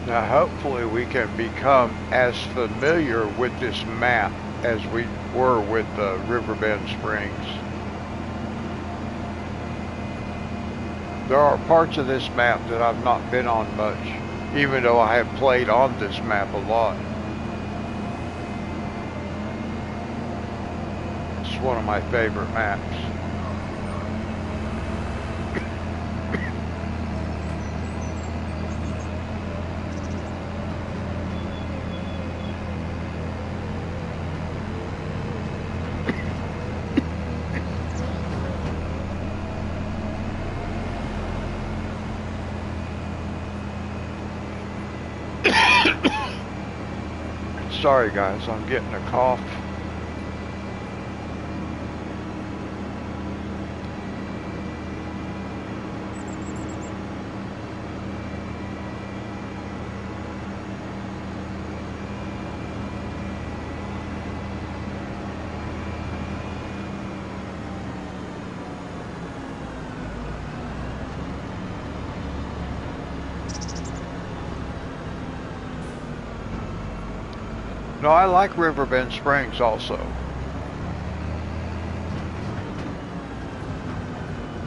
[SPEAKER 1] Now hopefully we can become as familiar with this map as we were with Riverbend Springs. There are parts of this map that I've not been on much, even though I have played on this map a lot. It's one of my favorite maps. Sorry guys, I'm getting a cough. No, I like Riverbend Springs also.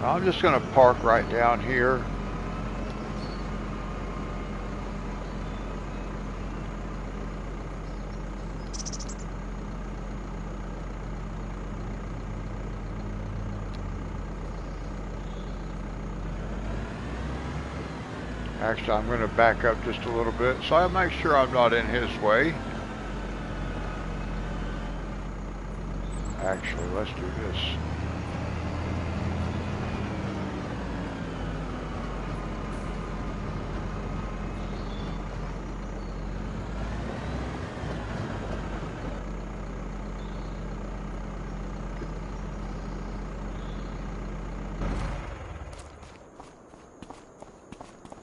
[SPEAKER 1] I'm just going to park right down here. Actually, I'm going to back up just a little bit so I make sure I'm not in his way. Actually, let's do this.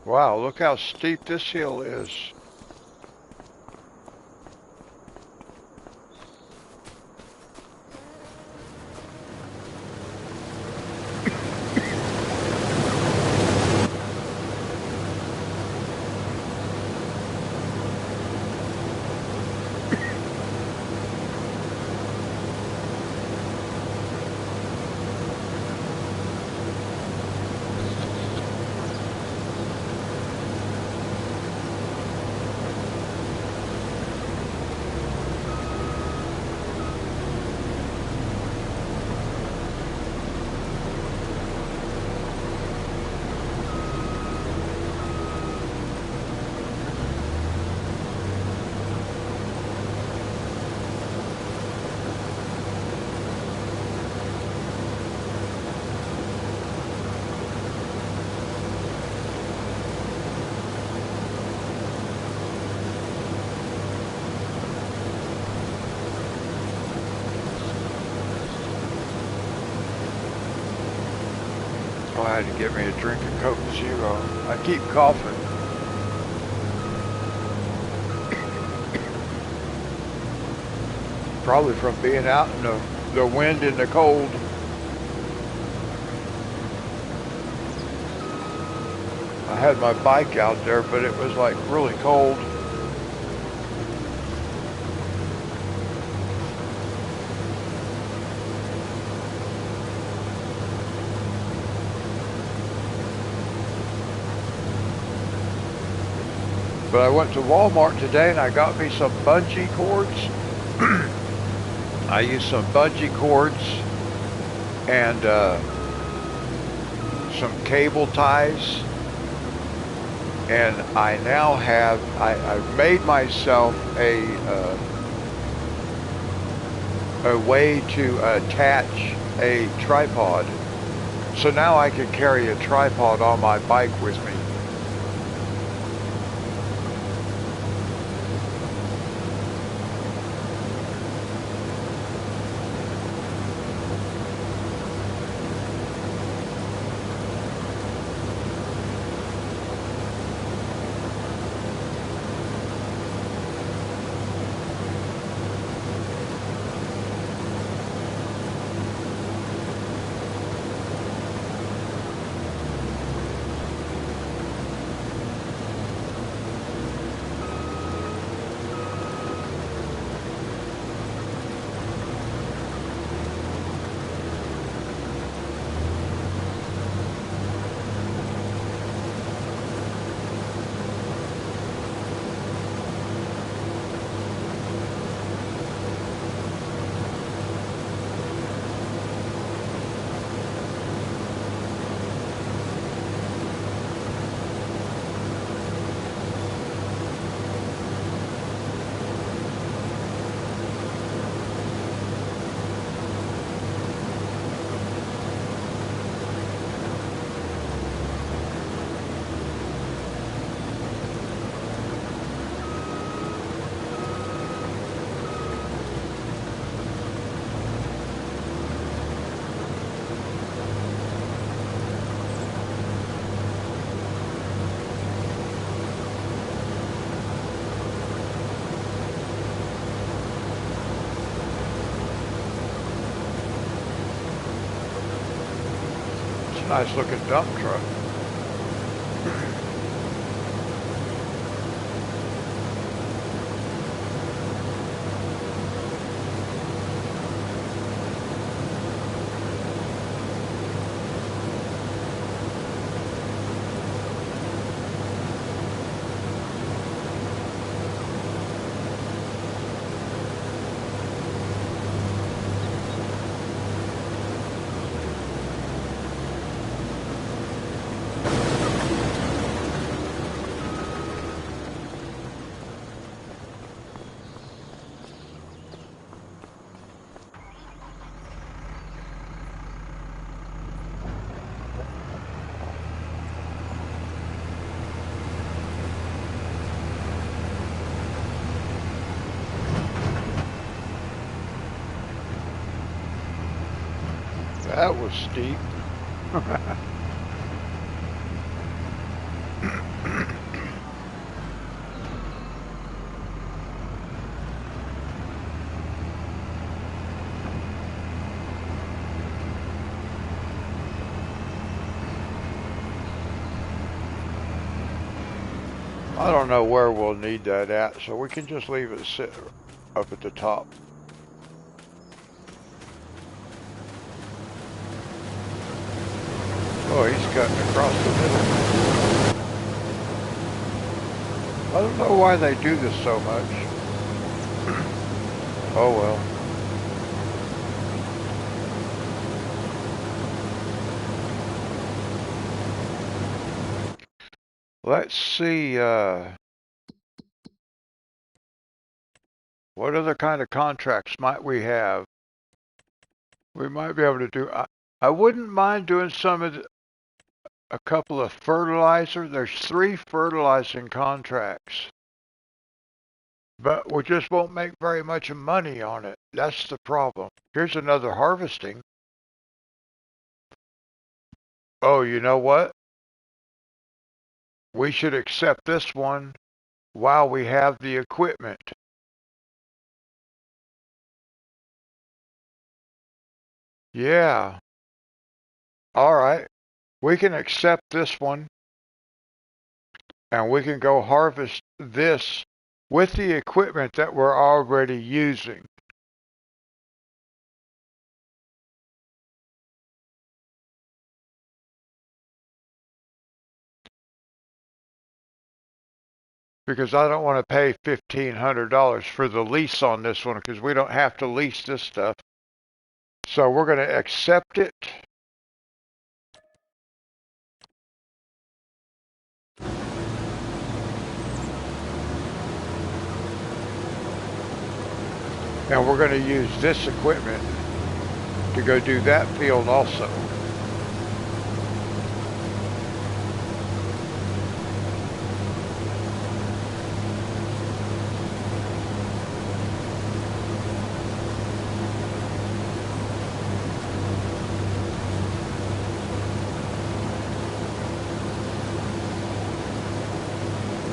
[SPEAKER 1] Wow, look how steep this hill is. I had to get me a drink of Coke Zero. I keep coughing. Probably from being out in the wind and the cold. I had my bike out there, but it was like really cold. But I went to Walmart today and I got me some bungee cords. I used some bungee cords and some cable ties. And I now have, I've made myself a way to attach a tripod. So now I can carry a tripod on my bike with me. It's a nice looking dump truck. That was steep. I don't know where we'll need that at, so we can just leave it sit up at the top. Oh, he's cutting across the middle. I don't know why they do this so much. Oh well. Let's see, what other kind of contracts might we have? We might be able to do, I wouldn't mind doing a couple of fertilizer. There's 3 fertilizing contracts, but we just won't make very much money on it. That's the problem. Here's another harvesting. Oh, you know what? We should accept this one while we have the equipment. Yeah. All right. We can accept this one and we can go harvest this with the equipment that we're already using. Because I don't want to pay $1,500 for the lease on this one because we don't have to lease this stuff. So we're going to accept it. And we're going to use this equipment to go do that field also.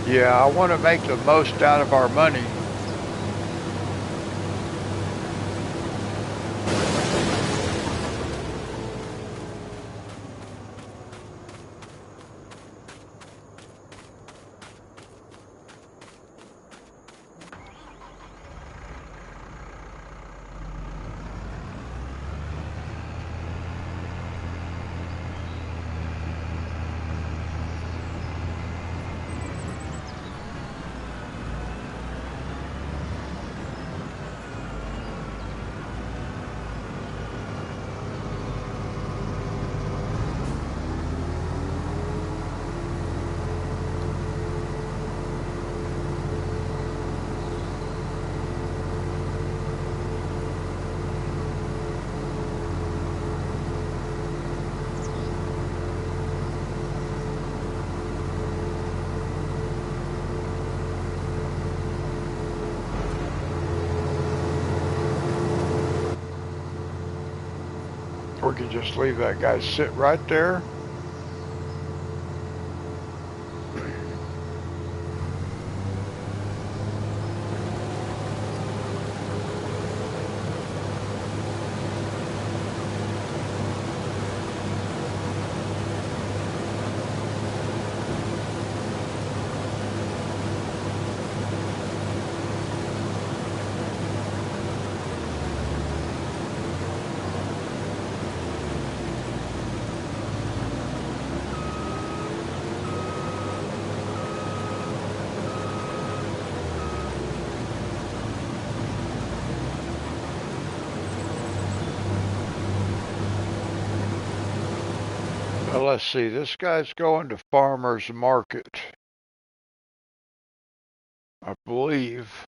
[SPEAKER 1] Yeah, I want to make the most out of our money. We can just leave that guy sit right there. Well, let's see. This guy's going to farmer's market, I believe.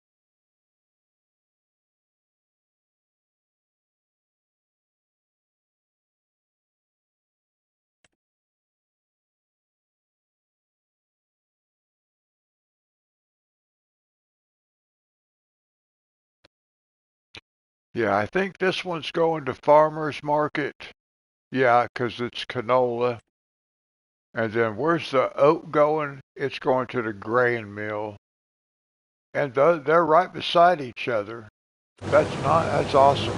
[SPEAKER 1] Yeah, I think this one's going to farmer's market. Yeah, 'cause it's canola. And then where's the oat going? It's going to the grain mill. And they're right beside each other. That's awesome.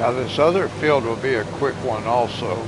[SPEAKER 1] Now this other field will be a quick one also.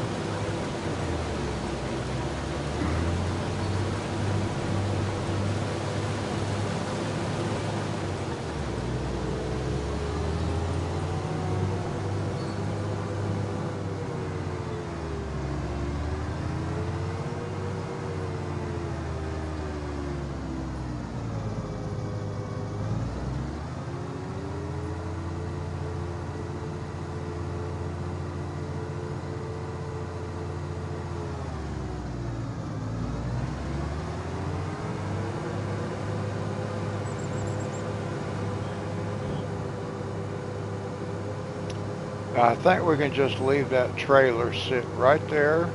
[SPEAKER 1] I think we can just leave that trailer sit right there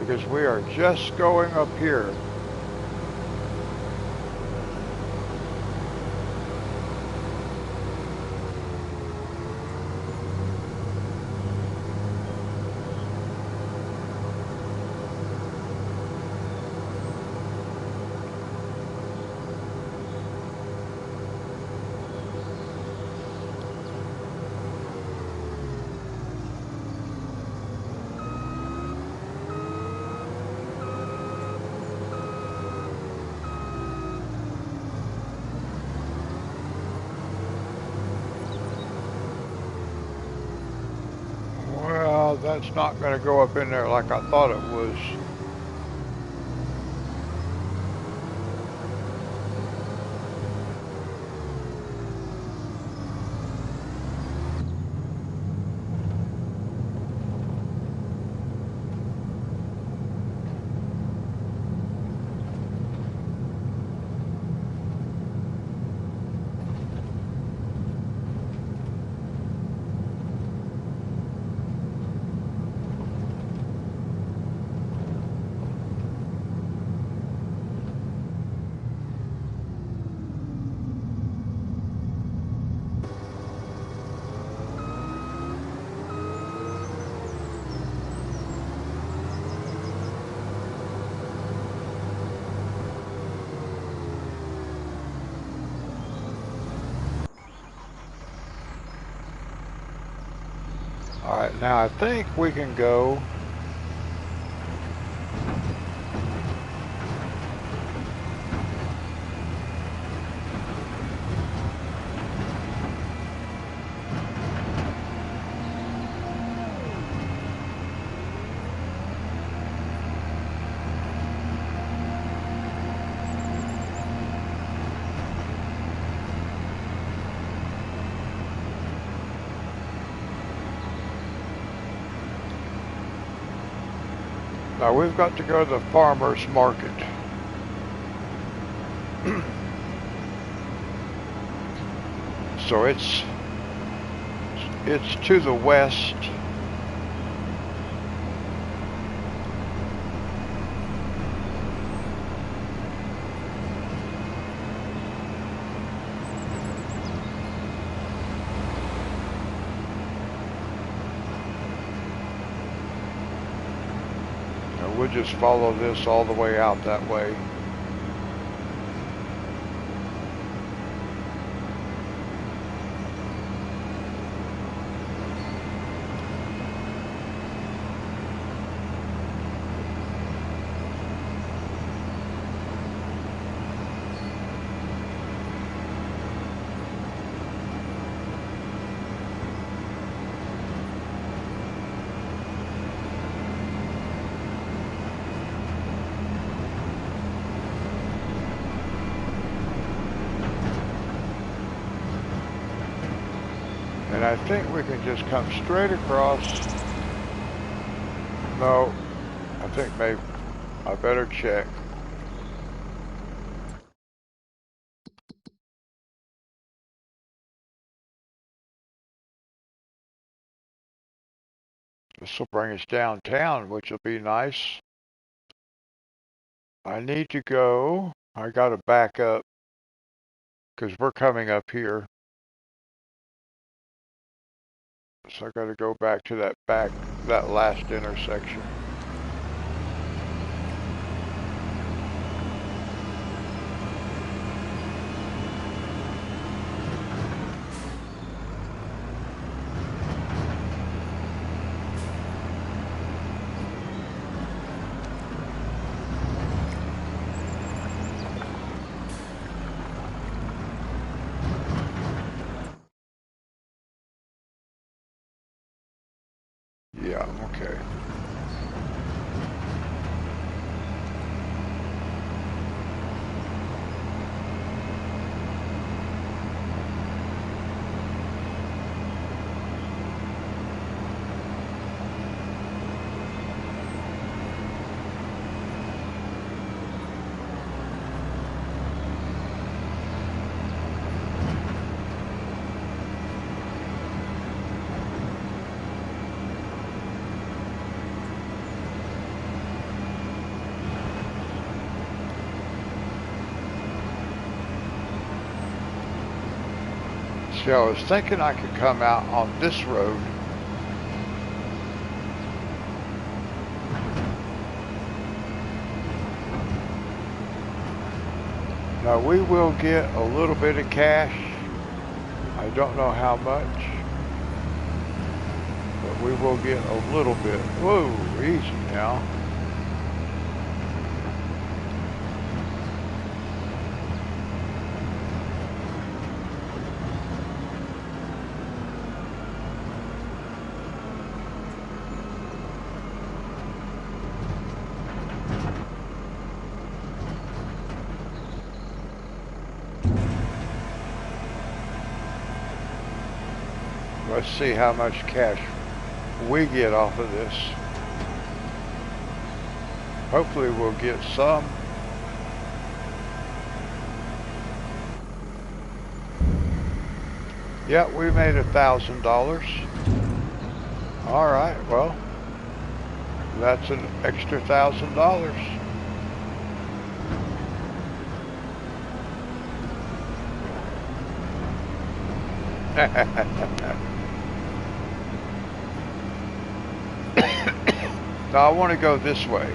[SPEAKER 1] because we are just going up here. Well, that's not going to go up in there like I thought it was. All right, now I think we can go. Now we've got to go to the farmer's market. So it's to the west. And we'll just follow this all the way out that way. And I think we can just come straight across. No, I think maybe I better check. This will bring us downtown, which will be nice. I need to go. I got to back up because we're coming up here. So I got to go back to that last intersection. Yeah, okay. See, I was thinking I could come out on this road. Now we will get a little bit of cash. I don't know how much, but we will get a little bit. Whoa, easy now. Let's see how much cash we get off of this. Hopefully we'll get some. Yeah, we made $1,000. All right, well, that's an extra $1,000. Now I want to go this way.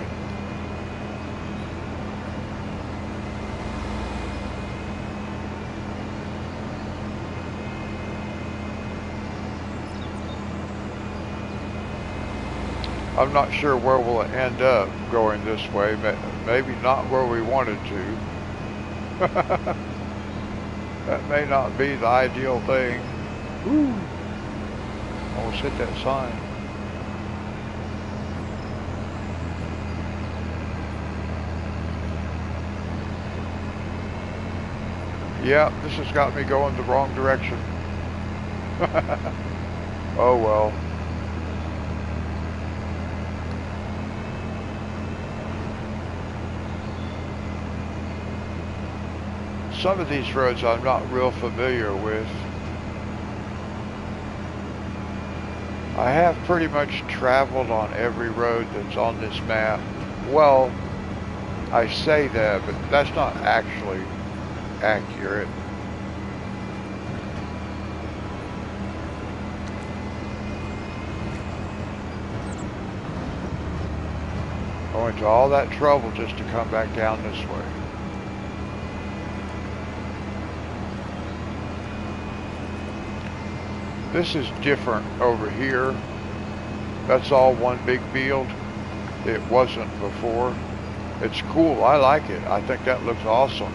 [SPEAKER 1] I'm not sure where we'll end up going this way. Maybe not where we wanted to. That may not be the ideal thing. Woo! Almost hit that sign. Yeah, this has got me going the wrong direction. Oh well. Some of these roads I'm not real familiar with. I have pretty much traveled on every road that's on this map. Well, I say that, but that's not actually accurate. I went to all that trouble just to come back down this way. This is different over here. That's all one big field. It wasn't before. It's cool. I like it. I think that looks awesome.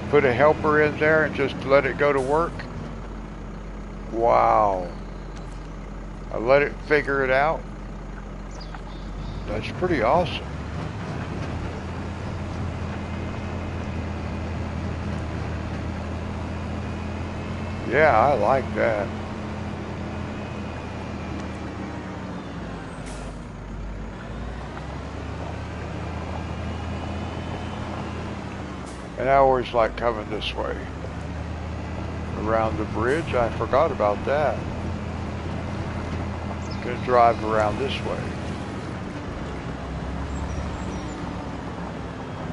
[SPEAKER 1] Put a helper in there and just let it go to work. Wow. I let it figure it out. That's pretty awesome. Yeah, I like that. And I always like coming this way. Around the bridge, I forgot about that. Gonna drive around this way.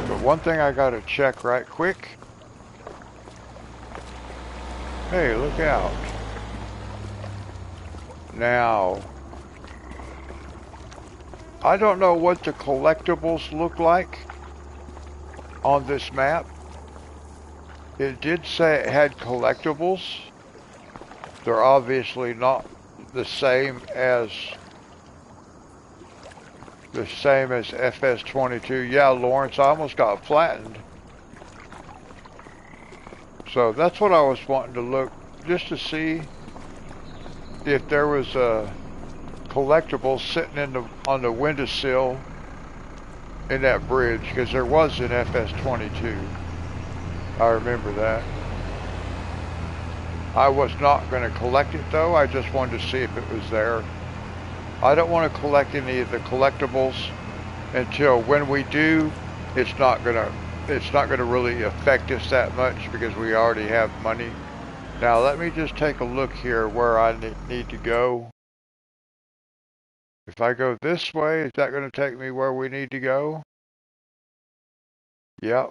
[SPEAKER 1] But one thing I gotta check right quick. Hey, look out. Now, I don't know what the collectibles look like on this map. It did say it had collectibles. They're obviously not the same as FS25. Yeah, Lawrence, I almost got flattened. So that's what I was wanting to look, just to see if there was a collectible sitting on the windowsill in that bridge, because there was an FS22. I remember that. I was not going to collect it though. I just wanted to see if it was there. I don't want to collect any of the collectibles until when we do, it's not gonna really affect us that much because we already have money. Now let me just take a look here where I need to go. If I go this way, is that going to take me where we need to go? Yep.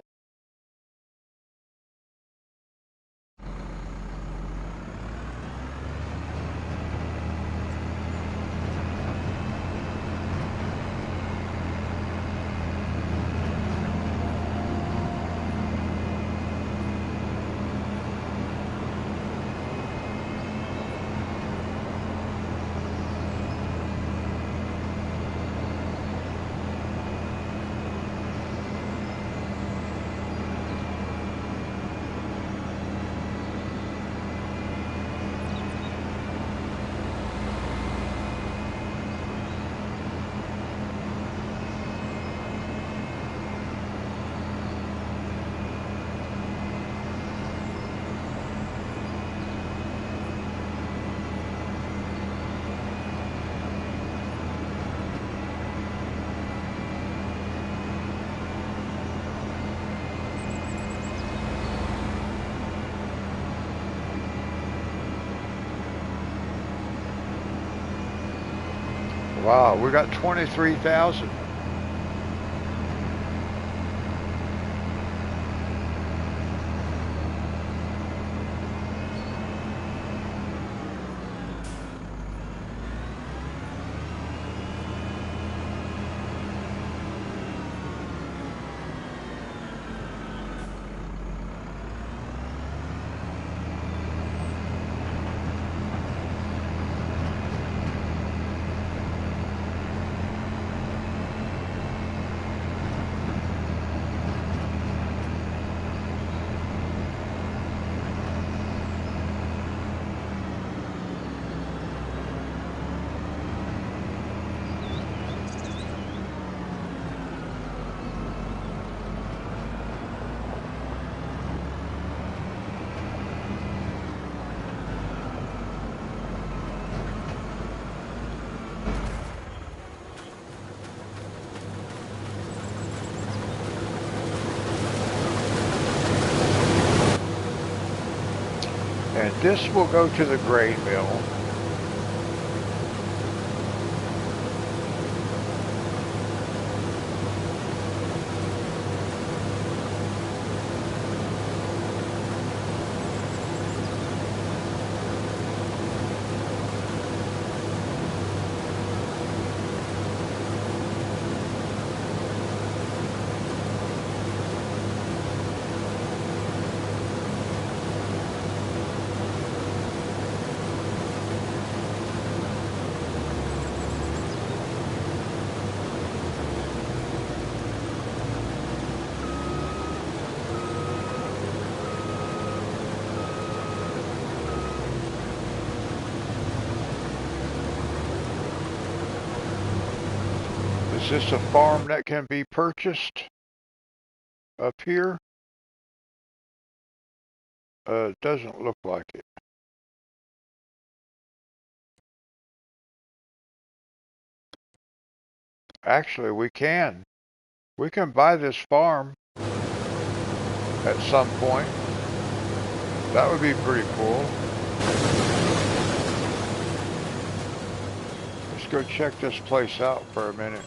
[SPEAKER 1] Wow, we got 23,000. And this will go to the grain mill. Is this a farm that can be purchased up here? It doesn't look like it. Actually, we can. We can buy this farm at some point. That would be pretty cool. Let's go check this place out for a minute.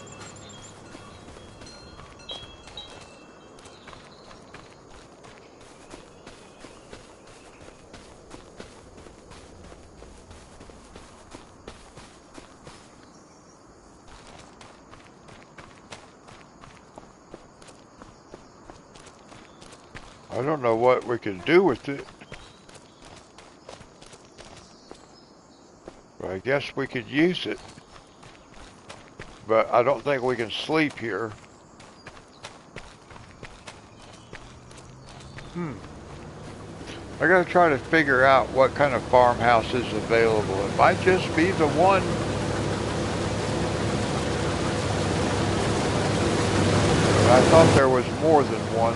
[SPEAKER 1] I don't know what we can do with it. But I guess we could use it. But I don't think we can sleep here. I gotta try to figure out what kind of farmhouse is available. It might just be the one. I thought there was more than one.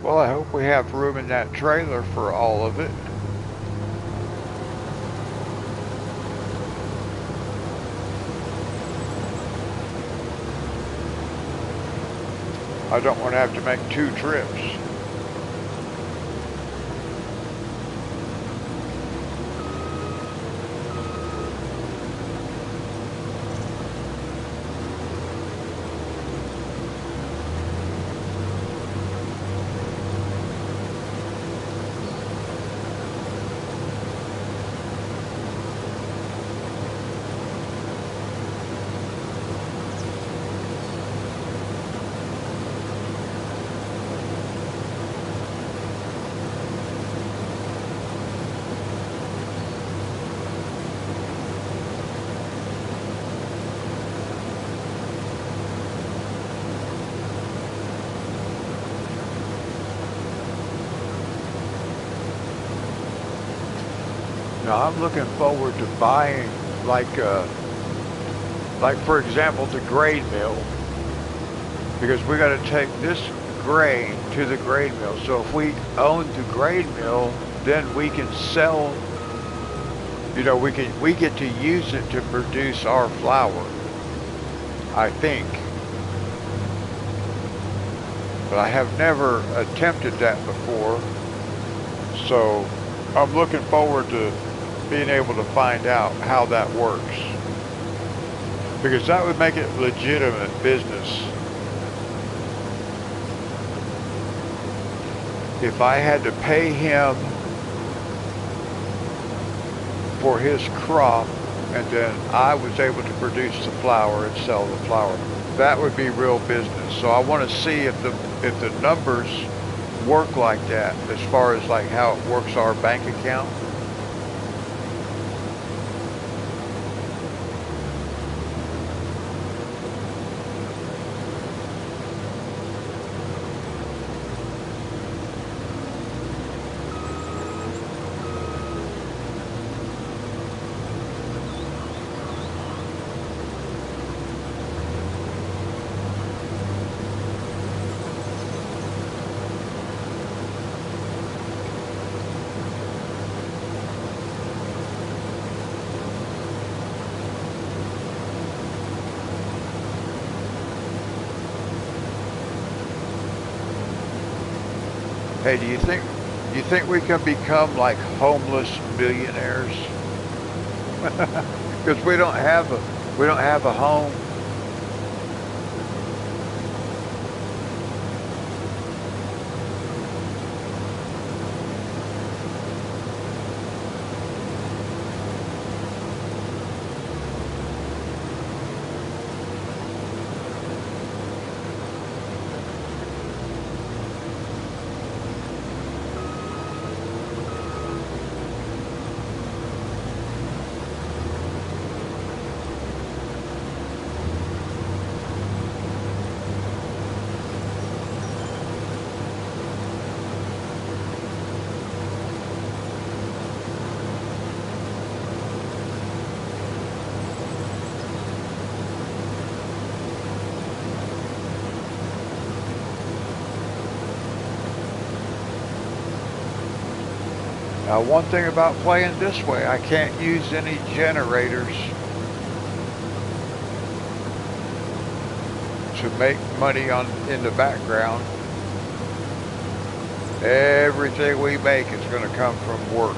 [SPEAKER 1] Well, I hope we have room in that trailer for all of it. I don't want to have to make 2 trips. Now I'm looking forward to buying like for example the grain mill, because we got to take this grain to the grain mill. So if we own the grain mill, then we can sell. We get to use it to produce our flour. I think, but I have never attempted that before. So I'm looking forward to being able to find out how that works, because that would make it legitimate business. If I had to pay him for his crop and then I was able to produce the flour and sell the flour, that would be real business. So I want to see if the numbers work like that, as far as like how it works our bank account. Hey, do you think we can become like homeless millionaires? Because we don't have a home. Now, one thing about playing this way, I can't use any generators to make money on in the background. Everything we make is going to come from work.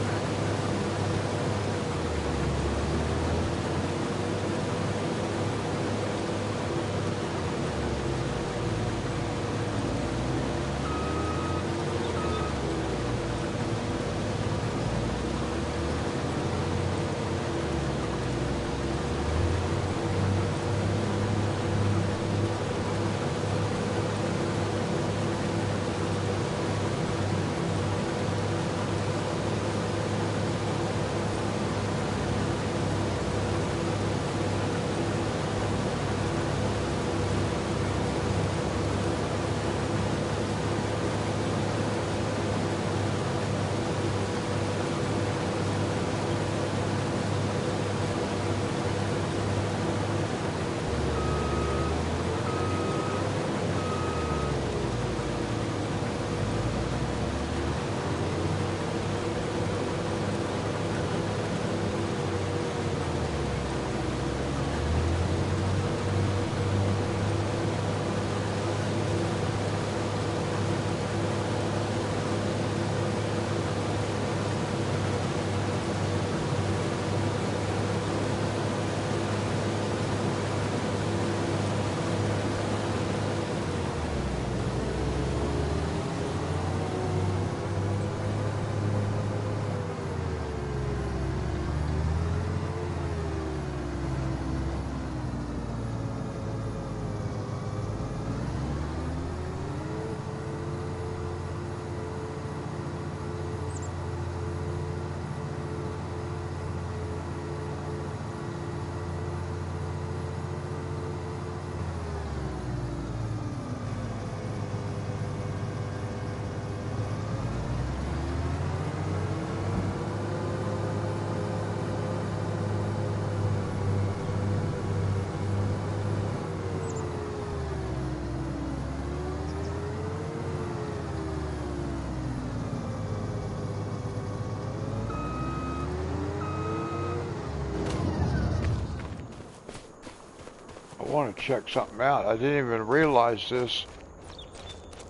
[SPEAKER 1] I want to check something out. I didn't even realize this.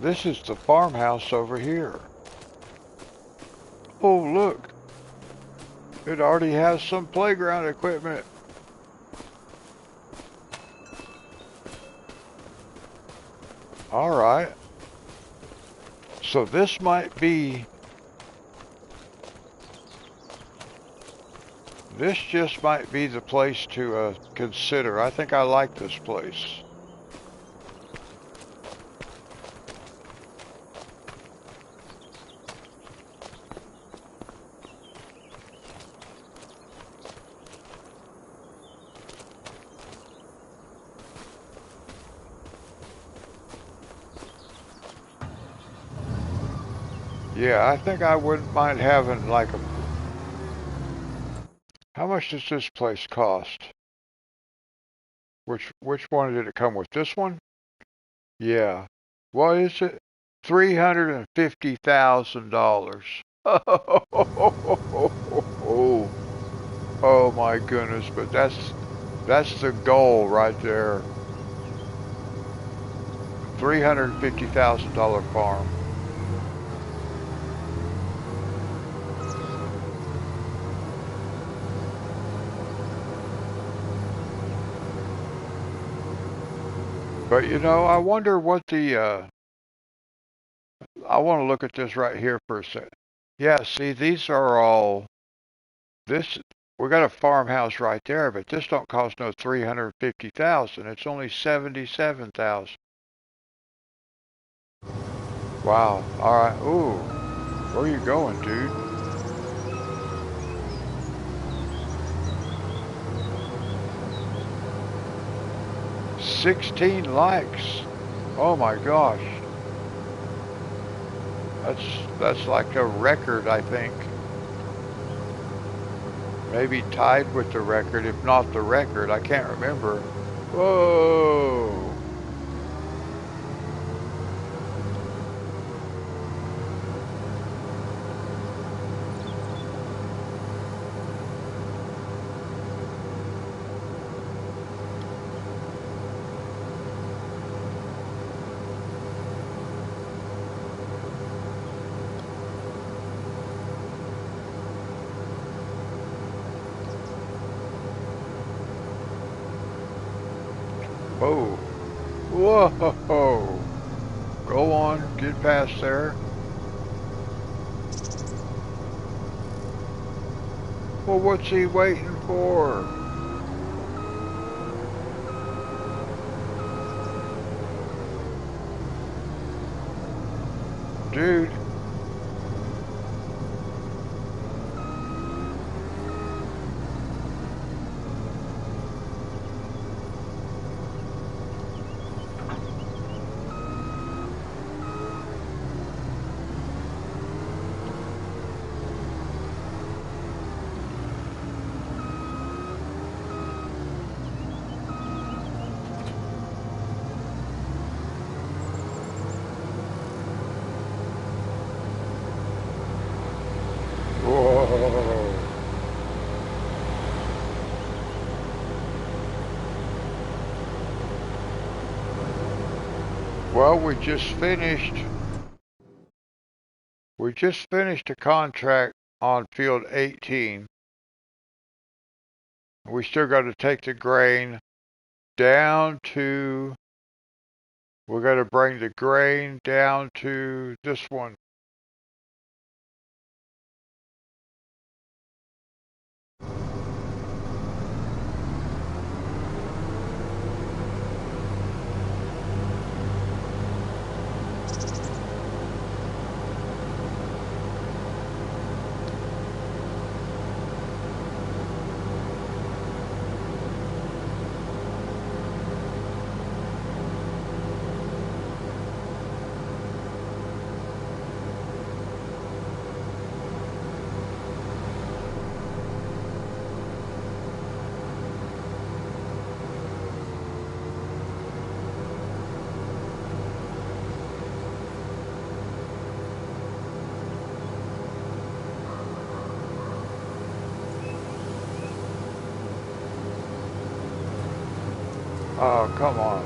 [SPEAKER 1] This is the farmhouse over here. Oh, look. It already has some playground equipment. All right. So this might be... This just might be the place to consider. I think I like this place. Yeah, I think I wouldn't mind having like a... How much does this place cost? Which one did it come with? This one? Yeah. What is it? $350,000. Oh, oh my goodness! But that's the goal right there. $350,000 farm. But you know, I wonder what I want to look at this right here for a second. Yeah, see, these are all, this, we got a farmhouse right there, but this don't cost no 350,000. It's only 77,000. Wow. All right. Ooh, where you going, dude? 16 likes. Oh my gosh. That's that's like a record, I think. Maybe tied with the record, if not the record. I can't remember. Whoa. Whoa. Whoa. Go on, get past there. Well, what's he waiting for? Dude. Whoa. Well, we just finished a contract on field 18. We still got to take the grain down to, we got to bring the grain down to this one. Oh, come on.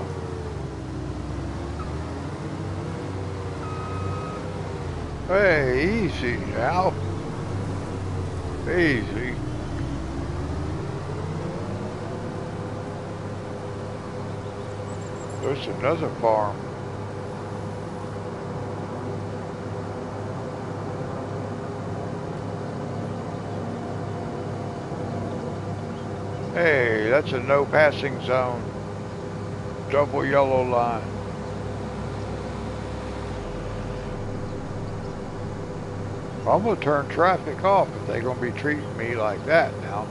[SPEAKER 1] Hey, easy now. Easy. There's another farm. Hey, that's a no passing zone. Double yellow line. I'm gonna turn traffic off if they're gonna be treating me like that now.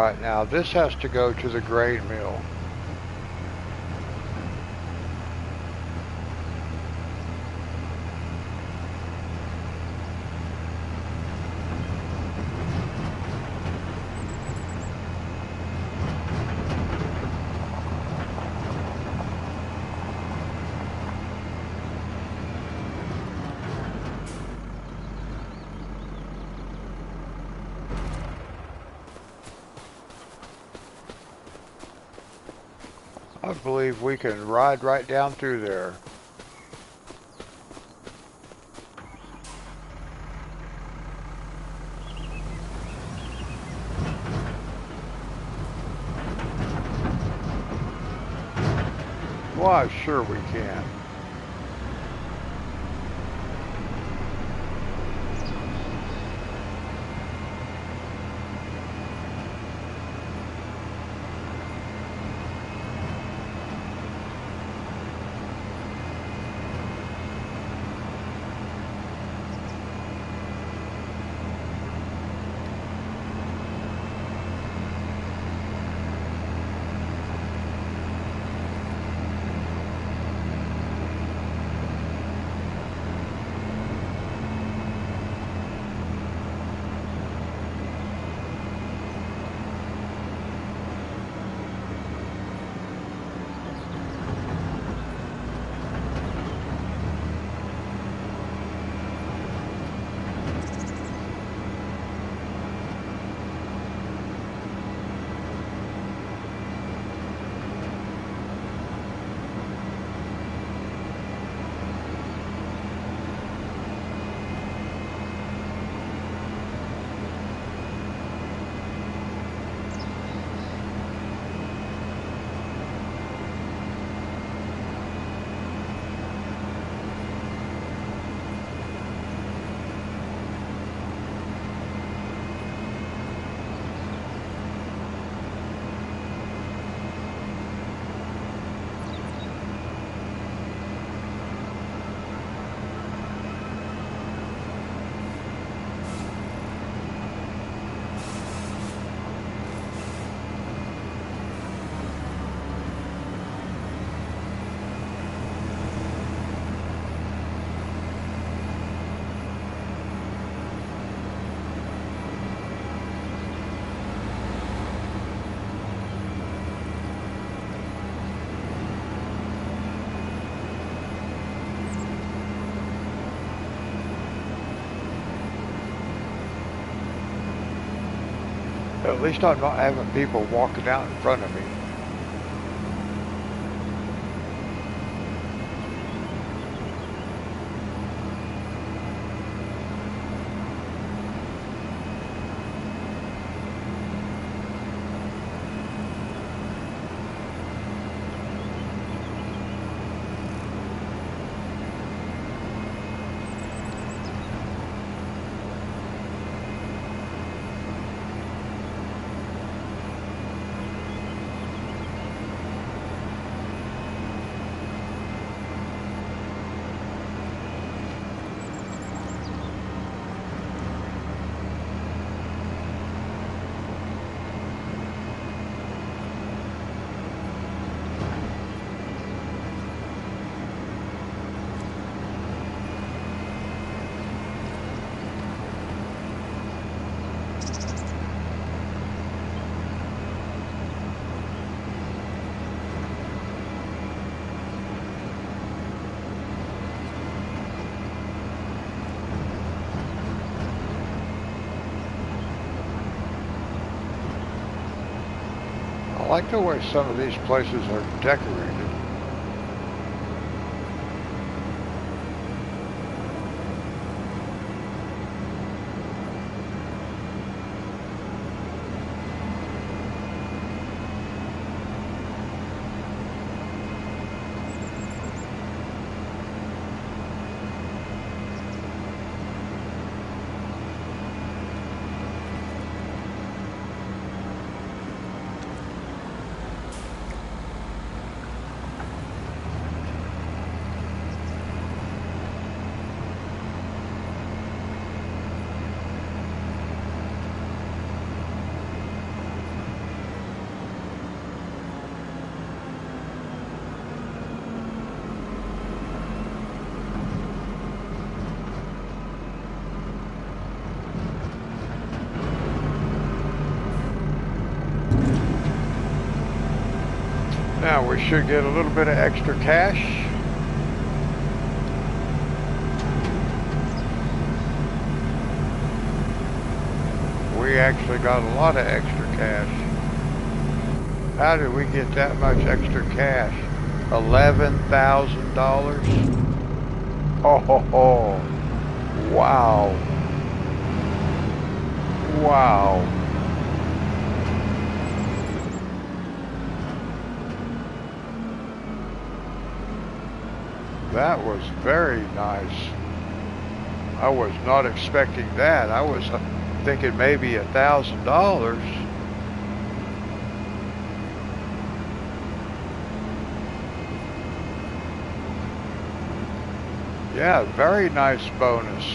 [SPEAKER 1] right now. This has to go to the grain mill. I believe we can ride right down through there. Why, sure we can. At least I'm not having people walking out in front of me. I like the way some of these places are decorated. Now we should get a little bit of extra cash. We actually got a lot of extra cash. How did we get that much extra cash? $11,000? Oh, wow. Wow. That was very nice. I was not expecting that. I was thinking maybe $1,000. Yeah, very nice bonus.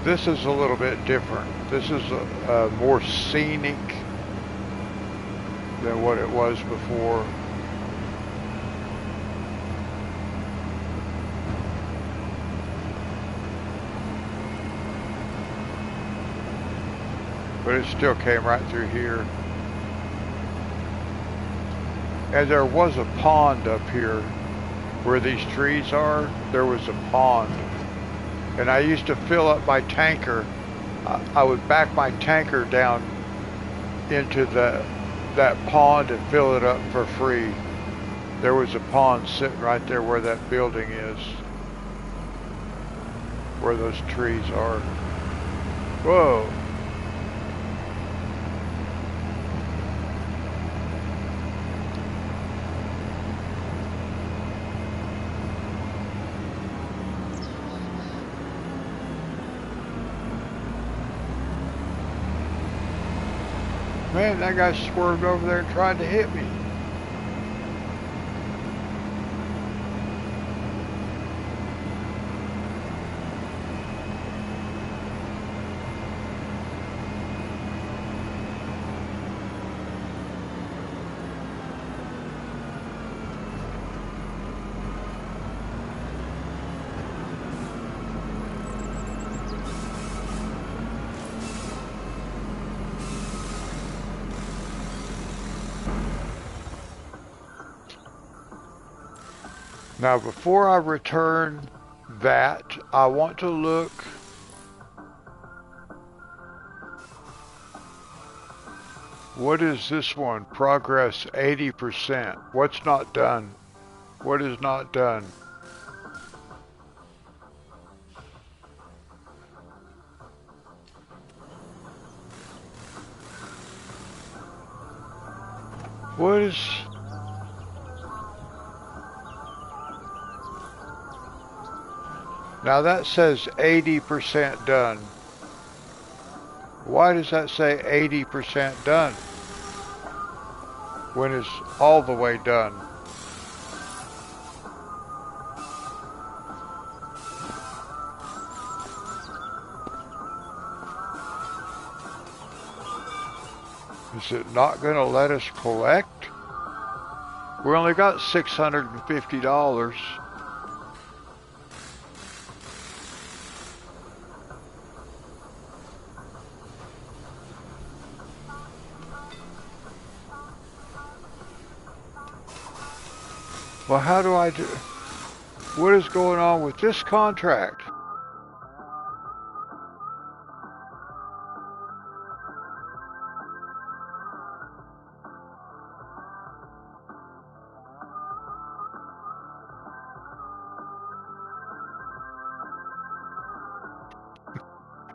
[SPEAKER 1] This is a little bit different. This is more scenic than what it was before. But it still came right through here. And there was a pond up here where these trees are. There was a pond. And I used to fill up my tanker. I would back my tanker down into that pond and fill it up for free. There was a pond sitting right there where that building is, where those trees are. Whoa. Man, that guy swerved over there and tried to hit me. Now, before I return that, I want to look. What is this one? Progress 80%. What's not done? What is not done? What is... Now that says 80% done. Why does that say 80% done when it's all the way done? Is it not going to let us collect? We only got $650. Well, how do I do? What is going on with this contract?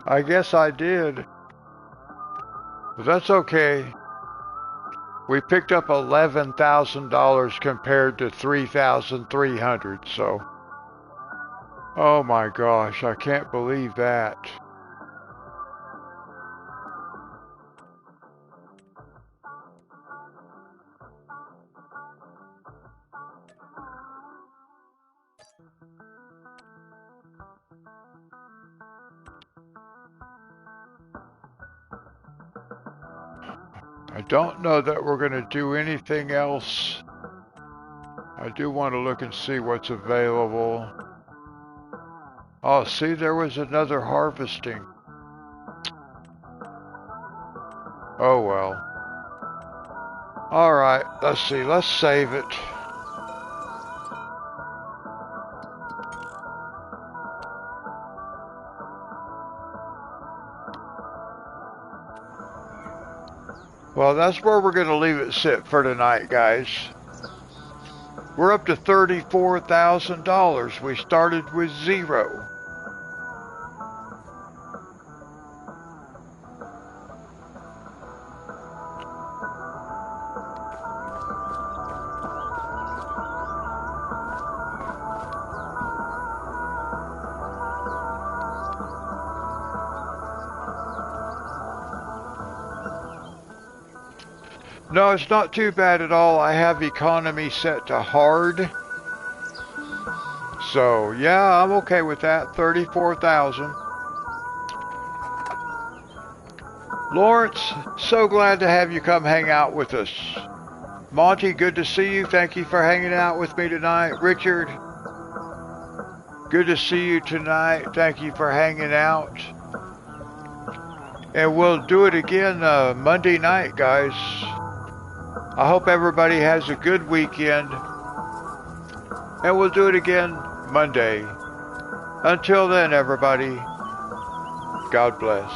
[SPEAKER 1] I guess I did. But that's okay. We picked up $11,000 compared to $3,300, so. Oh my gosh, I can't believe that. I don't know that we're going to do anything else. I do want to look and see what's available. Oh, see, there was another harvesting. Oh well. Alright, let's see, let's save it. Well, that's where we're going to leave it sit for tonight, guys. We're up to $34,000. We started with 0. No, it's not too bad at all. I have economy set to hard. So, yeah, I'm okay with that. 34,000. Lawrence, so glad to have you come hang out with us. Monty, good to see you. Thank you for hanging out with me tonight. Richard, good to see you tonight. Thank you for hanging out. And we'll do it again Monday night, guys. I hope everybody has a good weekend. And we'll do it again Monday. Until then, everybody, God bless.